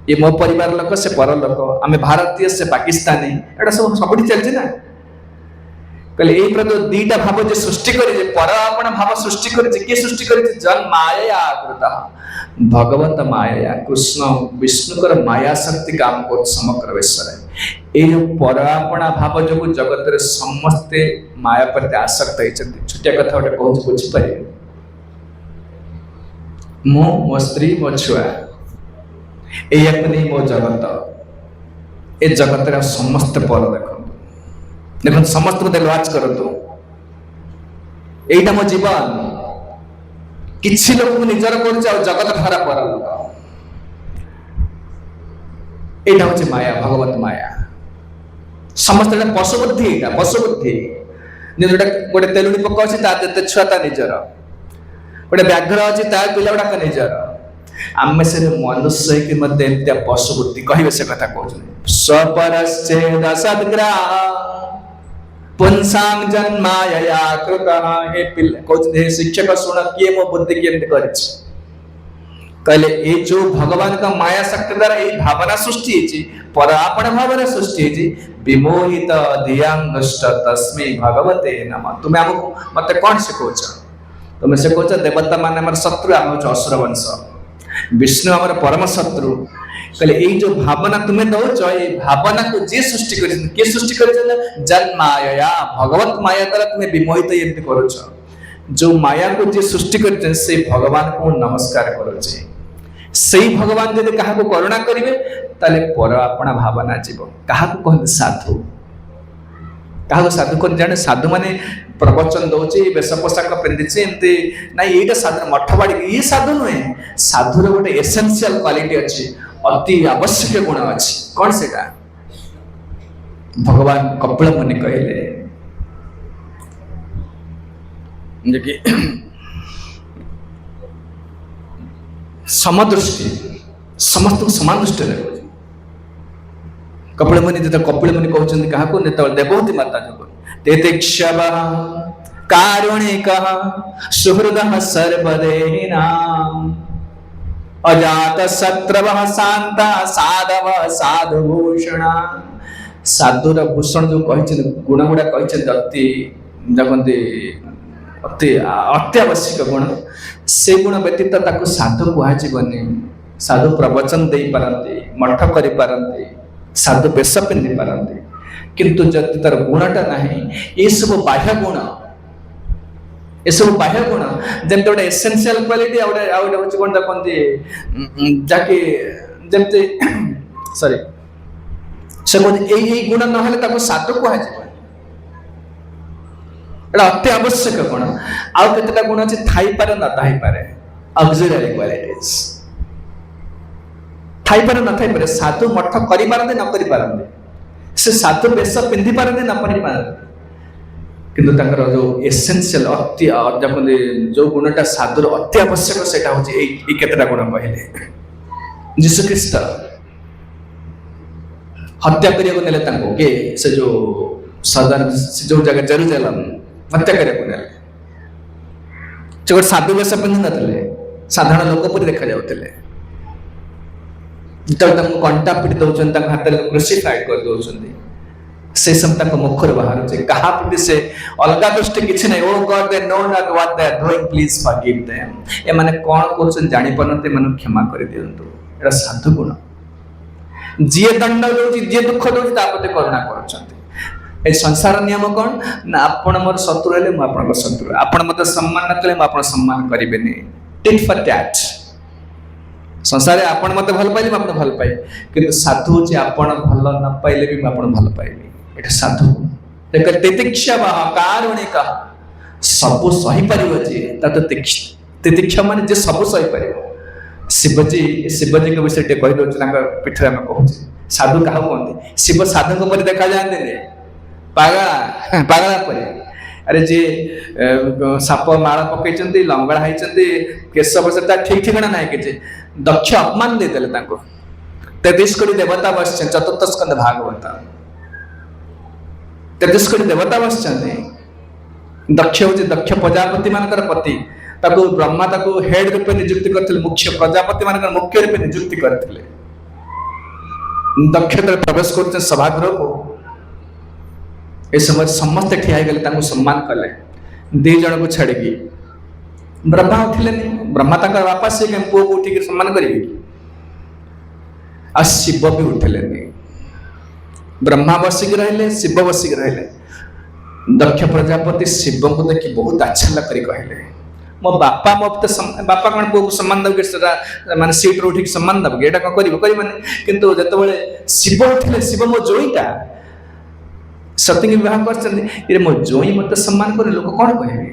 ये मो परिवार लोक से पर लोक आमे भारतीय से पाकिस्तानी एटा सब सबडी चलछि ना कहले ए प्रतो दीटा भाव जे सृष्टि करी जे पर आपना भाव सृष्टि करी जे के सृष्टि करी जे जन्मायया कृत भगवत माया कृष्ण विष्णु कर माया शक्ति काम को समग्र विश्व ये जो परापणा भाव जो जगत रे समस्ते माया प्रति आसक्त होती छोटिया कथा गोटे कहूँ बुझीपर मो स्त्री मो छुआ या नहीं मो जगत ए जगत रे समस्ते पर देख समस्त को लॉच करतु एटा मो जीवन किसी लोक निजर कर जगत भरा पर लोक एटा हूँ माया भगवत माया समस्त पशु बुद्धि एटा पशु बुद्धि गोटे तेलुड़ी पक अच्छी छुआ ता निजर गोटे व्याघ्र अच्छी ता पिला गुड़ाक निजर आम से मनुष्य कि पशु बुद्धि कहे से कथा कहते स्वपरश्चेदसद्ग्रा पुंसां जन्मायया कृतः हे कहते शिक्षक शुण किए मो बुद्धि केमती कहले ये जो भगवान का माया शक्ति द्वारा ये भावना सृष्टि परापण भावना सृष्टि विमोहित धियांगष्ट तस्मै भगवते नमः तुम्हें हमको मत कौन सिखौच तुम्हें सिखौच देवता मान आम शत्रु आम असुर वंश विष्णु आम परम शत्रु कहले ये जो भावना तुम्हें दौच ये भावना को जे सृष्टि कर सृष्टि कर जन्माया भगवत माया द्वारा तुम्हें विमोहित एमती करुच जो माया को जे सृष्टि कर भगवान को नमस्कार करुचे से भगवान जब क्या करुणा करेंगे ताले पर अपना भावना जीव क्या कहते साधु क्या साधु कह जाने साधु माने प्रवचन दौचे वेश पोशाक पिंधे एमती ना ये साधु मठ बाड़ी ये साधु नुहे साधुर गोटे एसेंशियल क्वालिटी अच्छी अति आवश्यक गुण अच्छी कौन से भगवान कपिल मुनि कहले समदृष्टि समस्त समान दृष्टि कपिल मुनि जो कपिल मुनि कहते क्या देवहूति माता जो तेतिक्षव कारुणिक सुहृद सर्वदेहिनां अजात शत्रव शांत साधव साधुभूषण साधुर भूषण जो कही गुण गुड़ा कही अति देखते अति अत्यावश्यक गुण से गुण व्यतीत ताको साधु कहुनि साधु प्रवचन दे पारती मठ कर पारती साधु वेश पिंधि पारती किंतु जदि तार गुणटा नहीं ये सब बाह्य गुण ये सब बाह्य गुण जमी गोटे एसेंशियल क्वालिटी आउटे हूँ कौन देखते जाकि जमती सॉरी से यही गुण ना साधु कह अति आवश्यक गुण आउ केतेटा गुण अच्छे थाई पारे न थाई पारे ऑक्सिलरी क्वालिटीज थाई पारे न थाई पारे साधु मठ करि पारंते न करि पारंते से साधु वेश पिंधि पारंते न पिंधि पारंते किंतु तांकर जो एसेंशियल अति जमते जो गुणटा साधुर अति आवश्यक सेटा होची ए केतेटा गुण कहले यीशु ख्रीष्ट हत्या करिया को नेले तांको के से जो साधारण जो जगह जेरूसलम हत्या करने गोटे साधु वेश पिंधि नथिले साधारण लोक परि देखा जाउथिले कंटा पिटी दौरान हाथ में क्रूसीफाइड कर दौरान से सब मुखर बाहर क्या प्रति से अलग दृष्टि किसी ना oh God they know not what they are doing please forgive them ए माने कोन करछन जानि परनते माने क्षमा कर दियंतु एरा साधु गुण जे दंड दउची जे दुख दउची ता प्रति करुणा करछन्ते ए संसार नियम कौन ना आपण मोर शत्रु हेले मु आपण शत्रु आपण मते सम्मान न कले मु आपण सम्मान करिबेनी टिट फॉर टैट संसार आपण मते भल पाइले मु आपण भल पाइ किंतु साधु जे आपण भल न पाइले भी मु आपण भल पाइबे एटा साधु देख तितिक्षा कारुणिक सब सही परिबो जे ता तो तितिक्षा माने जे सब सही परिबो शिवजी के विषय टे कहि दउछ तांकर पिठरे हम कहू साधु काहू कहते शिव साधु को पर देखा जाते ने पागला पागला पर अरे जे साप माळ पकईचंती लंगड़ा होइचंती केश बसता ठीक ठिकाना नाही के दक्ष अपमान दे देले तांको 33 कोटी देवता बसछन चतुर्थ स्कंद भागवत 33 कोटी देवता बसछन दक्ष होचे दक्ष प्रजापति मानकर पति ताको ब्रह्मा ताको हेड रूपे नियुक्ति करथिले मुख्य प्रजापति मानकर मुख्य रूपे नियुक्ति करथिले दक्ष प्रवेश करते सभागृह को ए समय समस्त ठिया गले ताको सम्मान कले दी जन को छाड़ी ब्रह्मा उठिले ब्रह्मा ताकर बापा से के पुओ को उठी के सम्मान करिवे आ शिव भी उठिले ब्रह्मा बसिक रहिले शिव बसिक रहिले दक्ष प्रजापति शिव को देखि बहुत आच्छादन करी कहले मो बापा मो तो बापा कौन पुओ को सम्मान दब माने सीट रो ठीक सम्मान दब एटा कौन करी माने किंतु जतबेले शिव उठिले शिव मो जोईटा सती विवाह कर मो जोई मत सम्मान करे लोक कौन कहबे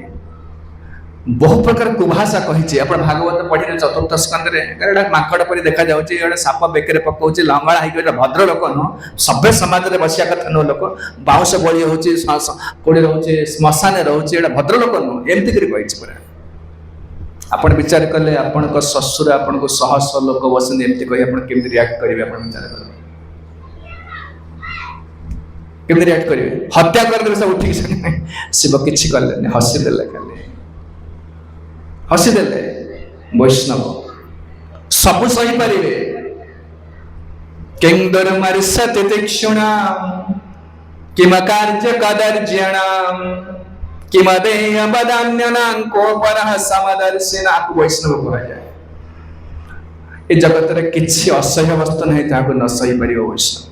बहु प्रकार कुभाषा कही अपन भागवत पढ़ी चतुर्थ स्कंद माकड़ पर देखा जाए साप बेकरे पकाउे लंगड़ा होकर भद्र लोक नुह सभ्य समाज में बसिया कथा नुह लोक बाउंश बड़ी होची कोड़ी रोचे श्मशान रोचे भद्र लोक नुह एमती करी पूरा आपण विचार कले आपण ससुर आपण को शह शह लोक बसते एमती कही आप केमती रिएक्ट करेंगे आप विचार करेंगे केमती रिएक्ट करेंगे हत्या करदे सब उठिक शिव किछि कले हसीदेले खाली हसीदेले वैष्णव सब सही पारे किंदर मरिसते तीक्षुणा किम कार्य कदर्जणाम किमदेय बदान्यनां कोपरः समदर्शिना वैष्णव कहा जाए ए जगत रे किछि असह्य वस्तु नहीं ताको न सही परियो वैष्णव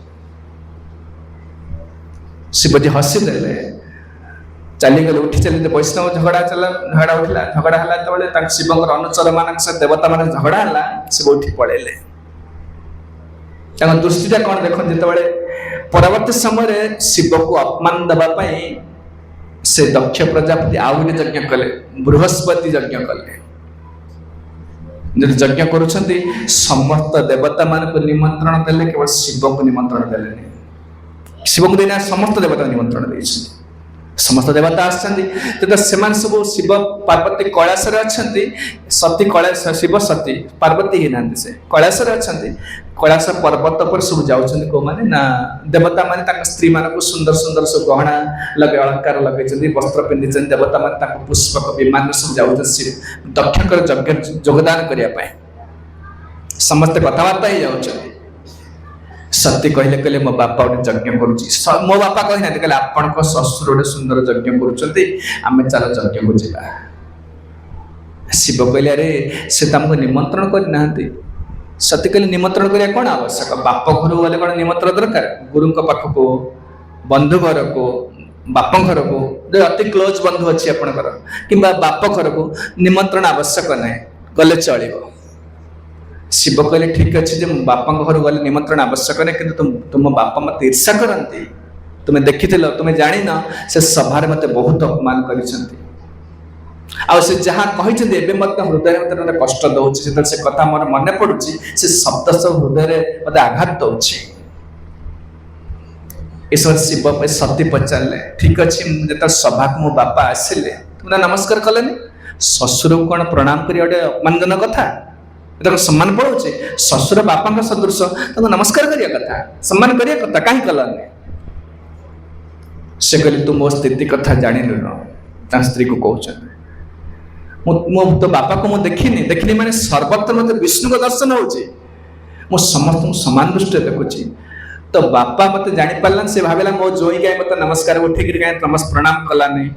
शिवजी हसी देले चली गले उठी चली वैष्णव झगड़ा उठला झगड़ा हला तबले ताक शिवंकर अनुचर मानक से देवता माने झगड़ा हला शिव उठी पळेले ताक दृष्टिटा कोन देखन जेतबेले परवर्ती समय रे शिव को अपमान दबा पई से दक्ष प्रजापति आउ गोटे यज्ञ कले बृहस्पति यज्ञ कले जब यज्ञ करुछंती समस्त देवता मान को निमंत्रण देले केवल शिव को निमंत्रण देले नहीं शिव को देना समस्त देवता निमंत्रण देछंती समस्त देवता आछंती तो सेमान सब शिव पार्वती कैलाश रे अछंती सती कैलाश शिव सती पार्वती ही नांदी से कैलाश रे अछंती कैलाश पर्वत पर सब जाउछंती को माने ना देवता माने ताक स्त्री मान को सुंदर सुंदर सब गहना लगे अलंकार लगेछंती वस्त्र पिंधिछंती देवता माने ताक पुष्पक विमान सब जाउछंती दक्षकर यज्ञ योगदान करिया पाए समस्त कथावार्ता ही जाउछंती सत्य कहले कहले मो बापा गोटे यज्ञ करुची मो बापा कहि ना कहले आपण को ससुर गोटे सुंदर यज्ञ करुचंती आमे चलो यज्ञ को जिबा शिव कहले अरे से तमको निमंत्रण कर नाहंती सत्य कहले निमंत्रण करिया कोन आवश्यक बाप घर गले कोन निमंत्रण दरकार गुरु को पाख को बंधु घर को बाप घर को जो अति क्लोज बंधु अछि आपनकर किबा बाप घर को निमंत्रण आवश्यक नै गले चलिबो शिव कहले ठीक अच्छे जे बापा घर गले निमंत्रण आवश्यक नहीं कि तुम बापा मत ईर्षा करती तुम्हें देखी तुम्हें जानी न से सभा मत बहुत अपमान कर जहाँ कही मत हृदय मत कष्ट दौर से कथा मोर मन पड़ुची से शब्द सब हृदय मत आघात दौर शिव सती पचारे ठीक अच्छे जो सभा को मो बापा आसिले तुमने नमस्कार कले ससुर को कौन प्रणाम कर अपमानजनक कथा सम्मान पड़ोचे ससुर बापा सदृश नमस्कार करिया कथा सम्मान करिया कथा कहीं कलाने से कहले तू मो स्थिति कथा जानिलु न स्त्री को कहउछ मो तो बापा को मो देखिनी माने सर्वत्र मते विष्णु को दर्शन होचे मो समस्त समान दृष्टि देखुची तो बापा मते जानि पालन से भावेला मो जोई गाय मते नमस्कार उठी गिर गाय नमस्कार प्रणाम कलाने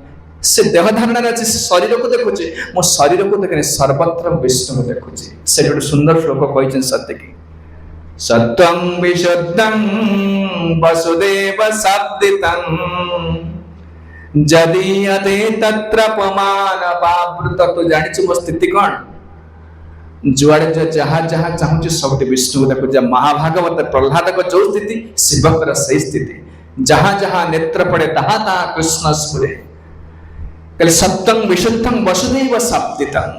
से देह धारणा अच्छे शरीर को देखुचे मो शरीर को देखने सर्वत्र विष्णु को देखुचे से गोटे सुंदर श्लोक कही सत्य की सत्यं विशुद्धं वसुदेव शाब्दितं जदीयते तत्र अपमान पावृत तो जानिछु मो स्थिति कौन जुआड़े जो जहाँ जहाँ चाहूँ सब विष्णु को देखो महाभागवत प्रहलाद को जो स्थिति शिवकर सही स्थिति जहाँ जहाँ नेत्र पड़े तहाँ तहाँ कृष्ण स्फुरे कहले सत्यं विशुद्धं वसुदेव शाब्दितं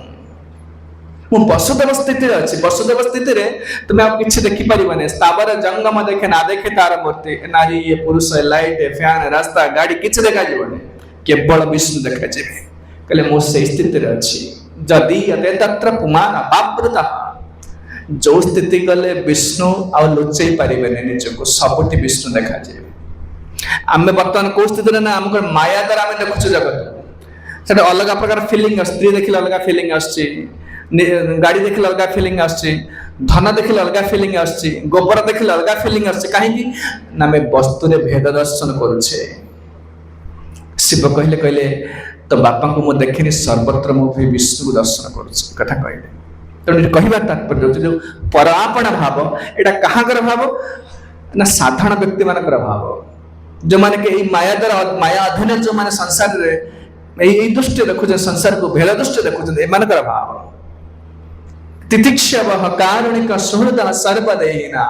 मु वसुदेव स्थिति अच्छी वसुदेव स्थिति रे तुम्हें आप किसी देखी पारिबने स्थावर जंगम देखे ना देखे तार मूर्ति नारी ये पुरुष लाइट फैन रास्ता गाड़ी किसी देखा जीवने केवल विष्णु देखा जीवे कहले मु से स्थिति रे अच्छी जदि यते तत्र पुमान अपावृतः जो स्थिति गले विष्णु आ लुचई पारिबने निजको सबुठी विष्णु देखा जीवे आमे वर्तमान को स्थिति रे ना हमको माया द्वारा आमे देखुछु जगत सेटा अलग प्रकार फीलिंग स्त्री देखिले अलग फीलिंग आछी गाड़ी देखिले अलग फीलिंग आछी धन देखिले अलग फीलिंग आछी गोबर देखिले अलग फीलिंग आछी काहे कि ना में वस्तु रे भेद दर्शन करूछे शिव कहले कहले तो बापा को मो देखिनी सर्वत्र मो भी विष्णु को दर्शन करूछे कथा कहले तो कहबा तात्पर्य जो परापण भाव एटा कहागर भाव ना साधारण व्यक्ति मानकर भाव जो माने कि माया द्वारा माया अधीन जो माने संसार रे यही दृष्टि देखुचे संसार को भेड़ दृष्टि देखुचे एमानकर भाव तितिक्षव कारुणिक सुहृद सर्वदेहिना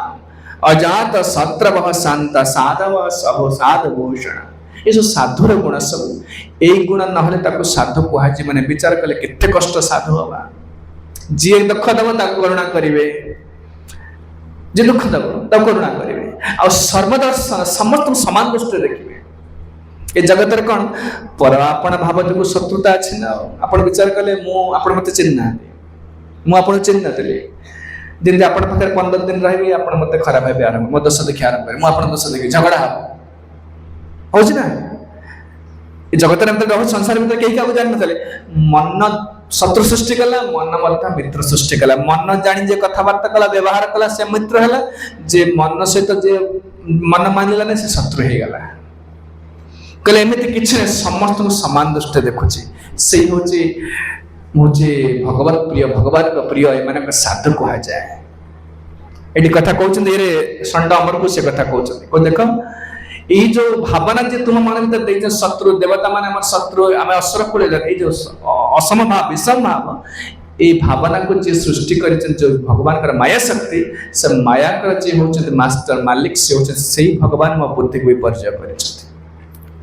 अजात सत्रव शांत साधव सहो साधभूषण ये जो साधुर गुण सब यही गुण नहले ताको साधु कुहाजी माने विचार कले केते कष्ट साधु हवा जी दुख दब ताको करुणा करिवे जे दुख दब ताको करुणा करिवे आ सर्वदा समस्त समान दृष्टि देखिवे ए जगत रे कोन पर आपण भाव जो शत्रुता अछि ना आपण विचार कले मु आपण मते चिन्ह मु आपण चिन्ह नतले दिन आपण पाखे 15 दिन रहबे आपण मते खराब हेबे आरंभ मो दोष देखि आरंभ करे मु आपण दोष देखि झगड़ा हो ना ये जगत में रह संसार में कहीं क्या जान नतले मन शत्रु सृष्टि कला मन मध्य मित्र सृष्टि कला मन जानी जे कथावार्ता कला व्यवहार कला से मित्र हला जे मन सहित जे मन मानिला ने से शत्रु हे गला कले एमिति किछ ने समस्त को समान दृष्टि देखुची से होची मुझे भगवत प्रिय भगवान का प्रिय ए माने साधु कहा जाए एडी कथा कहउछन रे संड अमर को से कथा कहउछन को देखो এই যে ভাবনা যে তোমার মনের ভিতরে এই যে শত্রু দেবতা মানে আমার শত্রু আমি অসুর কুলে এই যে অসমভাব বিষমভাব এই ভাবনাକୁ যে সৃষ্টি করেছেন যে ভগবানଙ୍କର মায়া শক্তি সে মায়াଙ୍କର যে হচ্ছে মাস্টার মালিক সে হচ্ছে সেই ভগবান ମୋ ବୁଦ୍ଧିକୁ ବିପର୍ଯ୍ୟୟ କରିଛନ୍ତି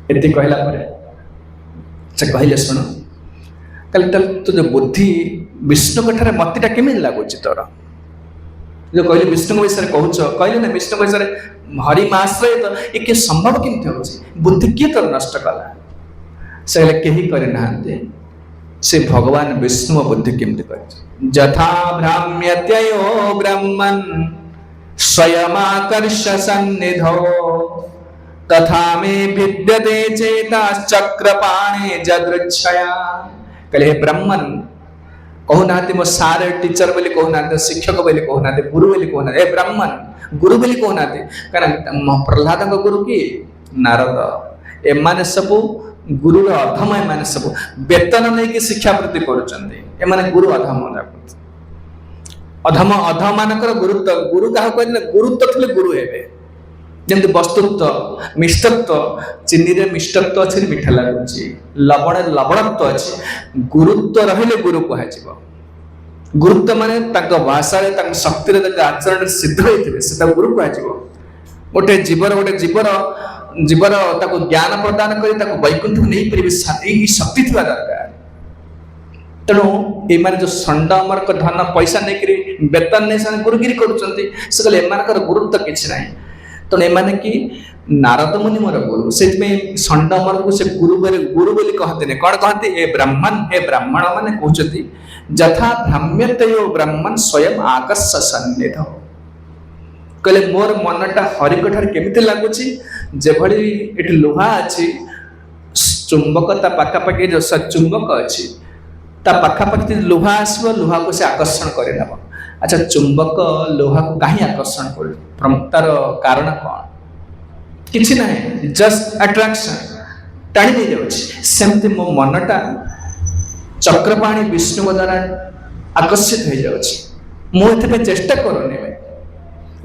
ଏମିତି କହିଲା ପରେ ସେ କହିଲେ ଶୁଣ କାଲି ତୋ ଯୋଉ ବୁଦ୍ଧି ବିଷ୍ଣୁଙ୍କ ଠାରେ ମତିଟା କେମିତି ଲାଗୁଛି ତୋର जो कहले विष्णु विषय कहूच कहले ना विष्णु विषय हरि माश्रय तो ये संभव केमती होची बुद्धि किए तो नष्ट कला से कहीं करे नाते से भगवान विष्णु बुद्धि केमती करे जथा भ्राम्यत्ययो ब्रह्मन् स्वयमाकर्ष सन्निधो तथा मे विद्यते चेताश्चक्रपाणे जदृच्छया कहले ब्रह्मन् कहूना मो सार टीचर बोली कहूना शिक्षक बोली कहूना गुरु बोली कहूना ए ब्राह्मण गुरु बोली कहूना कारण प्रहलाद गुरु की नारद एमाने सब गुरु अधम एमाने सब वेतन नहीं शिक्षावृत्ति करुँचे गुरु अधम अधम अधम मानकर गुरुत्व गुरु क्या कहते गुरुत्व थे गुरु हे जमी वस्तुत्व मिष्टत्व चीनी रे मिष्टत्व अच्छे मिठा लगुच लवण लवणत्व अच्छे गुरुत्व रहिले गुरु कह गुरुत्व माने भाषा शक्ति आचरण सिद्ध होते से गुरु कह गोटे जीवर जीवर ज्ञान प्रदान कर वैकुंठ नहीं पारे शक्ति थी दरकार तेणु ये जो षंड अमर धन पैसा नहीं वेतन नहीं गुरुगिरी कर गुरुत्व किसी ना तेणु एमाने कि नारद मुनि मोर गुरु से षंड अमर को से गुरु बोली कहते कौन कहते ए ब्राह्मण माने कहते यथा भ्राम्यतयो ब्राह्मण स्वयं आकर्ष सन्निध कहले मोर मनटा हरिक ठार केमिति लागुची जेभली एठी लोहा अछि चुंबक ता पाखापाखि जो चुंबक अछि ता पाखापाखि लोहा आसबो लोहा को से आकर्षण करे नब अच्छा चुंबक लोहा को कहीं आकर्षण कर तार कारण कौन किसी ना जस्ट अट्रैक्शन टाणी नहीं जामती मो मनटा चक्रपाणी विष्णु द्वारा आकर्षित हो जाए चेष्टा करूनी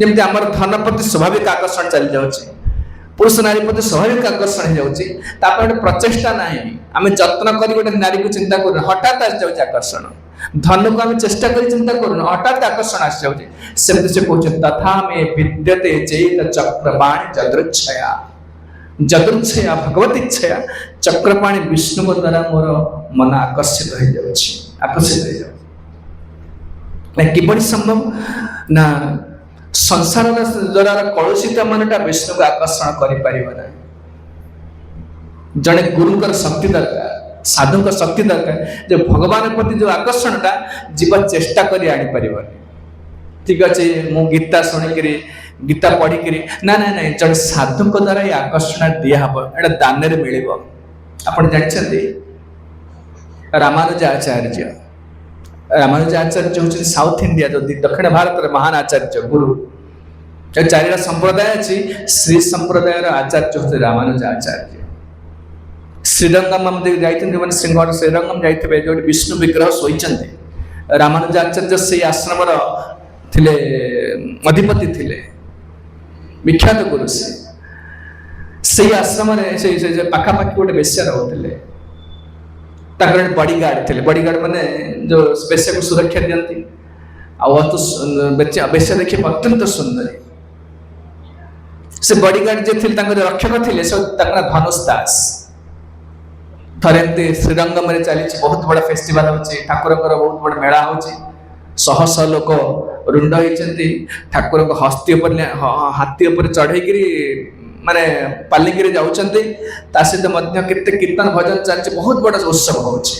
जमी आम धन प्रति स्वाभाविक आकर्षण चली जाऊँगी पुरुष नारी प्रति स्वाभाविक आकर्षण हो जाए प्रचेषा ना आम जत्न कर गोटे नारी को चिंता कर हठात आसी जाऊँगी आकर्षण धन को आम चेष्टा कर चिंता करूँ हठात आकर्षण आसी जाऊँगी सेमती से कहते तथा मे विद्यते चेत चक्रपाणी जदृच्छया जदृच्छया भगवत इच्छया चक्रपाणी विष्णु द्वारा मोर मन आकर्षित हो जाए किपरि संभव ना संसार द्वारा कलुषित मनटा विष्णु को आकर्षण कर जड़े गुरुकर शक्ति दरकार साधु का शक्ति दरकार जो भगवान प्रति जो आकर्षणटा जीव चेष्टा कर आनी पार ठीक अच्छे मु गीता शुणिक गीता पढ़िक ना ना ना जड़े साधु द्वारा ये आकर्षण दिहब एटा दान मिल आप जानते रामानुजाचार्य हूँ साउथ इंडिया जो दक्षिण भारत महान आचार्य गुरु चारिटा संप्रदाय अच्छी श्री संप्रदाय आचार्य हूँ रामानुजाचार्य श्रीरंगम जाइए श्रृंगार श्रीरंगम जाइए जो विष्णु विग्रह शोचते रामानुजाचार्य से आश्रम थिले अधिपति थिले विख्यात गुरु से आश्रम पाखापाखि गोटे बेश्या रोते बडीगार्ड थे बडीगार्ड माने जो बेश्या को सुरक्षा दिखती बेश्या देखिए अत्यंत सुंदरी से बडीगार्ड जे थे रक्षक थे धनुष दास थे श्रीरंगम चली बहुत बड़ा फेस्टिवल होची ठाकुर बहुत बड़ा मेला होची शह शह लोक रुंड होती ठाकुर हाथी उपर चढ़े माने पालिकी जाऊँगी सहित केते कीर्तन भजन चलती बहुत बड़ा उत्सव होची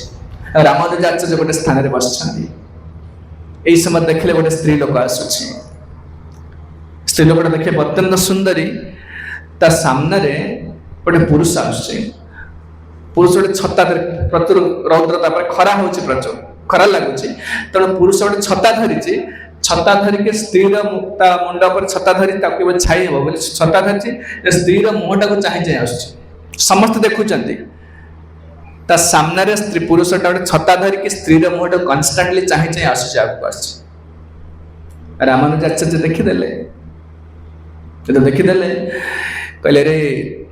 रामानुजाचार्य गोटे स्थान में बस समय देखले गोटे स्त्री लोक आसूची स्त्री लोक देखिए अत्यंत सुंदरी ता सामने गोटे पुरुष आसुचे पुरुष गोटे छता प्रचुर रौद्र खरा हो प्रचुर खरा लगुच तेणु पुरुष गोटे छता धरी छता धरिक स्त्री मुंड पर छता धरी छाई हे बोली छता धरी स्त्री मुहटा को चाहे चाहे आस समस्त देखुं सामने स्त्री पुरुषटा गोटे छता धरिक स्त्री मुहटा कन्स्टांटली चाहे चाहे आसूँ आगे आस रामानुजाचार्य देखीदे देखीदे कहले रे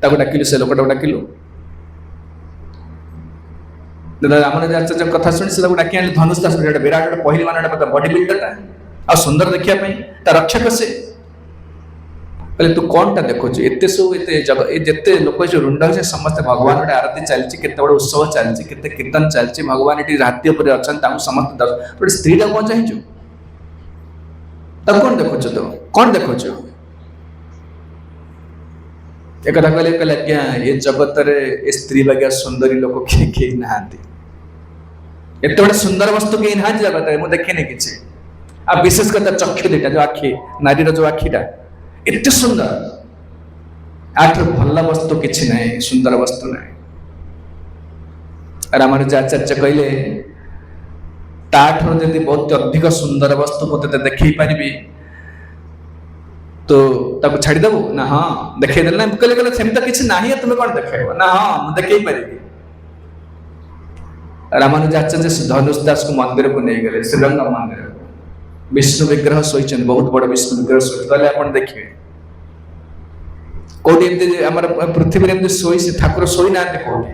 डाकिलु से लोकटा डाकिलु रामानुजाचार्य कथा शुणी से डाकी आने धनुष दास विराट पहली मान बॉडी बिल्डरटा आ सुंदर देखा रक्षक से कहले तू कौन टा देखु एत सब जिते लोक जो रुंड हो समस्त भगवान गोटे आरती चलती केते बड़े उत्सव चलती केते कीर्तन चलती भगवान ये राति उपर अच्छा समस्त गोटे स्त्री कौन चाहचु कौन देखु तो कौन देखु एक कथा कहले कहले आज्ञा ये जगत रे स्त्री बाग्या सुंदरी लोक किए नहांती एत बड़े सुंदर वस्तु कहीं ना जगत मुझे देखे कि आ विशेष कर चक्षु दीटा जो आखि नारी जो आखिटा एत सुंदर आठ भल वस्तु किसी ना सुंदर वस्तु ना रामानुजाचार्य कहले ताठू जब बहुत अधिक सुंदर वस्तु को देखे पारि तो ताको छाड़देबू ना हाँ देखे ना कहले कहले सेम तो किसी ना तुम्हें कौन देख ना हाँ मुझे पारि रामानुजाचार्य धनुष दास को मंदिर को नहीं गले श्रीरंग मंदिर विष्णु विग्रह शोचन बहुत बड़ा विष्णु विग्रह शोचे आप देखिए कौटी पृथ्वी में शोई से ठाकुर शोई ना कौटी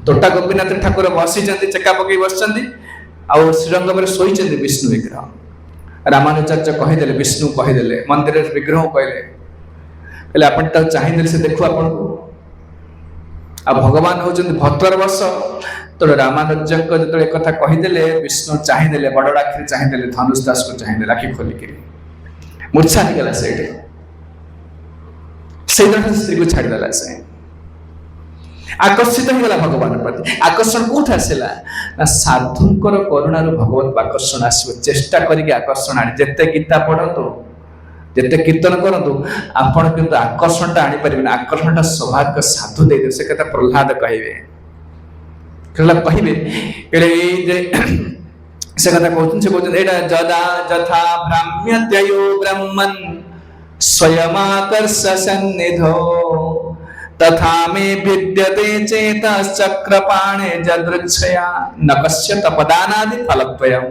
तोटा गोपीनाथ ठाकुर बसी चेका पकई बस श्रीरंग में शोई विष्णु विग्रह रामानुजाचार्य कहीदे विष्णु कहीदे मंदिर विग्रह कहले आप चाहिए से देखु आपन को आ भगवान होचंदी भद्र वर्ष तो रामानुज जो एक कथा कहीदे विष्णु चाहिए बड़ आखिरी चाहिए धनुष दास को चाहिए आखि खोलिक मूर्छा हो गला से स्त्री को छाड़देला से आकर्षित हो गला भगवान प्रति आकर्षण कौट आसला ना साधुंकर करुणार भगवत आकर्षण आसो चेष्टा करके आकर्षण आने जिते गीता पढ़तु जिते कीर्तन करतु आपण किंतु आकर्षण आनी पारे आकर्षण सौभाग्य साधु दे से कथा प्रहलाद कहे से कथा कहते जदा जथा भ्राम्यत्ययो ब्रह्मन् स्वयमाकर्ष सन्निधो तथा मे विद्यते चेतश्चक्रपाणे जदृच्छया न कस्य तपदानादि फलद्वयम्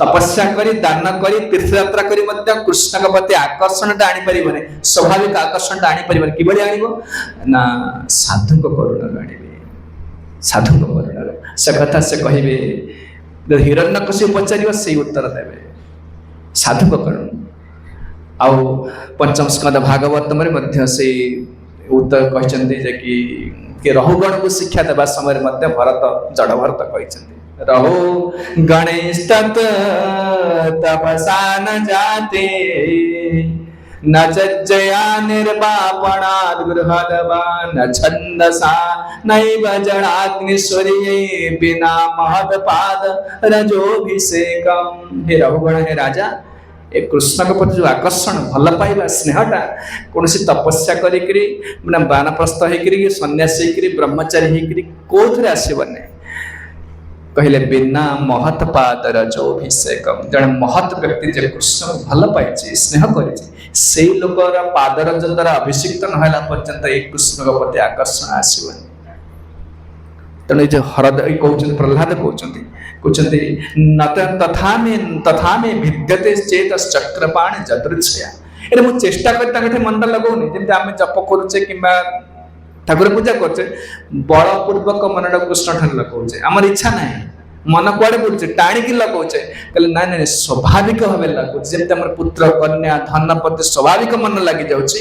तपस्या करी दान करी तीर्थयात्रा करी मध्य कृष्ण के प्रति आकर्षण आनी पारे स्वाभाविक आकर्षण आनी पारे कि ना साधु करुणा आने साधु करुणा से कथा से कहे हिरण्यकशिपु पचार से उत्तर देवे साधु करुण आउ पंचम स्कंद भागवत में से उत्तर कहते कि रहुगण को शिक्षा देवा समय भरत जड़ भरत कहते रहो गणेश तपसा न जाते न जज्जया निर्वापणाद् गृहदवा न छन्दसा नैव जडाग्निश्वर्ये बिना महत्पाद रजोभिषेकम्। हे रघुगण हे राजा ए कृष्ण के प्रति जो आकर्षण भल पाइबा स्नेहटा कौन तपस्या करी मैंने बानप्रस्थ होकर सन्यासी होकर ब्रह्मचारी होकर कौन आसबनी कहले बिना महत्पाद रजोभिषेकम जड़े महत् व्यक्ति जे कृष्ण भल पाई स्नेह कर लोकर पादरज द्वारा अभिषिक्त नहला पर्यंत एक कृष्ण प्रति आकर्षण आसबनी तेणु जो हरद कहते प्रहलाद कहते तथा में विद्यते चेत चक्रपाण जदृच्छया ଏଇଟା ମୁଁ ଚେଷ୍ଟା କରି ତାଙ୍କଠି ମନଟା ଲଗାଉନି। ଯେମିତି ଆମେ ଜପ କରୁଛେ କିମ୍ବା ଠାକୁର ପୂଜା କରୁଛେ ବଳପୂର୍ବକ ମନଟା କୃଷ୍ଣ ଠାରୁ ଲଗାଉଛେ, ଆମର ଇଚ୍ଛା ନାହିଁ, ମନ କୁଆଡେ ବୁଲୁଛେ ଟାଣିକି ଲଗାଉଛେ। କହିଲେ ନାଇଁ ନାଇଁ ସ୍ୱାଭାବିକ ଭାବେ ଲାଗୁଛି, ଯେମିତି ଆମର ପୁତ୍ର କନ୍ୟା ଧନ ପ୍ରତି ସ୍ୱାଭାବିକ ମନ ଲାଗି ଯାଉଛି,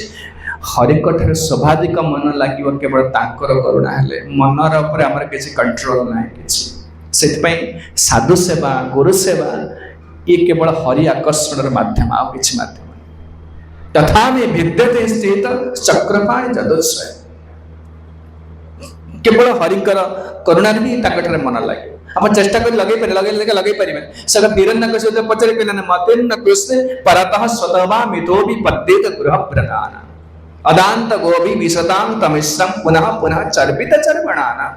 ହରିଙ୍କ ଠାରେ ସ୍ୱାଭାବିକ ମନ ଲାଗିବ କେବଳ ତାଙ୍କର କରୁଣା ହେଲେ। ମନର ଉପରେ ଆମର କିଛି କଣ୍ଟ୍ରୋଲ ନାହିଁ କିଛି। ସେଥିପାଇଁ ସାଧୁ ସେବା ଗୁରୁ ସେବା ଇଏ କେବଳ ହରି ଆକର୍ଷଣର ମାଧ୍ୟମ, ଆଉ କିଛି ମାଧ୍ୟମ ନାହିଁ। ତଥାପି ବିଦ୍ୟତେ ସ୍ଥିତ ଚକ୍ରପାଣି ଯଦୁଶ୍ରୟ, କେବଳ ହରିଙ୍କର କରୁଣାରେ ହିଁ ତାଙ୍କଠାରେ ମନ ଲାଗିବ। ଆପଣ ଚେଷ୍ଟା କରି ଲଗେଇ ପାରିବେ। ସେଟା ହିରଣ୍ୟକଶ୍ୟପ ପଚାରି କହିଲେ ମତେନ କୃଷ୍ଣ ପରତଃ ସ୍ୱତଃ ବା ମିଥୋ ବି ପଦ୍ୟେତ ଗୃହ ପ୍ରଧାନ ଅଦାନ୍ତ ଗୋବି ବିଶତାଂ ତମିଶ୍ରಂ ପୁନଃ ପୁନଃ ଚର୍ବିତ ଚର୍ବଣାନା।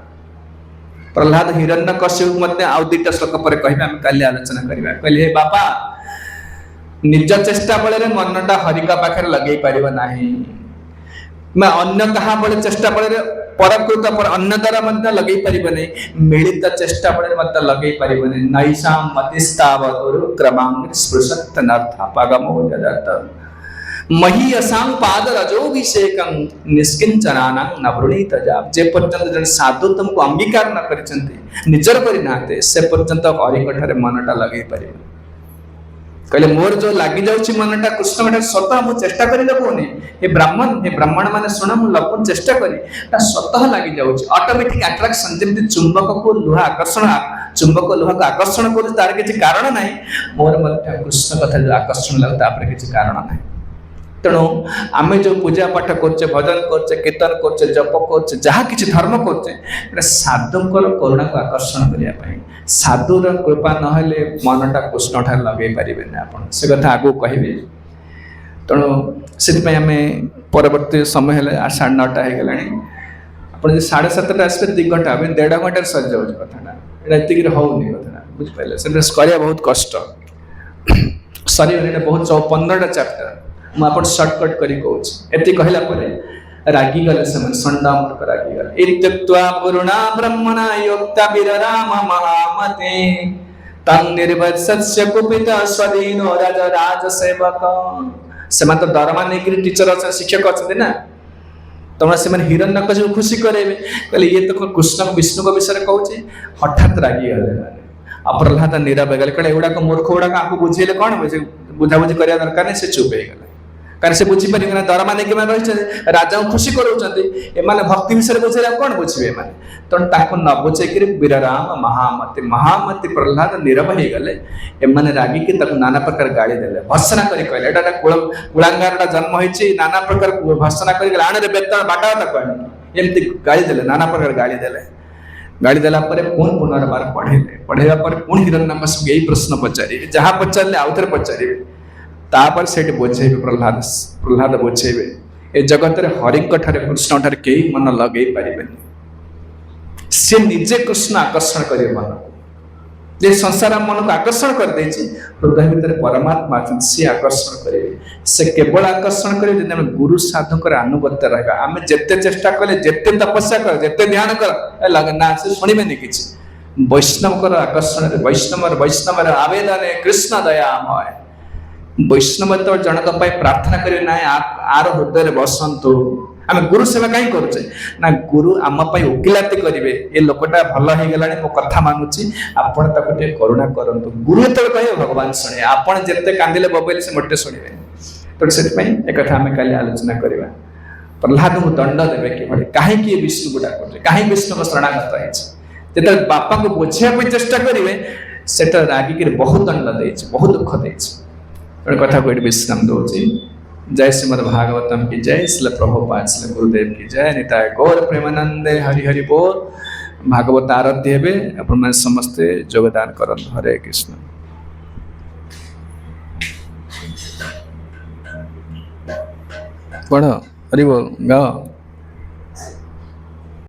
ପ୍ରହ୍ଲାଦ ହିରଣ୍ୟକଶ୍ୟପ ମଧ୍ୟ ଆଉ ଦୁଇଟା ଶ୍ଲୋକ ପରେ କହିବେ, ଆମେ କାଲି ଆଲୋଚନା କରିବା। କହିଲେ ହେ ବାପା, ନିଜ ଚେଷ୍ଟା ବଳରେ ମନଟା ହରିଙ୍କ ପାଖରେ ଲଗେଇ ପାରିବ ନାହିଁ, ଅନ୍ୟ କାହା ବଳେ ଚେଷ୍ଟା ବଳରେ ପରକୃତ ଅନ୍ୟ ଦ୍ୱାରା ମଧ୍ୟ ଲଗେଇ ପାରିବନି, ମିଳିତ ଚେଷ୍ଟା ବଳରେ ମଧ୍ୟ ଲଗେଇ ପାରିବନି। ନୈଷାଂ ମତିସ୍ତାବତୋରୁ କ୍ରମାଂ ସ୍ପୃଶତ୍ ନର୍ଥାପଗମୋ ଯଦତ ମହୀୟସାଂ ପାଦରଜୋଭିଷେକଂ ନିଷ୍କିଞ୍ଚନାନାଂ ନବୃଣୀତ ଯାବ୍। ଯେ ପର୍ଯ୍ୟନ୍ତ ଜଣେ ସାଧୁ ତୁମକୁ ଅଙ୍ଗୀକାର ନ କରିଛନ୍ତି, ନିଜର କରିନାହାନ୍ତି, ସେ ପର୍ଯ୍ୟନ୍ତ ହରିଙ୍କ ଠାରେ ମନଟା ଲଗେଇ ପାରିବ। କହିଲେ ମୋର ଯୋଉ ଲାଗି ଯାଉଛି ମନଟା କୃଷ୍ଣଙ୍କ ଠାରେ ସ୍ୱତଃ ମୁଁ ଚେଷ୍ଟା କରି ଲଗାଉନି। ହେ ବ୍ରାହ୍ମଣ ମାନେ ଶୁଣ, ମୁଁ ଲଗାଉନି ଚେଷ୍ଟା କରି, ତା ସ୍ୱତଃ ଲାଗି ଯାଉଛି, ଅଟୋମେଟିକ ଆଟ୍ରାକ୍ସନ। ଯେମିତି ଚୁମ୍ବକକୁ ଲୁହାକୁ ଆକର୍ଷଣ କରୁଛି, ତାର କିଛି କାରଣ ନାହିଁ, ମୋର ମଧ୍ୟ କୃଷ୍ଣ କଥା ଯୋଉ ଆକର୍ଷଣ ଲାଗୁଛି ତାପରେ କିଛି କାରଣ ନାହିଁ। ତେଣୁ ଆମେ ଯୋଉ ପୂଜା ପାଠ କରୁଛେ, ଭଜନ କରୁଛେ, କୀର୍ତ୍ତନ କରୁଛେ, ଜପ କରୁଛେ, ଯାହା କିଛି ଧର୍ମ କରୁଛେ, ଏଟା ସାଧୁଙ୍କର କରୁଣାକୁ ଆକର୍ଷଣ କରିବା ପାଇଁ। ସାଧୁର କୃପା ନହେଲେ ମନଟା କୃଷ୍ଣ ଠାରେ ଲଗେଇ ପାରିବେନି ଆପଣ, ସେ କଥା ଆଗକୁ କହିବେ। ତେଣୁ ସେଥିପାଇଁ ଆମେ ପରବର୍ତ୍ତୀ ସମୟ ହେଲେ 9:30 ହେଇଗଲାଣି, ଆପଣ ଯଦି 7:30 ଆସିବେ 2 ଘଣ୍ଟା, ଆମେ 1.5 ଘଣ୍ଟାରେ ସରିଯାଉଛି କଥାଟା। ଏଇଟା ଏତିକିରେ ହଉନି କଥାଟା, ବୁଝିପାରିଲେ? ସେଟା କରିବା ବହୁତ କଷ୍ଟ, ସରିବନି। ଏଇଟା ବହୁତ 15ଟା ଚାପ୍ଟର, ମୁଁ ଆପଣ ସର୍ଟକଟ୍ କରି କହୁଛି। ଏତିକି କହିଲା ପରେ ରାଗିଗଲେ ସେମାନେ, ଷଣ୍ଡାମୂର୍ଖ ରାଗିଗଲେ। ଇତ୍ୟୁକ୍ତ୍ୱା ଗୁରୁଣା ବ୍ରହ୍ମଣା ୟୋକ୍ତା ବିରରାମ ମହାମତେ ତଂ ନିର୍ବତ୍ସସ୍ୟ କୁପିତ ସ୍ୱଦୀନୋ ରାଜସେବକ। ସେମାନେ ତ ଦରମା ନେଇକିରି ଟିଚର ଅଛନ୍ତି, ଶିକ୍ଷକ ଅଛନ୍ତି ନା, ତମେ ସେମାନେ ହିରଣ୍ୟକଶ୍ୟପ ଖୁସି କରେଇବେ। କହିଲେ ଇଏ ତ କୃଷ୍ଣ ବିଷ୍ଣୁଙ୍କ ବିଷୟରେ କହୁଛି। ହଠାତ୍ ରାଗିଗଲେ ମାନେ, ପ୍ରହ୍ଲାଦ ନୀରବ ହେଇଗଲେ। କହିଲେ ଏଗୁଡାକ ମୂର୍ଖ ଗୁଡାକ ଆକୁ ବୁଝେଇଲେ କଣ ବୁଝାବୁଝି କରିବା ଦରକାର ନାହିଁ। ସେ ଚୁପ୍ ହେଇଗଲେ, କାରଣ ସେ ବୁଝିପାରିବେ ନା, ଦରମା ନେଇକି ଏମାନେ ରହିଛନ୍ତି, ରାଜାଙ୍କୁ ଖୁସି କରାଉଛନ୍ତି, ଏମାନେ ଭକ୍ତି ବିଷୟରେ ବୁଝେଇଲେ ଆଉ କଣ ବୁଝିବେ ଏମାନେ। ତେଣୁ ତାଙ୍କୁ ନ ବୁଝେଇକିରି ବିରରାମ ମହାମତି ପ୍ରହ୍ଲାଦ ନୀରବ ହେଇଗଲେ। ଏମାନେ ରାଗିକି ତାକୁ ନାନା ପ୍ରକାର ଗାଳି ଦେଲେ, ଭର୍ସନା କରି କହିଲେ, ଏଟା କୁଳାଙ୍ଗାରଟା ଜନ୍ମ ହେଇଛି, ନାନା ପ୍ରକାର ଭର୍ସନା କରି ଆଣରେ ବେତନ ବାଟା ତାକୁ ଆଣିକି ଏମିତି ଗାଳି ଦେଲେ, ନାନା ପ୍ରକାର ଗାଳି ଦେଲେ। ଗାଳି ଦେଲା ପରେ ପୁଣି ପୁନର୍ବାର ପଢେଇବା ପରେ ପୁଣି ହିରଣ୍ୟକଶ୍ୟପ ଏଇ ପ୍ରଶ୍ନ ପଚାରିବେ, ଯାହା ପଚାରିଲେ ଆଉଥରେ ପଚାରିବେ। ତାପରେ ସେଠି ବୁଝେଇବେ, ପ୍ରହ୍ଲାଦ ବୁଝେଇବେ, ଏ ଜଗତରେ ହରିଙ୍କ ଠାରେ କୃଷ୍ଣ ଠାରେ କେହି ମନ ଲଗେଇ ପାରିବେନି। ସେ ନିଜେ କୃଷ୍ଣ ଆକର୍ଷଣ କରିବେ ମନକୁ। ଯେ ସଂସାର ମନକୁ ଆକର୍ଷଣ କରିଦେଇଛି, ହୃଦୟ ଭିତରେ ପରମାତ୍ମା ଅଛନ୍ତି, ସିଏ ଆକର୍ଷଣ କରିବେ। ସେ କେବଳ ଆକର୍ଷଣ କରିବେ ଯଦି ଆମେ ଗୁରୁ ସାଧୁଙ୍କର ଆନୁଗତ୍ୟ ରହିବା। ଆମେ ଯେତେ ଚେଷ୍ଟା କଲେ, ଯେତେ ତପସ୍ୟା କର, ଯେତେ ଧ୍ୟାନ କର, ନା ସେ ଶୁଣିବେନି କିଛି। ବୈଷ୍ଣବଙ୍କର ଆକର୍ଷଣରେ, ବୈଷ୍ଣବର ଆବେଦନେ କୃଷ୍ଣ ଦୟାମୟ। ବୈଷ୍ଣବ ଯେତେବେଳେ ଜଣଙ୍କ ପାଇଁ ପ୍ରାର୍ଥନା କରିବେ, ନାହିଁ ଆର ହୃଦୟରେ ବସନ୍ତୁ। ଆମେ ଗୁରୁ ସେବା କାହିଁ କରୁଛେ ନା, ଗୁରୁ ଆମ ପାଇଁ ଓକିଲାତି କରିବେ, ଏ ଲୋକଟା ଭଲ ହେଇଗଲାଣି, ମୋ କଥା ମାନୁଛି, ଆପଣ ତାକୁ ଟିକେ କରୁଣା କରନ୍ତୁ। ଗୁରୁ ଯେତେବେଳେ କହିବେ ଭଗବାନ ଶୁଣିବେ। ଆପଣ ଯେତେ କାନ୍ଦିଲେ ବୋବେଇଲେ ସେ ମୋଟେ ଶୁଣିବେ। ତେଣୁ ସେଥିପାଇଁ ଏକଥା ଆମେ କାଲି ଆଲୋଚନା କରିବା। ପ୍ରହ୍ଲାଦଙ୍କୁ ଦଣ୍ଡ ଦେବେ କିଭଳି, କାହିଁକି ଏ ବିଷ୍ଣୁକୁ ଡାକୁଛି, କାହିଁକି ବିଷ୍ଣୁଙ୍କ ଶରଣାଗତ ହେଇଛି। ଯେତେବେଳେ ବାପାଙ୍କୁ ବୁଝିବା ପାଇଁ ଚେଷ୍ଟା କରିବେ, ସେଟା ରାଗିକିରି ବହୁତ ଦଣ୍ଡ ଦେଇଛି, ବହୁତ ଦୁଃଖ ଦେଇଛି। ଗୋଟେ କଥାକୁ ଏଠି ବିଶ୍ରାମ ଦଉଛି। जय श्रीमद् भागवतम की जय, श्रील प्रभुपाद श्रील गुरुदेव की जय। निताय गौर प्रेमानंदे हरि हरि बोल। भागवत आराध्य हेबे, आपण समस्ते योगदान करन। हरे कृष्ण। पढ़ हरि बोल, गाओ।